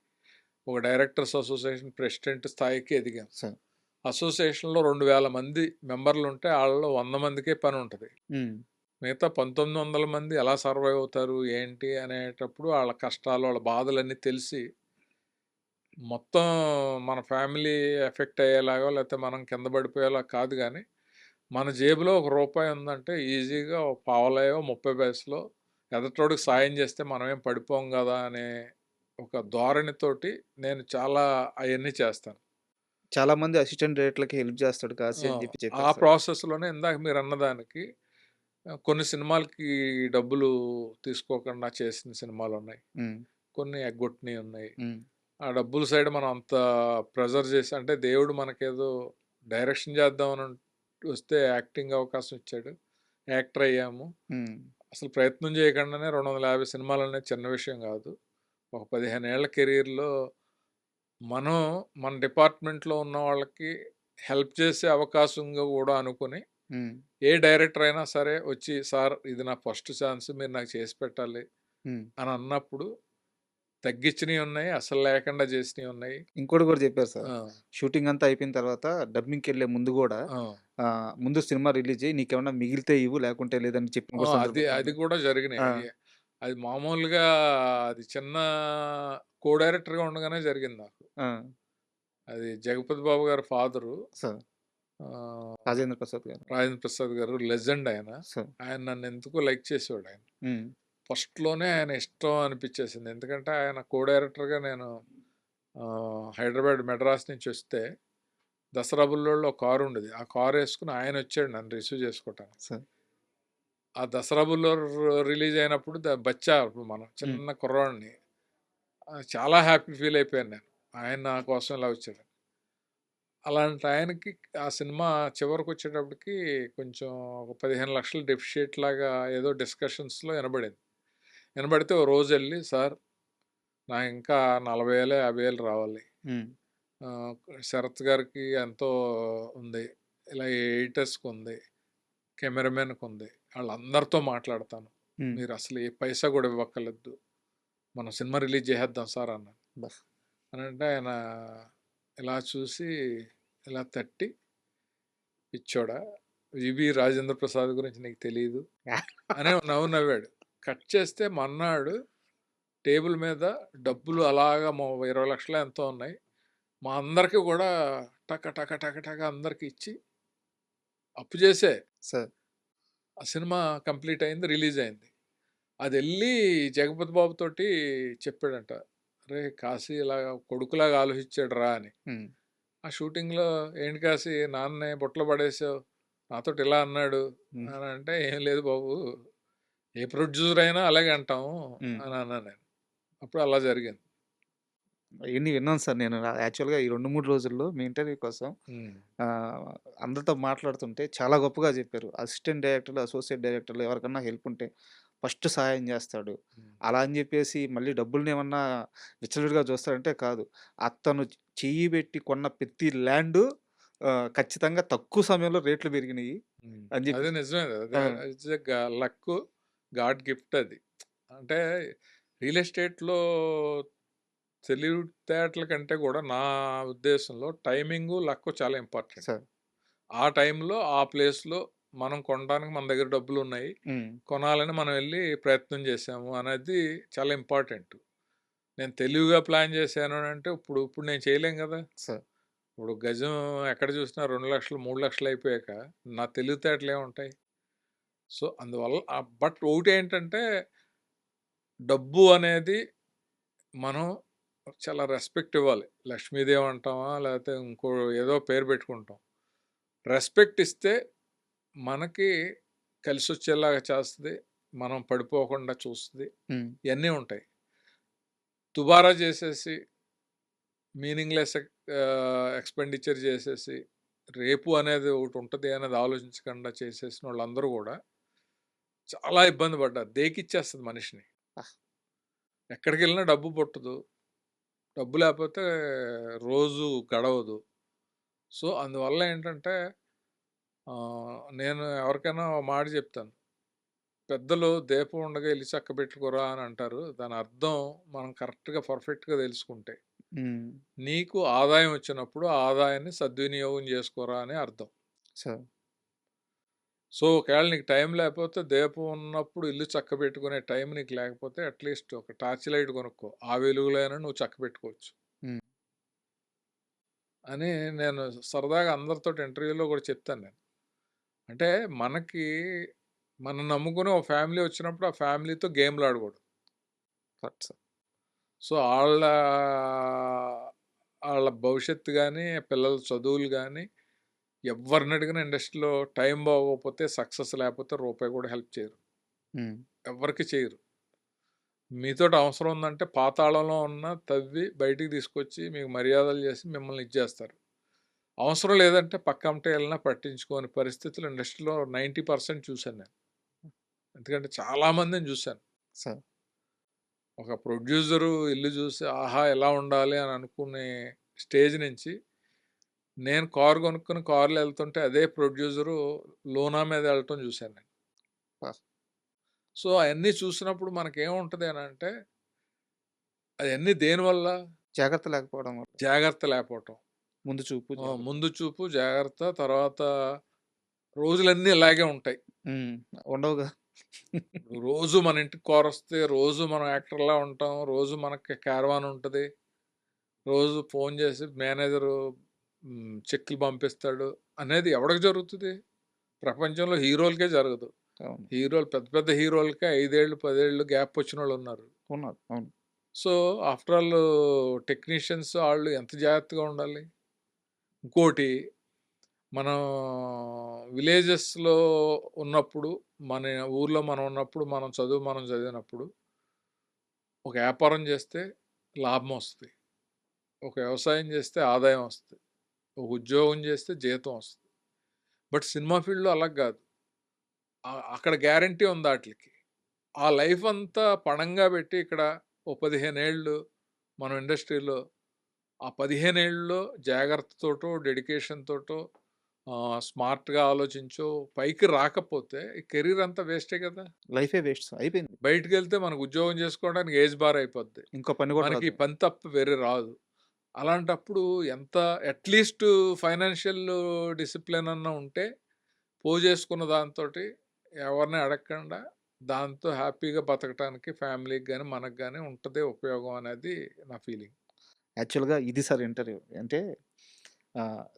ఒక డైరెక్టర్స్ అసోసియేషన్ ప్రెసిడెంట్ స్థాయికి ఎదిగాను. సార్. అసోసియేషన్‌లో 2000 మంది మెంబర్లుంటే ఆళ్ళలో 100 మందికే పనుంటది. మిగతా 1900 మంది ఎలా సర్వైవ్ అవుతారు, ఏంటి అనేటప్పుడు ఆళ్ళ కష్టాలు, వాళ్ళ బాధలన్నీ తెలిసి మొత్తం మన ఫ్యామిలీ ఎఫెక్ట్ అయ్యేలాగా లేకపోతే మనం కింద పడిపోయేలా కాదు గానీ, మన జేబులో ఒక రూపాయి ఉందంటే ఈజీగా ఒక పావలాయో, 30 పైసలో ఎదుటోడికి సాయం చేస్తే మనమేం పడిపోం గదా అనే ఒక ధోరణితోటి నేను చాలా అయన్నీ చేస్తాను. చాలా మంది అసిస్టెంట్ డైరెక్టర్‌లకి హెల్ప్ చేస్తాడు కాశీ ఆ! అని చెప్పి ఆ చెప్పారు సార్. ప్రాసెస్‌లోనే ఇందాక మీరన్నదానికి కొన్ని సినిమాలకి డబ్బులు తీసుకోకుండా చేసిన సినిమాలున్నాయి. హ్మ్. కొన్ని ఎగ్గొట్టినయి ఉన్నాయి. హ్మ్. ఆ డబ్బుల సైడ్ మనం అంత ప్రెజర్ చేసి అంటే దేవుడు మనకేదో డైరెక్షన్ చేద్దామని వస్తే యాక్టింగ్ అవకాశం ఇచ్చాడు. యాక్టర్ అయ్యాము. హ్మ్. అసలు ప్రయత్నం చేయకుండానే 250 సినిమాలనేది చిన్న విషయం కాదు. ఒక 15 ఏళ్ల కెరియర్‌లో మనం మన డిపార్ట్మెంట్‌లో ఉన్న వాళ్ళకి హెల్ప్ చేసే అవకాశంగా కూడా అనుకుని హ్మ్. ఏ డైరెక్టర్ అయినా సరే వచ్చి సార్ ఇది నా ఫస్ట్ ఛాన్స్ మీరు నాకు చేసి పెట్టాలి హ్మ్. అని అన్నప్పుడు తగ్గించినవి ఉన్నాయి. అసలు లేకుండా చేసినవి ఉన్నాయి. ఇంకోటి కూడా చెప్పారు సార్. ఆ! షూటింగ్ అంతా అయిపోయిన తర్వాత డబ్బింగ్‌కెళ్ళే ముందు గూడా ఆ! ముందు సినిమా రిలీజ్ చెయ్యి. నీకేమన్నా మిగిలితే ఇవ్వు లేకుంటే లేదని చెప్పిన ఆ! కూడా అది సందర్భాలు అది ఉన్నాయి. కూడా జరిగినాయి. ఆ! అది మామూలుగా అది చిన్న కో డైరెక్టర్‌గా ఉండగానే జరిగింది నాకు. ఆ! అది జగపతి బాబు గారి ఫాదరు సార్. ఆహ్, రాజేంద్ర ప్రసాద్ గారు. రాజేంద్ర ప్రసాద్ గారు లెజెండ్ ఆయన. సార్. ఆయన నన్ను ఎందుకో లైక్ చేసేవాడు ఆయన. హ్మ్. ఫస్ట్‌లోనే ఆయన ఇష్టం అనిపించేసింది. ఎందుకంటే ఆయన కో డైరెక్టర్‌గా నేను హైదరాబాద్, మెడ్రాస్ నుంచి వస్తే దసరా బుల్లోడులో ఒక కారు ఉండేది. ఆ కారు యేసుకొని ఆయనొచ్చాడు నన్ను రిసీవ్ చేసుకోవటానికి. సార్. ఆ దసరా బుల్లోడు రిలీజ్ అయినప్పుడు బచ్చా అప్పుడు మనం హ్మ్. చిన్న కుర్రోడిని. చాలా హ్యాపీ ఫీల్ అయిపోయాను నేను. ఆయన నా కోసం ఇలా వచ్చాడు. అలాంటి ఆయనకి ఆ సినిమా చివరికొచ్చేటప్పటికి కొంచెం ఒక 15,00,000 డెఫిషియట్ లాగా ఏదో డిస్కషన్స్‌లో ఇనబడింది. ఇనబడితే ఓ రోజెళ్ళి సార్ నాకు ఇంకా 40,000 50,000 రావాలి. హ్మ్. ఆహ్, శరత్ గారికి ఎంతో ఉంది. ఇలా ఎడిటర్స్‌కుంది. కెమెరామెన్‌కుంది. ఆళ్ళందరితో మాట్లాడతాను. హ్మ్. మీరసలు ఏ పైసా గూడా ఇవ్వక్కర్లేదు. మనం సినిమా రిలీజ్ జేసేద్దాం సార్ అన్నాను. అబ్బా! అనంటే ఆయన ఇలా చూసి ఇలా తట్టి, "పిచ్చోడా! 'వివి రాజేంద్ర ప్రసాద్' గురించి నీకు తెలీదు" అనే నవ్వు నవ్వాడు. కట్ చేస్తే మర్నాడు టేబుల్ మీద డబ్బులు అలాగా 20,00,000 ఎంతో ఉన్నాయి. మా అందరికి గూడా టక టక టక టక అందరికి ఇచ్చి అప్పు జేసే సార్. ఆ సినిమా కంప్లీట్ అయింది. రిలీజ్ అయింది. అదెళ్ళి జగపతి బాబుతోటి చెప్పాడంట. "అరేయ్! కాశీ ఇలాగ కొడుకులాగా ఆలోచించాడురా" అని. హ్మ్. ఆ షూటింగ్‌లో "ఏంటి కాశీ నాన్నే బుట్టలో పడేసావు. నాతోటి ఇలా అన్నాడు" హ్మ్. అని అంటే, "ఏం లేదు బాబు. ఏ ప్రొడ్యూసర్ అయినా అలాగే అంటాం" హ్మ్. అని అన్నాను నేను. అప్పుడు అలా జరిగింది. ఇయన్నీ విన్నాను సార్ నేను. యాక్చువల్‌గా ఈ 2, 3 రోజుల్లో మీ ఇంటర్వ్యూ కోసం హ్మ్. ఆహ్, అందరితో మాట్లాడుతుంటే చాలా గొప్పగా చెప్పారు. అసిస్టెంట్ డైరెక్టర్లు, అసోసియేట్ డైరెక్టర్లు ఎవరికన్నా హెల్ప్ ఉంటే ఫస్ట్ సహాయం జేస్తాడు. హ్మ్. అలా అని జెప్పేసి మళ్ళీ డబ్బులనేమన్నా విచ్చలవిడిగా చూస్తాడంటే కాదు. అతను చెయ్యి బెట్టి కొన్న ప్రతి ల్యాండు ఖచ్చితంగా తక్కువ సమయంలో రేట్లు పెరిగినియి హ్మ్. అని అదే జెప్పేసి. నిజమే ఆ! కదా! It's a luck, God gift అది. అంటే రియల్ ఎస్టేట్‌లో తెలివితేటల కంటే కూడా నా ఉద్దేశంలో టైమింగు, లక్కు చాలా ఇంపార్టెంట్. సార్. ఆ టైంలో, ఆ ప్లేస్‌లో మనం కొనడానికి మన దగ్గర డబ్బులున్నాయి. హ్మ్. కొనాలని మనం వెళ్లి ప్రయత్నం చేశాము అనేది చాలా ఇంపార్టెంట్. నేను తెలివిగా ప్లాన్ చేశాను అంటే ఇప్పుడు ఇప్పుడు నేను చేయలేం కదా! సార్. ఇప్పుడు గజం ఎక్కడ చూసినా 2,00,000, 3,00,000 అయిపోయాక నా తెలివితేటలేముంటాయి? సో, అందువల్ల బట్ ఒకటేంటంటే డబ్బు అనేది మనం చాలా రెస్పెక్ట్ ఇవ్వాలి. లక్ష్మీదేవి అంటామా? లేకపోతే ఇంకో ఏదో పేరు పెట్టుకుంటాం. రెస్పెక్ట్ ఇస్తే మనకి కలిసొచ్చేలాగా చేస్తది. మనం పడిపోకుండా చూస్తది. హ్మ్. ఇయన్నీ ఉంటాయి. దుబారా చేసేసి మీనింగ్‌లెస్ ఎక్స్‌పెండిచర్ చేసేసి, రేపు అనేది ఒకటుంటది అనేది ఆలోచించకుండా చేసేసినోళ్ళందరూ గూడా చాలా ఇబ్బంది పడ్డారు. దేకిచ్చేస్తది మనిషిని. ఆహ్! ఎక్కడికెళ్ళినా డబ్బు పుట్టదు. డబ్బు లేకపోతే రోజు గడవదు. సో, అందువల్ల ఏంటంటే నేను ఎవరికైనా ఓ మాట చెప్తాను. పెద్దలు దీపం ఉండగా ఇల్లు చక్కబెట్టుకోరా అని అంటారు. దాని అర్థం మనం కరెక్ట్‌గా, పర్ఫెక్ట్‌గా తెలుసుకుంటే. హ్మ్. నీకు ఆదాయం వచ్చినప్పుడు ఆ ఆదాయాన్ని సద్వినియోగం చేసుకోరా అని అర్థం. సార్. సో, ఒకవేళ నీకు టైం లేకపోతే దీపం ఉన్నప్పుడు ఇల్లు చక్కబెట్టుకునే టైం నీకు లేకపోతే అట్‌లీస్ట్ ఒక టార్చ్ లైట్ కొనుక్కో. ఆ వెలుగులో అయినా నువ్వు చక్కబెట్టుకోవచ్చు. హ్మ్. అని నేను సరదాగా అందరితోటి ఇంటర్వ్యూలో కూడా చెప్తాను నేను. అంటే మనకి మనం నమ్ముకుని ఒక ఫ్యామిలీ వచ్చినప్పుడు ఆ ఫ్యామిలీతో గేమ్‌లు ఆడకూడదు. Correct sir. సో, ఆళ్ళ భవిష్యత్తు గాని, పిల్లల చదువులు గాని ఎవ్వరిని అడిగినా ఇండస్ట్రీలో టైం బాగోకపోతే, సక్సెస్ లేకపోతే రూపాయి కూడా హెల్ప్ చేయరు. హ్మ్. ఎవ్వరికీ చేయరు. మీతోటి అవసరం ఉందంటే పాతాళంలో ఉన్న తవ్వి బయటికి తీసుకొచ్చి మీకు మర్యాదలు చేసి మిమ్మల్ని ఇచ్చేస్తారు. అవసరం లేదంటే పక్కంటే ఎళ్ళినా పట్టించుకోని పరిస్థితులు ఇండస్ట్రీలో 90% చూశాను నేను. ఎందుకంటే చాలా మందిని చూశాను. సార్. ఒక ప్రొడ్యూసరు ఇల్లు చూసి ఆహా! ఎలా ఉండాలి అని అనుకునే స్టేజ్ నుంచి నేను కారు కొనుక్కొని కారులో ఎళ్తుంటే అదే ప్రొడ్యూసరు లూనా మీద ఎళ్ళటం చూశాను నేను. అబ్బా! సో, అయన్నీ చూసినప్పుడు మనకేముంటది అనంటే అయన్నీ దేనివల్ల? జాగ్రత్త లేకపోవడం వల్ల. జాగ్రత్త లేకపోవటం. ముందు చూపు జాగ్రత్త. ముందు చూపు, జాగ్రత్త, తర్వాత రోజులన్నీ ఇలాగే ఉంటాయి. హ్మ్. ఉండవుగా. రోజు మన ఇంటికి కారొస్తే, రోజు మనం యాక్టర్‌లా ఉంటాం. రోజు మనకి క్యారవాన్ ఉంటది. రోజు ఫోను చేసి మేనేజరు చెక్కులు పంపిస్తాడు అనేది ఎవడికి జరుగుతది? ప్రపంచంలో హీరోలకే జరగదు. అవును. హీరోలు పెద్ద పెద్ద హీరోలకే 5 ఏళ్ళు, 10 ఏళ్ళు గ్యాప్ వచ్చినోళ్ళున్నారు. ఉన్నారు. అవును. సో, ఆఫ్టర్ ఆల్ టెక్నీషియన్స్ ఆళ్ళు ఎంత జాగ్రత్తగా ఉండాలి? ఇంకోటి మనం విలేజెస్‌లో ఉన్నప్పుడు, మన ఊర్లో మనం ఉన్నప్పుడు, మనం చదివినప్పుడు ఒక వ్యాపారం చేస్తే లాభం వస్తది. ఒక వ్యవసాయం చేస్తే ఆదాయం వస్తది. ఒక ఉద్యోగం చేస్తే జీతం వస్తది. బట్ సినిమా ఫీల్డ్‌లో అలా గాదు. అక్కడ గ్యారంటీ ఉంది ఆటిలికి. ఆ లైఫ్ అంతా పణంగా పెట్టి ఇక్కడ ఓ 15 ఏళ్ళు మనం ఇండస్ట్రీలో ఆ 15 ఏళ్ళలో జాగ్రత్తతోటో, డెడికేషన్ తోటో స్మార్ట్‌గా ఆలోచించో పైకి రాకపోతే ఈ కెరీర్ అంతా వేస్టే కదా! లైఫే వేస్ట్ సార్. అయిపోయింది. బయటికెళ్తే మనకు ఉద్యోగం చేసుకోవడానికి ఏజ్ బార్ అయిపోద్ది. ఇంకో పని కూడా మనకి రాదు. ఈ పని తప్ప వేరే రాదు. అలాంటప్పుడు ఎంత అట్‌లీస్ట్ ఫైనాన్షియల్ డిసిప్లిన్ అన్నా ఉంటే పోజేసుకున్న దాంతోటి ఎవరిని అడగకుండా దాంతో హ్యాపీగా బతకటానికి ఫ్యామిలీకి గాని, మనకు గాని ఉంటదే ఉపయోగం అనేది నా ఫీలింగ్. యాక్చువల్‌గా ఇది సార్ ఇంటర్వ్యూ. అంటే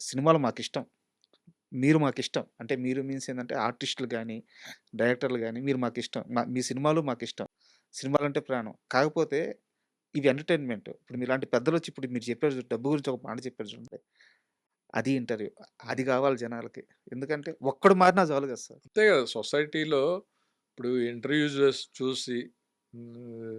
సినిమాలు మాకిష్టం. మీరు మాకిష్టం. అంటే మీరు మీన్స్ ఏందంటే ఆర్టిస్టులు గాని, డైరెక్టర్లు గాని మీరు మాకిష్టం. మీ సినిమాలు మాకిష్టం. సినిమాలంటే ప్రాణం. కాకపోతే ఇవి ఎంటర్‌టైన్‌మెంట్. ఇప్పుడు మీలాంటి పెద్దలొచ్చి ఇప్పుడు మీరు చెప్పారు చూడు డబ్బు గురించి ఒక మాట చెప్పారు చూడండి. అది ఇంటర్వ్యూ. అది కావాలి జనాలకి. ఎందుకంటే ఒక్కడు మారినా చాలు కదా సార్. అంతే కదా! సొసైటీలో ఇప్పుడు ఇంటర్వ్యూస్ చూసి హ్మ్,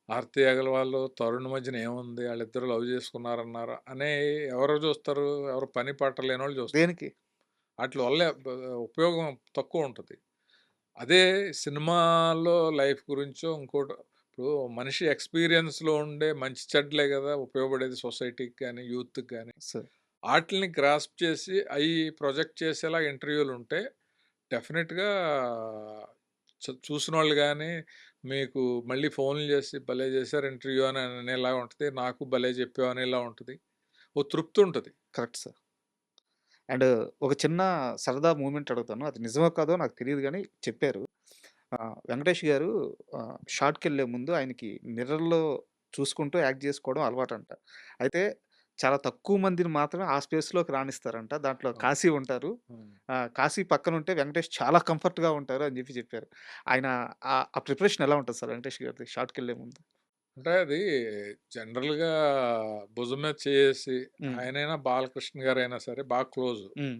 'ఆర్తి అగర్వాల్, తరుణ్ మధ్యన ఏముంది? ఆళ్ళిద్దరూ లవ్ చేసుకున్నారన్నారా? అని ఎవరు చూస్తారు? ఎవరు పని పాట లేనోళ్ళు చూస్తారు. దేనికి? ఆటిల వల్ల ఉపయోగం తక్కువ ఉంటది. అదే సినిమాలో లైఫ్ గురించో ఇంకోటో ఇప్పుడు మనిషి ఎక్స్‌పీరియన్స్‌లో ఉండే మంచి చెడ్డలే కదా ఉపయోగపడేది సొసైటీకి గాని, యూత్‌కి గాని. సార్. ఆటిల్ని గ్రాస్ప్ చేసి అయి ప్రొజెక్ట్ చేసేలా ఇంటర్వ్యూలుంటే డెఫినిట్‌గా చూసినోళ్ళు గాని, మీకు మళ్ళీ ఫోన్‌లు చేసి భలే చేశారు ఇంటర్వ్యూ అని అనేలాగా ఉంటది. నాకు భలే చెప్పావు అనేలా ఉంటది. ఓ తృప్తి ఉంటది. Correct sir. అండ్ ఒక చిన్న సరదా మూమెంట్ అడుగుతాను. అది నిజమో కాదో నాకు తెలీదు గానీ చెప్పారు. వెంకటేష్ గారు షాట్‌కెళ్ళే ముందు ఆయనకి మిర్రర్‌లో చూసుకుంటూ యాక్ట్ జేసుకోవడం అలవాటంట. అయితే చాలా తక్కువ మందిని మాత్రమే ఆ స్పేస్‌లోకి రానిస్తారంట. దాంట్లో అవును. కాశీ ఉంటారు. హ్మ్. కాశీ పక్కనుంటే వెంకటేష్ చాలా కంఫర్ట్‌గా ఉంటారు అని చెప్పారు. ఆయన ఆ ప్రిపరేషన్ ఎలా ఉంటది సార్ వెంకటేష్ గారిది షాట్‌కెళ్ళే ముందు? అంటే అది జనరల్‌గా భుజం మీద చేయేసి హ్మ్. ఆయనైనా బాలకృష్ణ గారైనా సరే బాగా క్లోజు. హ్మ్.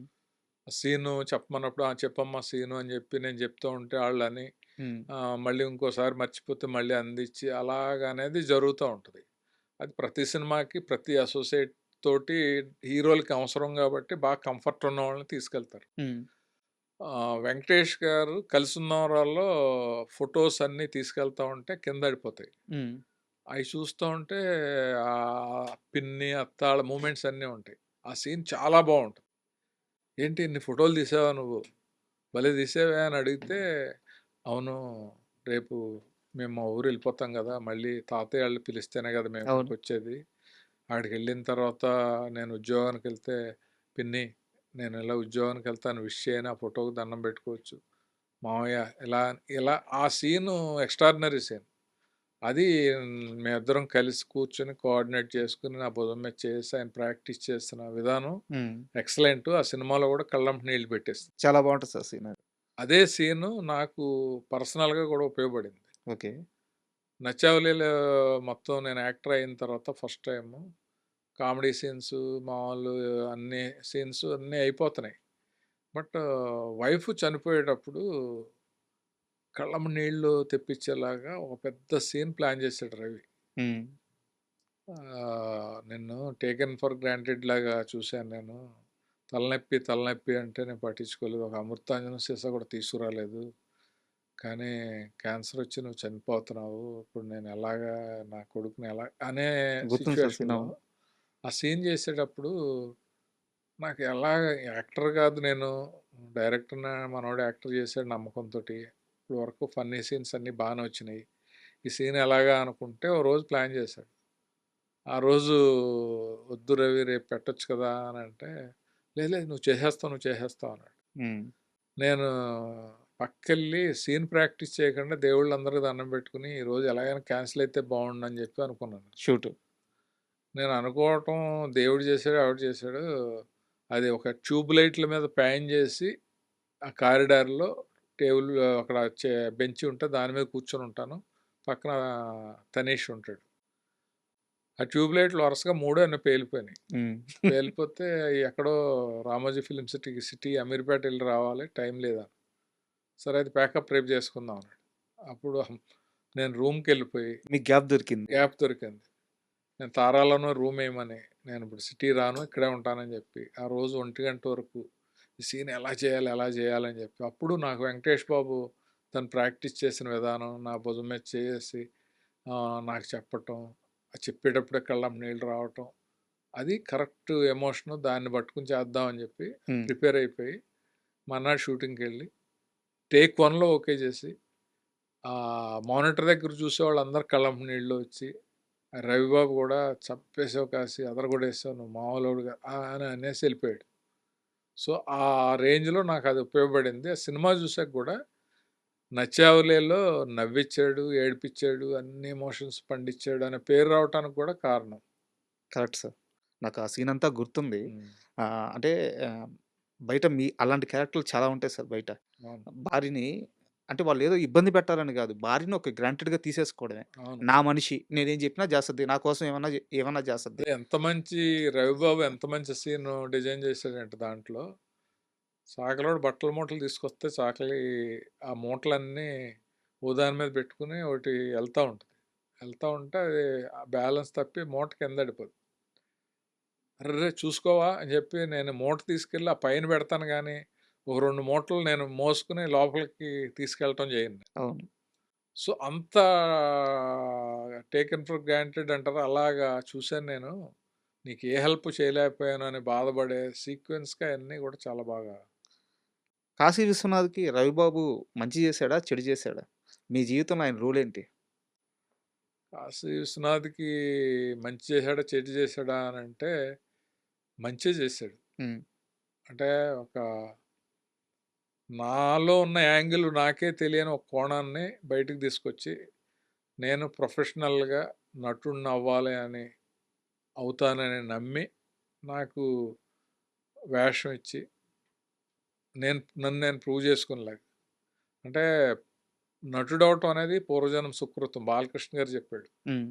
సీను చెప్పమన్నప్పుడు, "ఆ! చెప్పమ్మా సీను" అని చెప్పి నేను చెప్తూ ఉంటే ఆళ్ళని హ్మ్. మళ్ళీ ఇంకోసారి మర్చిపోతే మళ్ళీ అందించి అలాగనేది జరుగుతూ ఉంటది. అది ప్రతి సినిమాకి, ప్రతి అసోసియేట్ తోటి హీరోలకి అవసరం గాబట్టి బాగా కంఫర్ట్ ఉన్న వాళ్ళని తీసుకెళ్తారు. హ్మ్. వెంకటేష్ గారు 'కలిసుందాం రా'లో ఫోటోస్ అన్నీ తీసుకెళ్తా ఉంటే కిందడిపోతాయి. హ్మ్. అవి చూస్తూ ఉంటే ఆ పిన్ని, అత్తాళ్ళ మూమెంట్స్ అన్నీ ఉంటాయి. ఆ సీన్ చాలా బావుంటది. "ఏంటి ఇన్ని ఫోటోలు తీసావా నువ్వు? భలే తీసావే" అని అడిగితే, "అవును. రేపు మేము మా ఊరు వెళ్ళిపోతాం కదా! మళ్ళీ తాతయ్య వాళ్ళు పిలిస్తేనే కదా మేము అవును. ఇక్కడికొచ్చేది. ఆడికి వెళ్ళిన తర్వాత నేను ఉద్యోగానికి వెళ్తే, పిన్ని నేను ఇలా ఉద్యోగానికి వెళ్తాను విష్ చేయని ఆ ఫోటోకి దండం పెట్టుకోవచ్చు. మామయ్య ఇలా ఇలా ఆ సీను ఎక్స్ట్రాడినరీ సీన్. అది మేమిద్దరం కలిసి కూర్చొని కోఆర్డినేట్ చేసుకుని నా భుజం మీద చేసి ఆయన ప్రాక్టీస్ చేస్తున్న విధానం హ్మ్. ఎక్సలెంట్. ఆ సినిమాలో కూడా కళ్ళంట నీళ్ళు పెట్టేస్తుంది. చాలా బావుంటది సార్ సీన్ అది. అదే సీను నాకు పర్సనల్‌గా కూడా ఉపయోగపడింది. ఓకే. 'నచ్చావులే'లో మొత్తం నేను యాక్టర్ అయిన తర్వాత ఫస్ట్ టైము కామెడీ సీన్స్, మామూలు అన్ని సీన్స్ అన్నీ అయిపోతున్నాయి. బట్ వైఫ్ చనిపోయేటప్పుడు కళ్ళమ్మ నీళ్ళు తెప్పించేలాగా ఒక పెద్ద సీన్ ప్లాన్ చేశాడు రవి. హ్మ్. నిన్ను టేకెన్ ఫర్ గ్రాంటెడ్ లాగా చూశాను నేను. తలనొప్పి, తలనొప్పి అంటే నేను పట్టించుకోలేదు. ఒక అమృతాంజనం సీసా కూడా తీసుకురాలేదు. కానీ క్యాన్సర్ వచ్చి నువ్వు చనిపోతున్నావు. ఇప్పుడు నేను ఎలాగా నా కొడుకుని ఎలా అనే గుర్తుంది సార్ సీన్. సిచ్యువేషన్‌లో అవును. ఆ సీన్ చేసేటప్పుడు నాకు ఎలాగ యాక్టర్ కాదు నేను. డైరెక్టర్ మనోడు యాక్టర్ చేసాడు నమ్మకంతోటి. ఇప్పుడు వరకు ఫన్నీ సీన్స్ అన్నీ బాగానే వచ్చినాయి. ఈ సీన్ ఎలాగా అనుకుంటే ఓ రోజు ప్లాన్ చేశాడు. ఆ రోజు "వద్దు రవి రేపు పెట్టొచ్చు కదా" అని అంటే, "లేదు లేదు నువ్వు చేసేస్తావు, నువ్వు చేసేస్తావు" అన్నాడు. హ్మ్. నేను పక్కకెళ్ళి సీన్ ప్రాక్టీస్ చేయకుండా దేవుళ్ళందరికీ దండం పెట్టుకుని ఈరోజు ఎలాగైనా క్యాన్సిల్ అయితే బాగుండని చెప్పి అనుకున్నాను. షూటు. నేను అనుకోవటం దేవుడు చేశాడు, ఆవిడ చేశాడు. అది ఒక ట్యూబ్ లైట్ల మీద ప్యాన్ చేసి ఆ కారిడార్‌లో టేబుల్ అక్కడ బెంచ్ ఉంటే దాని మీద కూర్చొని ఉంటాను. పక్కన తనీష్ ఉంటాడు. ఆ ట్యూబ్ లైట్లు వరుసగా 3 ఎన్నో పేలిపోయినాయి. హ్మ్. పేలిపోతే ఎక్కడో రామోజీ ఫిల్మ్ సిటీ అమీర్పేట వెళ్ళి రావాలి టైం లేదా. సరే అయితే ప్యాకప్ రేపు చేసుకుందాం అన్నాడు. అప్పుడు నేను రూమ్‌కి వెళ్ళిపోయి మీకు గ్యాప్ దొరికింది. గ్యాప్ దొరికింది. నేను తారాలోనో రూమ్ ఏమని నేను ఇప్పుడు సిటీ రాను ఇక్కడే ఉంటానని చెప్పి ఆ రోజు 1 గంట వరకు ఈ సీన్ ఎలా చేయాలి ఎలా చేయాలని చెప్పి అప్పుడు నాకు వెంకటేష్ బాబు తను ప్రాక్టీస్ చేసిన విధానం నా భుజం మీద చేసి నాకు చెప్పటం ఆ చెప్పేటప్పుడే కళ్ళం నీళ్ళు రావటం అది కరెక్ట్ ఎమోషను దాన్ని పట్టుకుని చేద్దామని చెప్పి హ్మ్. ప్రిపేర్ అయిపోయి మర్నాడు షూటింగ్కి వెళ్ళి టేక్ 1లో ఓకే చేసి ఆ మానిటర్ దగ్గర చూసే వాళ్ళందరూ కళ్ళం నీళ్ళు వచ్చి ఆ రవిబాబు కూడా చంపేసావు కాసి అదరగొడేసావు నువ్వు మామూలుగా అని అనేసి వెళ్ళిపోయాడు. సో ఆ రేంజ్లో నాకు అది ఉపయోగపడింది. ఆ సినిమా చూసాక కూడా నచ్చావులేలో నవ్విచ్చాడు, ఏడిపించాడు, అన్ని ఎమోషన్స్ పండించాడు అనే పేరు రావటానికి కూడా కారణం. Correct sir. నాకు ఆ సీన్ అంతా గుర్తుంది. ఉమ్, అంటే ఆహ్, బయట అలాంటి క్యారెక్టర్‌లు చాలా ఉంటాయి సార్ బయట. అవును భార్యని అంటే వాళ్ళేదో ఇబ్బంది పెట్టాలని గాదు. భార్యని ఒక గ్రాంటెడ్‌గా తీసేసుకోవడమే. అవును నా మనిషి. నేనేం జెప్పినా జేస్తది. నా కోసం ఏమన్నా జేస్తది. అదే ఎంత మంచి రవిబాబు ఎంత మంచి సీన్ డిజైన్ చేశాడంటే దాంట్లో చాకలోడు బట్టల మూటలు తీసుకొస్తే చాకలి ఆ మూటలన్నీ ఓ దాని మీద పెట్టుకుని ఒకటి వెళ్తూ ఉంటుంది. వెళ్తూ ఉంటే అది ఆ బ్యాలెన్స్ తప్పి మూట కింద పడిపోద్ది. అర్రె చూసుకోవా అని చెప్పి నేను మూట తీసుకెళ్ళి ఆ పైన పెడతాను కానీ ఒక 2 మూటలు నేను మోసుకుని లోపలికి తీసుకెళ్ళటం చేయను. అవును. సో అంత టేకెన్ ఫర్ గ్రాంటెడ్ అంటారు అలాగా చూశాను నేను. నీకు ఏ హెల్ప్ చేయలేకపోయాను అని బాధపడే సీక్వెన్స్‌గా అన్నీ కూడా చాలా బాగా 'కాశీ విశ్వనాథ్‌కి' రవిబాబు మంచి జేశాడా? చెడు జేశాడా? మీ జీవితంలో ఆయన రోల్ ఏంటి? కాశీ విశ్వనాథ్‌కి మంచి చేశాడా? చెడు చేశాడా? అనంటే మంచే చేశాడు. హ్మ్. అంటే ఒక నాలో ఉన్న యాంగిల్ నాకే తెలియని ఒక కోణాన్ని బయటికి తీసుకొచ్చి, నేను ప్రొఫెషనల్‌గా నటుడిని అవ్వాలి అని అవుతానని నమ్మి, నాకు వేషం ఇచ్చి, నన్ను నేను ప్రూవ్ చేసుకునేలాగా. అంటే నటుడవటం అనేది పూర్వజన్మ సుకృతం. బాలకృష్ణ గారు చెప్పాడు. హ్మ్.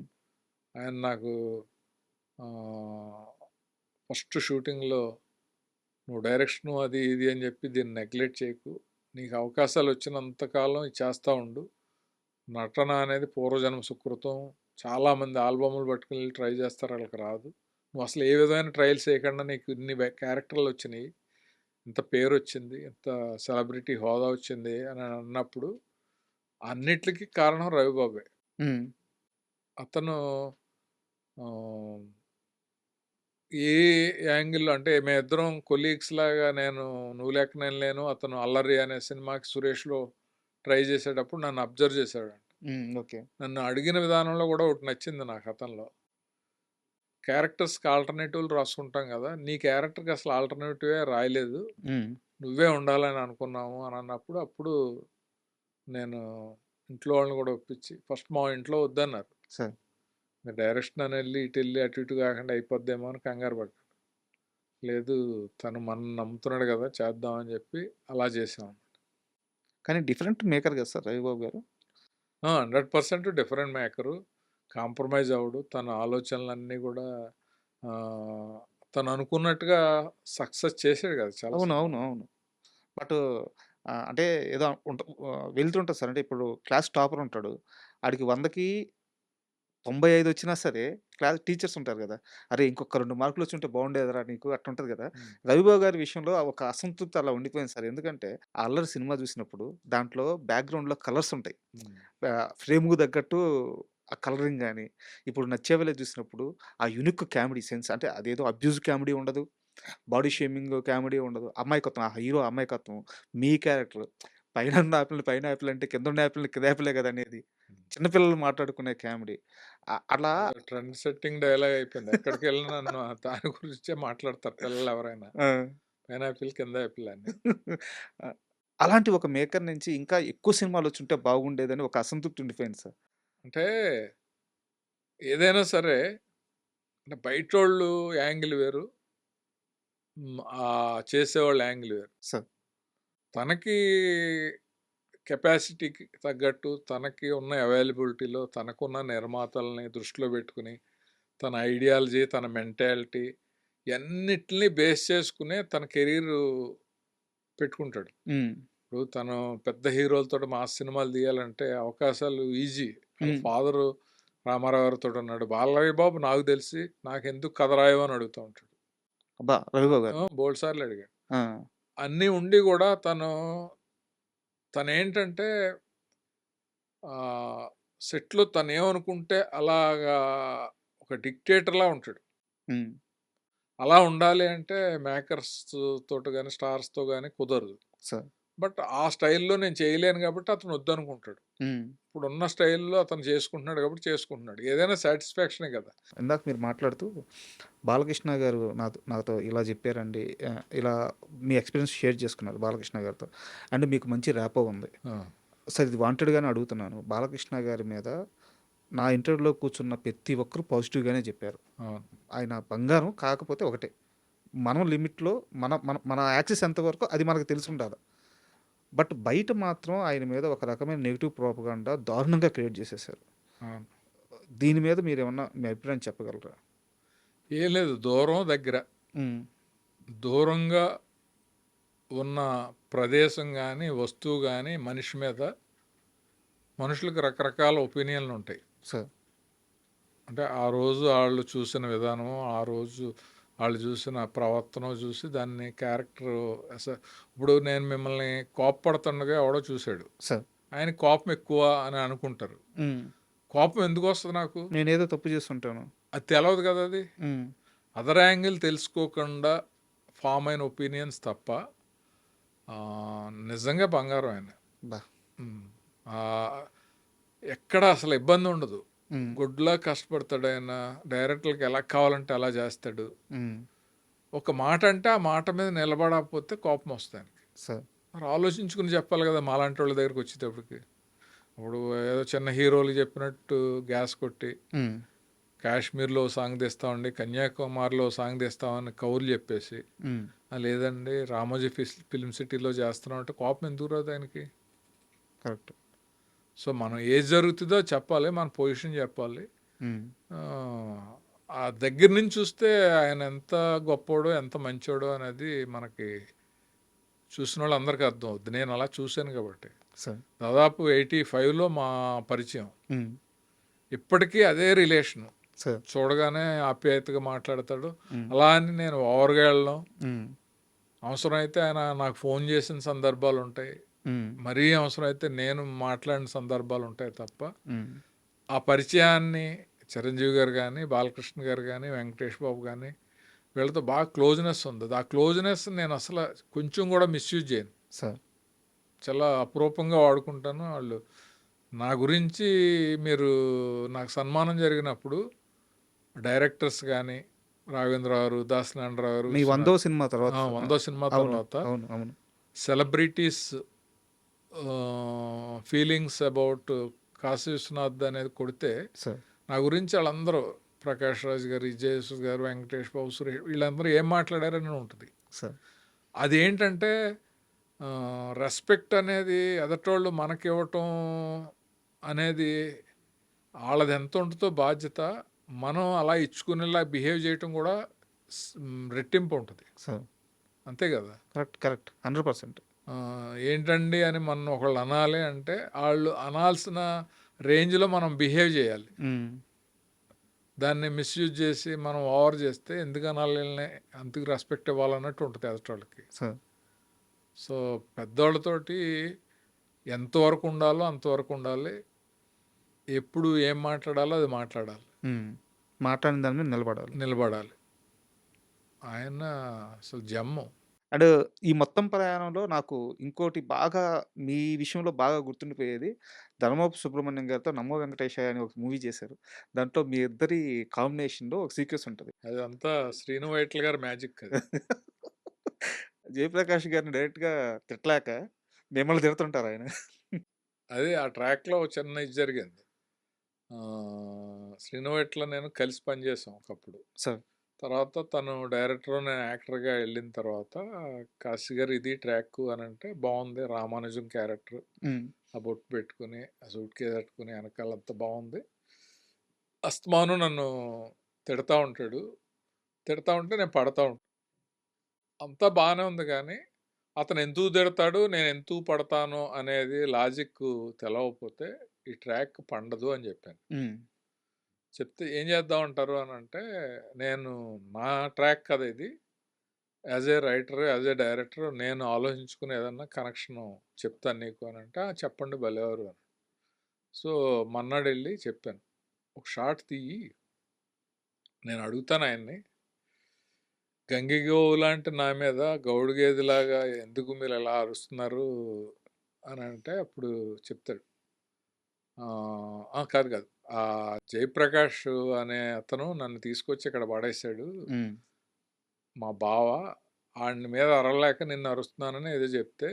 ఆయన నాకు ఆహ్, ఫస్ట్ షూటింగ్‌లో నువ్వు డైరెక్షను అది ఇది అని చెప్పి దీన్ని నెగ్లెక్ట్ చేయకు. నీకు అవకాశాలు వచ్చినంత కాలం ఇది చేస్తా ఉండు. నటన అనేది పూర్వజన్మ సుకృతం. చాలామంది ఆల్బమ్‌లు పట్టుకొని ఎళ్లి ట్రై చేస్తారు. ఆళ్ళకి రాదు. నువ్వు అసలు ఏ విధమైన ట్రయల్స్ చేయకుండా నీకు ఇన్ని క్యారెక్టర్‌లు వచ్చినియి. ఇంత పేరొచ్చింది. ఇంత సెలబ్రిటీ హోదా వచ్చింది అని అన్నప్పుడు అన్నిట్లికి కారణం రవిబాబే. హ్మ్. అతను ఆహ్, ఏ యాంగిల్‌లో అంటే మేమిద్దరం కొలీగ్స్ లాగా నేను 'నువ్వు లేక నేను లేను', అతను 'అల్లరి' అనే సినిమాకి 'సురేష్‌లో' ట్రై చేసేటప్పుడు నన్ను అబ్జర్వ్ చేశాడంట. ఓకే. నన్ను అడిగిన విధానంలో కూడా ఒకటి నచ్చింది నాకు అతనిలో. క్యారెక్టర్స్‌కి ఆల్టర్‌నేటివ్‌లు రాసుకుంటాం గదా! నీ క్యారెక్టర్‌కి అసలు ఆల్టర్‌నేటివే రాయలేదు. హ్మ్. నువ్వే ఉండాలని అనుకున్నాము అని అన్నప్పుడు, అప్పుడు నేను ఇంట్లో వాళ్ళని కూడా ఒప్పించి ఫస్ట్ మా ఇంట్లో వద్దన్నారు. సార్. డైరెక్షన్ అని వెళ్ళి ఇటెళ్ళి అటు ఇటు కాకుండా అయిపోద్దేమో అని కంగారు పడ్డాను. లేదు తను మనల్ని నమ్ముతున్నాడు కదా చేద్దాం అని చెప్పి అలా చేసాం. కానీ డిఫరెంట్ మేకర్ కదా సార్ రవిబాబు గారు. 100% డిఫరెంట్ మేకరు. కాంప్రమైజ్ అవ్వడు. తన ఆలోచనలన్నీ కూడా తను అనుకున్నట్టుగా సక్సెస్ చేసాడు కదా చాలా అవును. అవును. సినిమాలు. అవును. బట్ అంటే ఏదో వెళ్తుంటది సార్. అంటే ఇప్పుడు క్లాస్ టాపర్ ఉంటాడు. ఆడికి 100కి 95 వచ్చినా సరే క్లాస్ టీచర్స్ ఉంటారు గదా! "అరే! ఇంకొక 2 మార్కులు వచ్చుంటే బాగుండేదిరా నీకు" అట్లుంటది గదా! ఉమ్, రవిబాబు గారి విషయంలో ఆ ఒక అసంతృప్తి అలా ఉండిపోయింది సార్. ఎందుకంటే ఆ 'అల్లరి' సినిమా చూసినప్పుడు దాంట్లో బ్యాక్‌గ్రౌండ్‌లో కలర్స్ ఉంటాయి. ఉమ్, ఫ్రేమ్‌కు తగ్గట్టు ఆ కలరింగ్ గాని, ఇప్పుడు 'నచ్చేవాలే' చూసినప్పుడు ఆ యూనిక్ కామెడీ సెన్స్ అంటే అదేదో అబ్యూజ్ కామెడీ ఉండదు. బాడీ షేమింగ్ కామెడీ ఉండదు. అమాయకత్వం ఆ హీరో అమాయకత్వం, మీ క్యారెక్టర్ పైనున్న యాపిల్‌ని పైన యాపిల్ అంటే కిందున్న యాపిల్‌ని కింద యాపిలే కదా అనేది. ఉమ్. చిన్న పిల్లలు మాట్లాడుకునే కామెడీ. అట్లా అదే ట్రెండ్ సెట్టింగ్ డైలాగ్ అయిపోయింది. ఎక్కడికి వెళ్ళినా నన్ను దాని గురించే మాట్లాడతారు పిల్లలు ఎవరైనా. ఆ! పైనాపిల్ కింద యాపిల్ అని. ఆ! అలాంటి ఒక మేకర్ నుంచి ఇంకా ఎక్కువ సినిమాలొచ్చుంటే బాగుండేదని ఒక అసంతృప్తి ఉండిపోయింది సార్. అంటే ఏదైనా సరే అంటే బయటోళ్ళు యాంగిల్ వేరు. చేసేవాళ్ళ యాంగిల్ వేరు. సార్. తనకి కెపాసిటీకి తగ్గట్టు తనకి ఉన్న అవైలబిలిటీలో తనకున్న నిర్మాతల్ని దృష్టిలో పెట్టుకుని తన ఐడియాలజీ, తన మెంటాలిటీ ఇయన్నిటిని బేస్ చేసుకునే తన కెరీర్ పెట్టుకుంటాడు. హ్మ్. ఇప్పుడు తను పెద్ద హీరోలతోటి మాస్ సినిమాలు తీయాలంటే అవకాశాలు ఈజీ. వాళ్ళ హ్మ్. ఫాదరు రామారావు గారితో ఉన్నాడు. బాలయ్య బాబు నాకు తెలిసి నాకెందుకు కథ రాయవు అని అడుగుతూ ఉంటాడు. అబ్బా! రవిబాబు గారు. బోల్డ్ సార్లు అడిగాడు. ఆ! అన్నీ ఉండి కూడా తనేంటంటే సెట్లో తనేమనుకుంటే అలాగా ఒక డిక్టేటర్లా ఉంటాడు. హ్మ్. అలా ఉండాలి అంటే మేకర్స్ తోటి కానీ స్టార్స్తో కానీ కుదరదు. సార్. బట్ ఆ స్టైల్‌లో నేను చేయలేను కాబట్టి అతను వద్దనుకుంటాడు. హ్మ్. ఇప్పుడున్న స్టైల్‌లో అతను చేసుకుంటున్నాడు కాబట్టి చేసుకుంటున్నాడు. ఏదైనా సాటిస్ఫాక్షనే కదా! ఇందాక మీరు మాట్లాడుతూ బాలకృష్ణ గారు నాతో ఇలా చెప్పారండి. ఇలా మీ ఎక్స్‌పీరియన్స్ షేర్ చేసుకున్నారు బాలకృష్ణ గారితో. అండ్ మీకు మంచి ర్యాపో ఉంది. ఆ! సార్ ఇది వాంటెడ్‌గానే అడుగుతున్నాను. బాలకృష్ణ గారి మీద నా ఇంటర్వ్యూలో కూర్చున్న ప్రతి ఒక్కరు పాజిటివ్‌గానే చెప్పారు. అవును. ఆయన బంగారం కాకపోతే ఒకటే. మనం లిమిట్‌లో మన మన మన యాక్సెస్ ఎంతవరకో అది మనకు తెలిసుండాలి. బట్ బయట మాత్రం ఆయన మీద ఒక రకమైన నెగెటివ్ ప్రోపగాండా దారుణంగా క్రియేట్ చేసేసారు. అవును. దీని మీద మీరేమన్నా మీ అభిప్రాయం చెప్పగలరా? ఏం లేదు దూరం, దగ్గర. హ్మ్. దూరంగా ఉన్న ప్రదేశం గానీ, వస్తువు గానీ, మనిషి మీద మనుషులకు రకరకాల ఒపీనియన్‌లుంటాయి. సార్. అంటే ఆ రోజు ఆళ్ళు చూసిన విధానం, ఆ రోజు ఆళ్ళు చూసిన ప్రవర్తన చూసి దాన్ని క్యారెక్టర్ ఇప్పుడు నేను మిమ్మల్ని కోప్పడుతుండగా ఎవడో చూసాడు. సార్. ఆయనకి కోపం ఎక్కువ అని అనుకుంటారు. హ్మ్. కోపం ఎందుకొస్తది నాకు? నేనేదో తప్పు చేసుంటాను. అది తెలవదు కదా అది. హ్మ్. అదర్ యాంగిల్ తెలుసుకోకుండా ఫామ్ అయిన ఒపీనియన్స్ తప్ప నిజంగా బంగారం ఆయన. అబ్బా! హ్మ్. ఆహ్, ఎక్కడ అసలు ఇబ్బంది ఉండదు. హ్మ్. గుడ్‌లా కష్టపడతాడు ఆయన. డైరెక్టర్‌లకి ఎలా కావాలంటే అలా చేస్తాడు. హ్మ్. ఒక మాట అంటే ఆ మాట మీద నిలబడకపోతే కోపం వస్తుంది ఆయనకి. సార్. మరి ఆలోచించుకుని చెప్పాలి కదా మాలాంటి వాళ్ళ దగ్గరికి వచ్చేటప్పటికి. ఇప్పుడు ఏదో చిన్న హీరోలు చెప్పినట్టు గ్యాస్ కొట్టి హ్మ్. కాశ్మీర్‌లో ఓ సాంగ్ తీస్తామండి, కన్యాకుమారిలో ఓ సాంగ్ తీస్తామని కబుర్లు చెప్పేసి, హ్మ్. లేదండి రామోజీ ఫిల్మ్ సిటీలో చేస్తున్నాం అంటే కోపం ఎందుకు రాదు ఆయనకి? కరెక్ట్. సో మనం ఏది జరుగుతుందో చెప్పాలి, మన పొజిషన్ చెప్పాలి. హ్మ్. ఆ దగ్గర నుంచి చూస్తే ఆయన ఎంత గొప్పోడో ఎంత మంచోడో అనేది మనకి చూసిన వాళ్ళు అందరికీ అర్థం అవుద్ది. నేను అలా చూశాను కాబట్టి. సార్. దాదాపు 85లో మా పరిచయం. హ్మ్. ఇప్పటికీ అదే రిలేషను. సార్. చూడగానే ఆప్యాయతగా మాట్లాడతాడు. హ్మ్. అలా అని నేను ఓవర్‌గా వెళ్ళను. హ్మ్. అవసరమైతే ఆయన నాకు ఫోన్ చేసిన సందర్భాలుంటాయి. హ్మ్. మరీ అవసరమైతే నేను మాట్లాడిన సందర్భాలుంటాయి తప్ప, హ్మ్. ఆ పరిచయాన్ని చిరంజీవి గారు కానీ, బాలకృష్ణ గారు కానీ, వెంకటేష్ బాబు కానీ వీళ్ళతో బాగా క్లోజ్‌నెస్ ఉంది. ఆ క్లోజ్‌నెస్ నేను అసల కొంచెం కూడా మిస్‌యూజ్ చేయను. సార్. చాలా అపురూపంగా వాడుకుంటాను. ఆళ్ళు నా గురించి మీరు నాకు సన్మానం జరిగినప్పుడు డైరెక్టర్స్ గానీ, రాఘవేంద్ర గారు, దాసనారాయణరావు గారు, మీ 100వ సినిమా తర్వాత ఆ! సార్. 100 సినిమా అవును. తర్వాత అవును. అవును. Celebrities feelings about Kashi Vishwanath అనేది కొడితే సార్. నా గురించి వాళ్ళందరూ ప్రకాష్ రాజ్ గారు, విజయ్ గారు, వెంకటేష్ బాబు, సురేష్ వీళ్ళందరూ ఏం మాట్లాడారని ఉంటుంది. సార్. అదేంటంటే రెస్పెక్ట్ అనేది ఎదటోళ్ళు మనకివ్వటం అనేది వాళ్ళది ఎంత ఉంటుందో బాధ్యత, మనం అలా ఇచ్చుకునేలా బిహేవ్ చేయటం కూడా రెట్టింపు ఉంటుంది. సార్. అంతే కదా! కరెక్ట్. కరెక్ట్. 100%. ఏంటండి అని మనం ఒకళ్ళు అనాలి అంటే వాళ్ళు అనాల్సిన రేంజ్లో మనం బిహేవ్ చేయాలి. హ్మ్. దాన్ని మిస్యూజ్ చేసి మనం ఓవర్ చేస్తే ఎందుకు అనాలి వీళ్ళని, అందుకు రెస్పెక్ట్ ఇవ్వాలన్నట్టు ఉంటుంది ఎదుటోళ్ళకి. సార్. సో పెద్దోళ్ళతోటి ఎంతవరకు ఉండాలో అంతవరకు ఉండాలి. ఎప్పుడు ఏం మాట్లాడాలో అది మాట్లాడాలి, హ్మ్. మాట్లాడిన దాని మీద నిలబడాలి. నిలబడాలి. ఆయన అసలు జమ్ము. అండ్ ఈ మొత్తం ప్రయాణంలో నాకు ఇంకోటి బాగా మీ విషయంలో బాగా గుర్తుండిపోయేది 'ధర్మవరపు సుబ్రహ్మణ్యం' గారితో 'నమో వెంకటేశాయ' అని ఒక మూవీ చేశారు. దాంట్లో మీ ఇద్దరి కాంబినేషన్‌లో ఒక సీక్వెన్స్ ఉంటది. అదంతా శ్రీను వైట్ల గారి మ్యాజిక్ అది. జయప్రకాష్ గారిని డైరెక్ట్‌గా తిట్టలేక మిమ్మల్ని తిడుతుంటారాయన. అది ఆ ట్రాక్‌లో చిన్న ఇది జరిగింది. శ్రీను వైట్ల నేను కలిసి పనిచేసాం ఒకప్పుడు. సార్. తర్వాత తను డైరెక్టర్, నేను యాక్టర్‌గా వెళ్ళిన తర్వాత కాశీ గారు ఇది ట్రాక్ అని అంటే బాగుంది. రామానుజం క్యారెక్టర్ హ్మ్. ఆ బొట్టు పెట్టుకుని, ఆ సూట్ కేస్ పెట్టుకుని వెనకాలంతా బాగుంది. అస్తమాను నన్ను తిడతా ఉంటాడు. తిడతా ఉంటే నేను పడతా ఉంటాను. అంతా బాగానే ఉంది కానీ అతను ఎందుకు తిడతాడు, నేను ఎందుకు పడతాను అనేది లాజిక్ తెలవకపోతే ఈ ట్రాక్ పండదు అని చెప్పాను. హ్మ్. చెప్తే ఏం చేద్దాం అంటారు అని అంటే, నేను నా ట్రాక్ కదా ఇది, as a writer, as a director నేను ఆలోచించుకుని ఏదన్నా కనెక్షను చెప్తాను నీకు అని అంటే, "ఆ, చెప్పండి భలేవారు" అని. సో మన్నాడు వెళ్ళి చెప్పాను, ఒక షాట్ తీయి, నేను అడుగుతాను ఆయన్ని, గంగిగోవు లాంటి నా మీద గౌడు గేదెలాగా ఎందుకు మీరు ఎలా అరుస్తున్నారు అని అంటే అప్పుడు చెప్తాడు, కాదు కాదు, ఆ జయప్రకాష్ అనే అతను నన్ను తీసుకొచ్చి ఇక్కడ పడేశాడు, హ్మ్. మా బావ, ఆడిని మీద అరవలేక నిన్ను అరుస్తున్నానని ఏదో చెప్తే,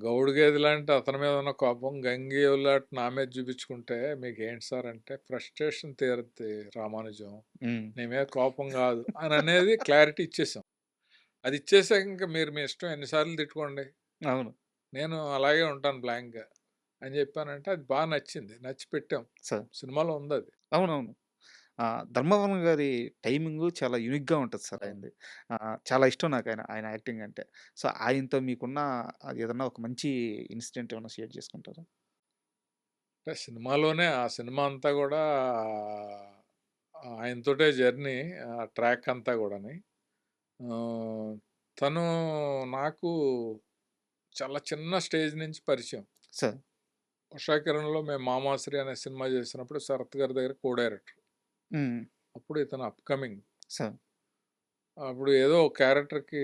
గౌడు గేదె లాంటి అతని మీద ఉన్న కోపం గంగేవులాంటి నా మీద చూపించుకుంటే మీకు ఏంటి సార్ అంటే, ఫ్రస్ట్రేషన్ తీరుద్ది రామానుజం, హ్మ్. నీ మీద కోపం కాదు అని అనేది క్లారిటీ ఇచ్చేసాం. అది ఇచ్చేసాక ఇంకా మీరు మీ ఇష్టం ఎన్నిసార్లు తిట్టుకోండి, అవును. నేను అలాగే ఉంటాను బ్లాంక్గా అని చెప్పానంటే అది బాగా నచ్చింది, నచ్చి పెట్టాం. సార్. సినిమాలో ఉంది అది. అవునవును. 'ధర్మవరం' గారి టైమింగు చాలా యూనిక్‌గా ఉంటది సార్ అవును. ఆయనది. చాలా ఇష్టం నాకాయన, ఆయన యాక్టింగ్ అంటే. సో, ఆయనతో మీకున్న ఏదన్నా ఒక మంచి ఇన్సిడెంట్ ఏమన్నా షేర్ చేసుకుంటారా? అంటే సినిమాలోనే ఆ సినిమా అంతా కూడా ఆయనతోటే జర్నీ, ఆ ట్రాక్ అంతా కూడాని. ఆహ్, తను నాకు చాలా చిన్న స్టేజ్ నుంచి పరిచయం. సార్. 'ఉషాకిరణ్‌లో' మేము 'మామాశ్రీ' అనే సినిమా చేసినప్పుడు శరత్ గారి దగ్గర కో డైరెక్టర్. హ్మ్. అప్పుడు ఇతను అప్‌కమింగ్. సార్. అప్పుడు ఏదో ఒక క్యారెక్టర్‌కి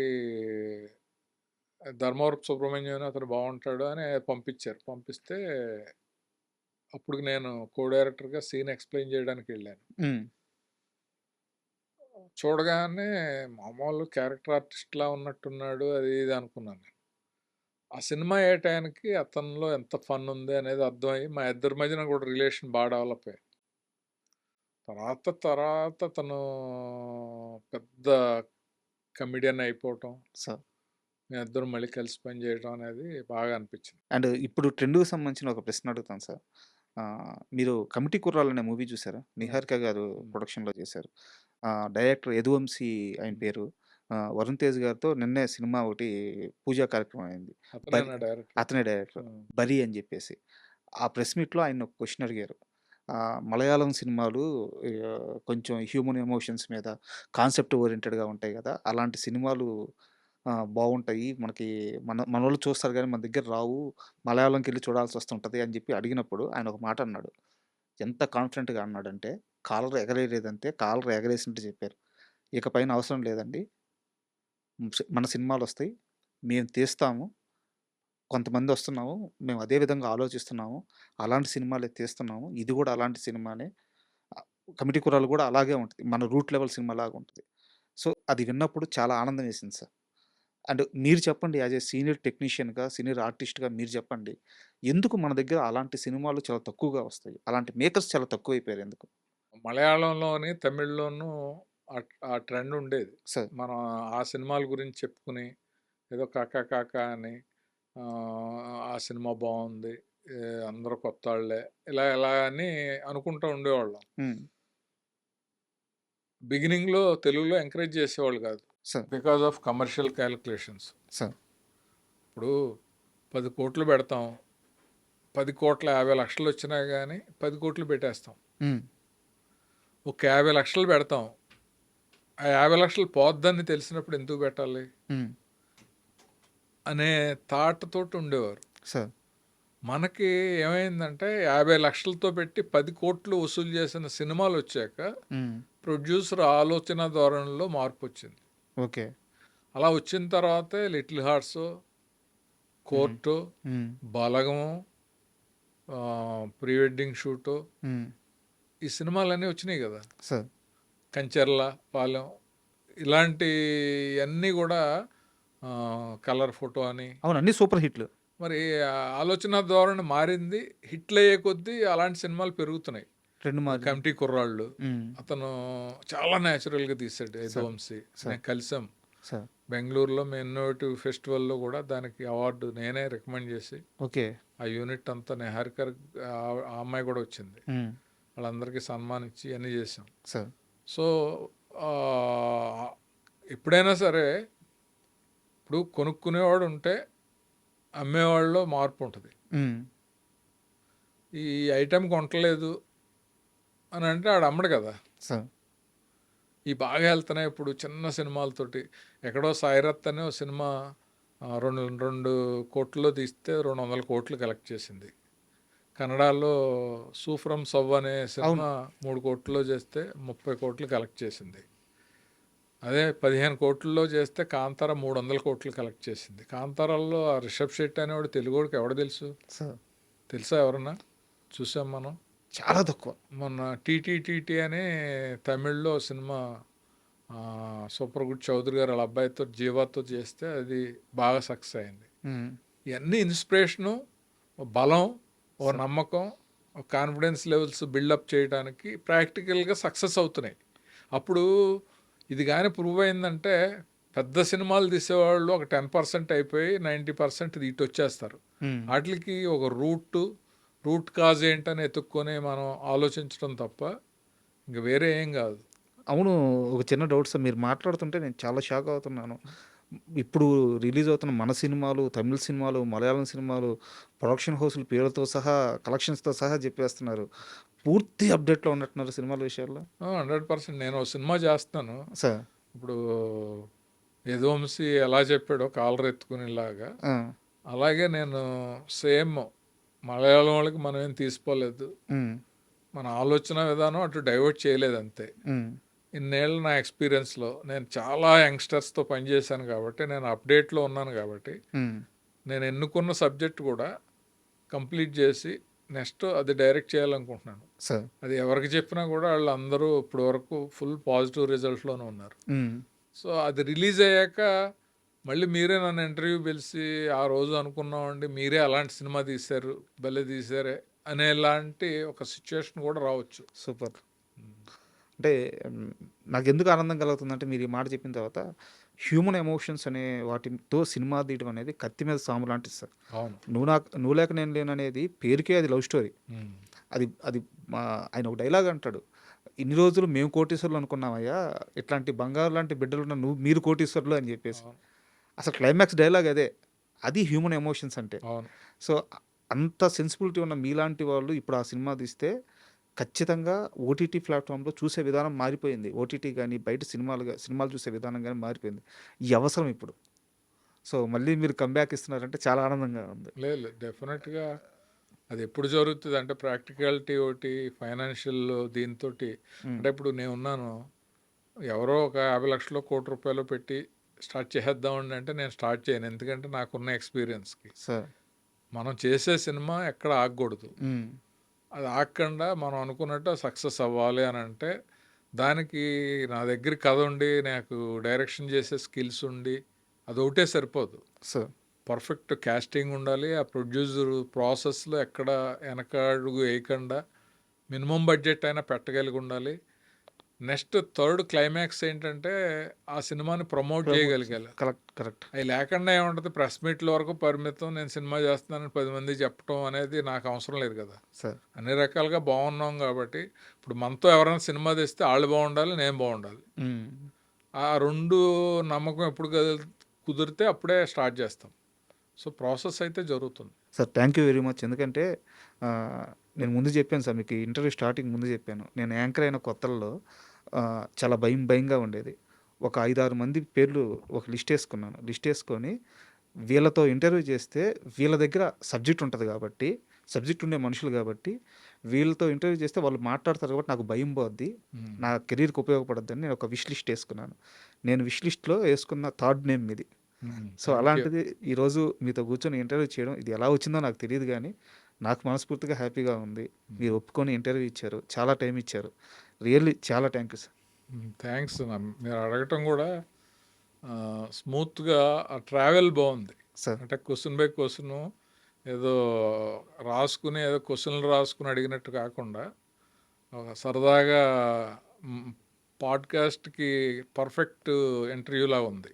'ధర్మవరపు సుబ్రహ్మణ్యం' అని అతను బాగుంటాడు అని పంపించారు. పంపిస్తే అప్పుడు నేను కో డైరెక్టర్‌గా సీన్ ఎక్స్‌ప్లెయిన్ చేయడానికి వెళ్ళాను. హ్మ్. చూడగానే మామూలు క్యారెక్టర్ ఆర్టిస్ట్‌లా ఉన్నట్టున్నాడు అది ఇది అనుకున్నాను నేను. ఆ సినిమా అయ్యే టయానికి అతనిలో ఎంత ఫన్ ఉంది అనేది అర్థమయ్యి మా ఇద్దరి మధ్యన కూడా రిలేషన్ బాగా డెవలప్ అయ్యింది. తర్వాత తను పెద్ద కమెడియన్ అయిపోవటం, సార్. మేమిద్దరం మళ్ళీ కలిసి పని చేయడం అనేది బాగా అనిపించింది. అండ్ ఇప్పుడు ట్రెండ్‌కి సంబంధించిన ఒక ప్రశ్న అడుగుతాను సార్. మీరు 'కమిటీ కుర్రాళ్ళు' అనే మూవీ చూసారా? హ్మ్. నిహారిక గారు హ్మ్. ప్రొడక్షన్‌లో చేశారు. డైరెక్టర్ యదువంశీ ఆయన హ్మ్. పేరు. వరుణ్ తేజ్ గారితో నిన్నే సినిమా ఒకటి పూజా కార్యక్రమం అయింది. బరి అతనేనా డైరెక్టర్? అతనే డైరెక్టర్. హ్మ్. 'బరి' అని చెప్పేసి. ఆ ప్రెస్ మీట్‌లో ఆయన ఒక క్వెషన్ అడిగారు. మలయాళం సినిమాలు కొంచెం హ్యూమన్ ఎమోషన్స్ మీద కాన్సెప్ట్ ఓరియెంటెడ్‌గా ఉంటాయి గదా! అలాంటి సినిమాలు బావుంటాయి. మనకి మనోళ్ళు చూస్తారు గానీ మన దగ్గర రావు. మలయాళంకెళ్ళి చూడాల్సొస్తుంటది అని జెప్పి అడిగినప్పుడు ఆయన ఒక మాట అన్నాడు. ఎంత కాన్ఫిడెంట్‌గా అన్నాడంటే, కాలర్ ఎగరేసినట్టు చెప్పారు. ఇక పైన అవసరం లేదండి. మన సినిమాలొస్తాయి. మేము తీస్తాము. కొంతమందొస్తున్నాము. మేము అదే విధంగా ఆలోచిస్తున్నాము. అలాంటి సినిమాలే తీస్తున్నాము. ఇది గూడా అలాంటి సినిమానే. కమిటీ కుర్రాళ్ళు గూడా అలాగే ఉంటది. మన రూట్ లెవెల్ సినిమాలాగా ఉంటది. సో, అది విన్నప్పుడు చాలా ఆనందం వేసింది సార్. అండ్ మీరు చెప్పండి యాస్ ఎ సీనియర్ టెక్నీషియన్‌గా, సీనియర్ ఆర్టిస్ట్‌గా మీరు చెప్పండి. ఎందుకు మన దగ్గర అలాంటి సినిమాలు చాలా తక్కువగా వస్తాయి? అలాంటి మేకర్స్ చాలా తక్కువైపోయారు ఎందుకు? మలయాళంలోని, తమిళ్‌లోనూ ఆ ట్రెండ్ ఉండేది. సార్. మనం ఆ సినిమాల గురించి చెప్పుకుని ఏదో 'కాకా కాకా' అని ఆ సినిమా బావుంది. అందరూ కొత్తోళ్ళే ఇలా అని అనుకుంటూ ఉండేవాళ్ళం. హ్మ్. బిగినింగ్‌లో తెలుగులో ఎంకరేజ్ చేసేవాళ్ళు కాదు. Sir. Because of commercial calculations. Sir. ఇప్పుడు 10,00,00,000 పెడతాం. 10,50,00,000 వచ్చినా గానీ 10,00,00,000 పెట్టేస్తాం. హ్మ్. ఒక 50,00,000 పెడతాం. ఆ 50,00,000 పోద్దని తెలిసినప్పుడు ఎందుకు పెట్టాలి? హ్మ్. అనే థాట్ తోటి ఉండేవారు. సార్. మనకి ఏమైందంటే 50,00,000తో పెట్టి 10,00,00,000 వసూలు చేసిన సినిమాలొచ్చాక హ్మ్. ప్రొడ్యూసర్ ఆలోచన ధోరణిలో మార్పొచ్చింది. ఓకే. అలా వచ్చిన తర్వాతే 'లిటిల్ హార్ట్స్', 'కోర్టు', హ్మ్. 'బలగం', 'ప్రీ వెడ్డింగ్ షూటు' హ్మ్. ఈ సినిమాలన్నీ వచ్చినాయి కదా! సార్. 'కంచెర్ల', 'పాలెం' ఇలాంటియన్నీ కూడా 'కలర్ ఫోటో' అని అవును. అన్నీ సూపర్ హిట్‌లు. మరి ఆలోచన ధోరణి మారింది. హిట్లయ్యే కొద్దీ అలాంటి సినిమాలు పెరుగుతున్నాయి. ట్రెండ్ మారింది. 'కమిటీ కుర్రాళ్ళు' హ్మ్. అతను చాలా న్యాచురల్‌గా తీశాడు. సార్. 'యదువంశి' సార్. నేను కలిసాం. సార్. బెంగుళూరులో మేము ఇన్నోవేటివ్ ఫెస్టివల్‌లో కూడా దానికి అవార్డు నేనే రికమెండ్ చేసి ఓకే. ఆ యూనిట్ అంతా నిహారికర్ ఆ అమ్మాయి కూడా వచ్చింది. హ్మ్. వాళ్ళందరికీ సన్మానిచ్చి అన్నీ చేసాం. సార్. సో ఆహ్, ఎప్పుడైనా సరే ఇప్పుడు కొనుక్కునేవాడు ఉంటే అమ్మేవాళ్ళలో మార్పు ఉంటుంది. హ్మ్. ఈ ఐటెం కొంటలేదు అని అంటే ఆడు అమ్మడు కదా! సార్. ఈ బాగా వెళ్తున్నాయి ఇప్పుడు చిన్న సినిమాలతోటి. ఎక్కడో 'సాయిరత్' అనే ఓ సినిమా 2 తీస్తే 200,00,00,000 కలెక్ట్ చేసింది. కన్నడలో 'సూఫ్రమ్ సవ్' అనే అవును. సినిమా 3,00,00,000 చేస్తే 30,00,00,000 కలెక్ట్ చేసింది. అదే 15,00,00,000 చేస్తే 'కాంతార' 300,00,00,000 కలెక్ట్ చేసింది. 'కాంతారా'లో ఆ రిషబ్ శెట్టి అనేవాడు తెలుగోడికి ఎవడు తెలుసు? సార్. తెలుసా ఎవరన్నా? చూసాం మనం. చాలా తక్కువ. మొన్న 'టీటీ' అని తమిళ్లో సినిమా సూపర్ గుడ్ చౌదరి గారు వాళ్ళ అబ్బాయితో జీవాతో చేస్తే అది బాగా సక్సెస్ అయింది. హ్మ్. ఇవన్నీ ఇన్స్పిరేషను, ఓ బలం, ఓ నమ్మకం, ఓ కాన్ఫిడెన్స్ లెవెల్స్ బిల్డప్ చేయడానికి ప్రాక్టికల్గా సక్సెస్ అవుతున్నాయి. అప్పుడు ఇది కానీ ప్రూవ్ అయిందంటే పెద్ద సినిమాలు తీసేవాళ్ళు ఒక 10% అయిపోయి 90% ఇటు వచ్చేస్తారు. హ్మ్. వాటికి ఒక రూట్ కాజ్ ఏంటని ఎతుక్కొని మనం ఆలోచించడం తప్ప ఇంక వేరే ఏం కాదు. అవును. ఒక చిన్న డౌట్ సార్. మీరు మాట్లాడుతుంటే నేను చాలా షాక్ అవుతున్నాను. ఇప్పుడు రిలీజ్ అవుతున్న మన సినిమాలు, తమిళ్ సినిమాలు, మలయాళం సినిమాలు ప్రొడక్షన్ హౌస్‌ల పేరుతో సహా, కలెక్షన్స్‌తో సహా చెప్పేస్తున్నారు. పూర్తి అప్‌డేట్‌లో ఉన్నట్టున్నారు సినిమాల విషయాల్లో. 100% నేను ఓ సినిమా చేస్తున్నాను. సార్. ఇప్పుడు 'యదువంశి' ఎలా చెప్పాడో కాలర్ ఎత్తుకునేలాగా, ఆ! అలాగే నేను సేమ్ మలయాళం వాళ్ళకి మనం ఏం తీసిపోలేదు. హ్మ్. మన ఆలోచన విధానం అటు డైవర్ట్ చేయలేదు అంతే. హ్మ్. ఇన్నేళ్ళు నా ఎక్స్పీరియన్స్‌లో నేను చాలా యంగ్‌స్టర్స్‌తో పనిచేశాను కాబట్టి, నేను అప్డేట్‌లో ఉన్నాను కాబట్టి, హ్మ్. నేను ఎన్నుకున్న సబ్జెక్ట్ కూడా కంప్లీట్ చేసి నెక్స్ట్ అది డైరెక్ట్ చేయాలనుకుంటున్నాను. సార్. అది ఎవరికి చెప్పినా కూడా వాళ్ళందరూ ఇప్పటి వరకు ఫుల్ పాజిటివ్ రిజల్ట్‌లోనే ఉన్నారు. హ్మ్. సో అది రిలీజ్ అయ్యాక మళ్ళీ మీరే నన్ను ఇంటర్వ్యూ పిలిచి ఆ రోజు అనుకున్నామండి మీరే అలాంటి సినిమా తీశారు, భలే తీశారే అనేలాంటి ఒక సిచ్యువేషన్ కూడా రావచ్చు. సూపర్. అంటే నాకెందుకు ఆనందం కలుగుతుందంటే మీరు ఈ మాట చెప్పిన తర్వాత హ్యూమన్ ఎమోషన్స్ అనే వాటితో సినిమా తీయడం అనేది కత్తి మీద సాము లాంటిది సార్. అవును. నువ్వు లేక నేను లేననేది పేరుకే అది లవ్ స్టోరీ. ఉమ్. అది అది ఆయన ఒక డైలాగ్ అంటాడు. ఇన్ని రోజులు మేము కోటీశ్వరులు అనుకున్నామయ్యా, ఇట్లాంటి బంగారు లాంటి బిడ్డలున్న మీరు కోటీశ్వరులు అని చెప్పేసి. అవును. అసలు క్లైమాక్స్ డైలాగ్ అదే. అది హ్యూమన్ ఎమోషన్స్ అంటే. అవును. సో, అంత సెన్సిబిలిటీ ఉన్న మీలాంటి వాళ్ళు ఇప్పుడు ఆ సినిమా తీస్తే ఖచ్చితంగా ఓటీటీ ప్లాట్‌ఫామ్‌లో చూసే విధానం మారిపోయింది. ఓటీటీ గాని, బయట సినిమాలు చూసే విధానం గాని మారిపోయింది. ఈ అవసరం ఇప్పుడు. సో మళ్ళీ మీరు కంబ్యాక్ ఇస్తున్నారంటే చాలా ఆనందంగా ఉంది. లేదు డెఫినెట్గా అది ఎప్పుడు జరుగుతుంది అంటే ప్రాక్టికాలిటీ ఒకటి ఫైనాన్షియల్ దీంతో అంటే ఇప్పుడు నేను ఉన్నాను ఎవరో ఒక 50 లక్షలు ₹1,00,00,000 పెట్టి స్టార్ట్ చేద్దామండి అంటే నేను స్టార్ట్ చేయను, ఎందుకంటే నాకున్న ఎక్స్పీరియన్స్కి సార్. మనం చేసే సినిమా ఎక్కడ ఆగకూడదు. అది ఆగకుండా మనం అనుకున్నట్టు సక్సెస్ అవ్వాలి అని అంటే దానికి నా దగ్గర కథ ఉండి నాకు డైరెక్షన్ చేసే స్కిల్స్ ఉండి అది ఒకటే సరిపోదు. సార్. పర్ఫెక్ట్ క్యాస్టింగ్ ఉండాలి. ఆ ప్రొడ్యూసర్ ప్రాసెస్లో ఎక్కడ వెనకడుగు వేయకుండా మినిమం బడ్జెట్ అయినా పెట్టగలిగి ఉండాలి. నెక్స్ట్ థర్డ్ క్లైమాక్స్ ఏంటంటే ఆ సినిమాని ప్రమోట్ చేయగలిగాలి. కరెక్ట్. అవి లేకుండా ఏముంటుంది, ప్రెస్ మీట్ల వరకు పరిమితం, నేను సినిమా చేస్తున్నానని 10 మంది చెప్పడం అనేది నాకు అవసరం లేదు కదా. సార్. అన్ని రకాలుగా బాగున్నాం కాబట్టి ఇప్పుడు మనతో ఎవరైనా సినిమా తెస్తే వాళ్ళు బాగుండాలి, నేను బాగుండాలి. ఆ రెండు నమ్మకం ఎప్పుడు కుదిరితే అప్పుడే స్టార్ట్ చేస్తాం. సో ప్రాసెస్ అయితే జరుగుతుంది. Sir thank you very much. ఎందుకంటే నేను ముందు చెప్పాను సార్, మీకు ఇంటర్వ్యూ స్టార్టింగ్ ముందు చెప్పాను, నేను యాంకర్ అయిన కొత్తల్లో చాలా భయంగా ఉండేది. ఒక 5-6 మంది పేర్లు ఒక లిస్ట్ వేసుకొని వీళ్ళతో ఇంటర్వ్యూ చేస్తే వీళ్ళ దగ్గర సబ్జెక్ట్ ఉంటుంది కాబట్టి, సబ్జెక్ట్ ఉండే మనుషులు కాబట్టి వీళ్ళతో ఇంటర్వ్యూ చేస్తే వాళ్ళు మాట్లాడతారు కాబట్టి నాకు భయం పోద్ది, నా కెరీర్కి ఉపయోగపడద్దని నేను ఒక విష్ లిస్ట్ వేసుకున్నాను. నేను విష్ లిస్ట్లో వేసుకున్న థర్డ్ నేమ్ ఇది. సో అలాంటిది ఈరోజు మీతో కూర్చొని ఇంటర్వ్యూ చేయడం, ఇది ఎలా వచ్చిందో నాకు తెలియదు కానీ నాకు మనస్ఫూర్తిగా హ్యాపీగా ఉంది. మీరు ఒప్పుకొని ఇంటర్వ్యూ ఇచ్చారు, చాలా టైం ఇచ్చారు. రియల్లీ చాలా థ్యాంక్ యూ సార్. థ్యాంక్స్. మీరు అడగటం కూడా స్మూత్గా ట్రావెల్ బాగుంది సార్. అంటే క్వశ్చన్ బై క్వశ్చన్ ఏదో రాసుకుని ఏదో క్వశ్చన్లు రాసుకుని అడిగినట్టు కాకుండా ఒక సరదాగా పాడ్కాస్ట్కి పర్ఫెక్ట్ ఇంటర్వ్యూలా ఉంది.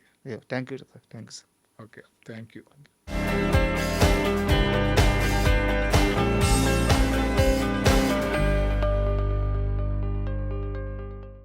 Thank you sir. Thanks. Okay, thank you.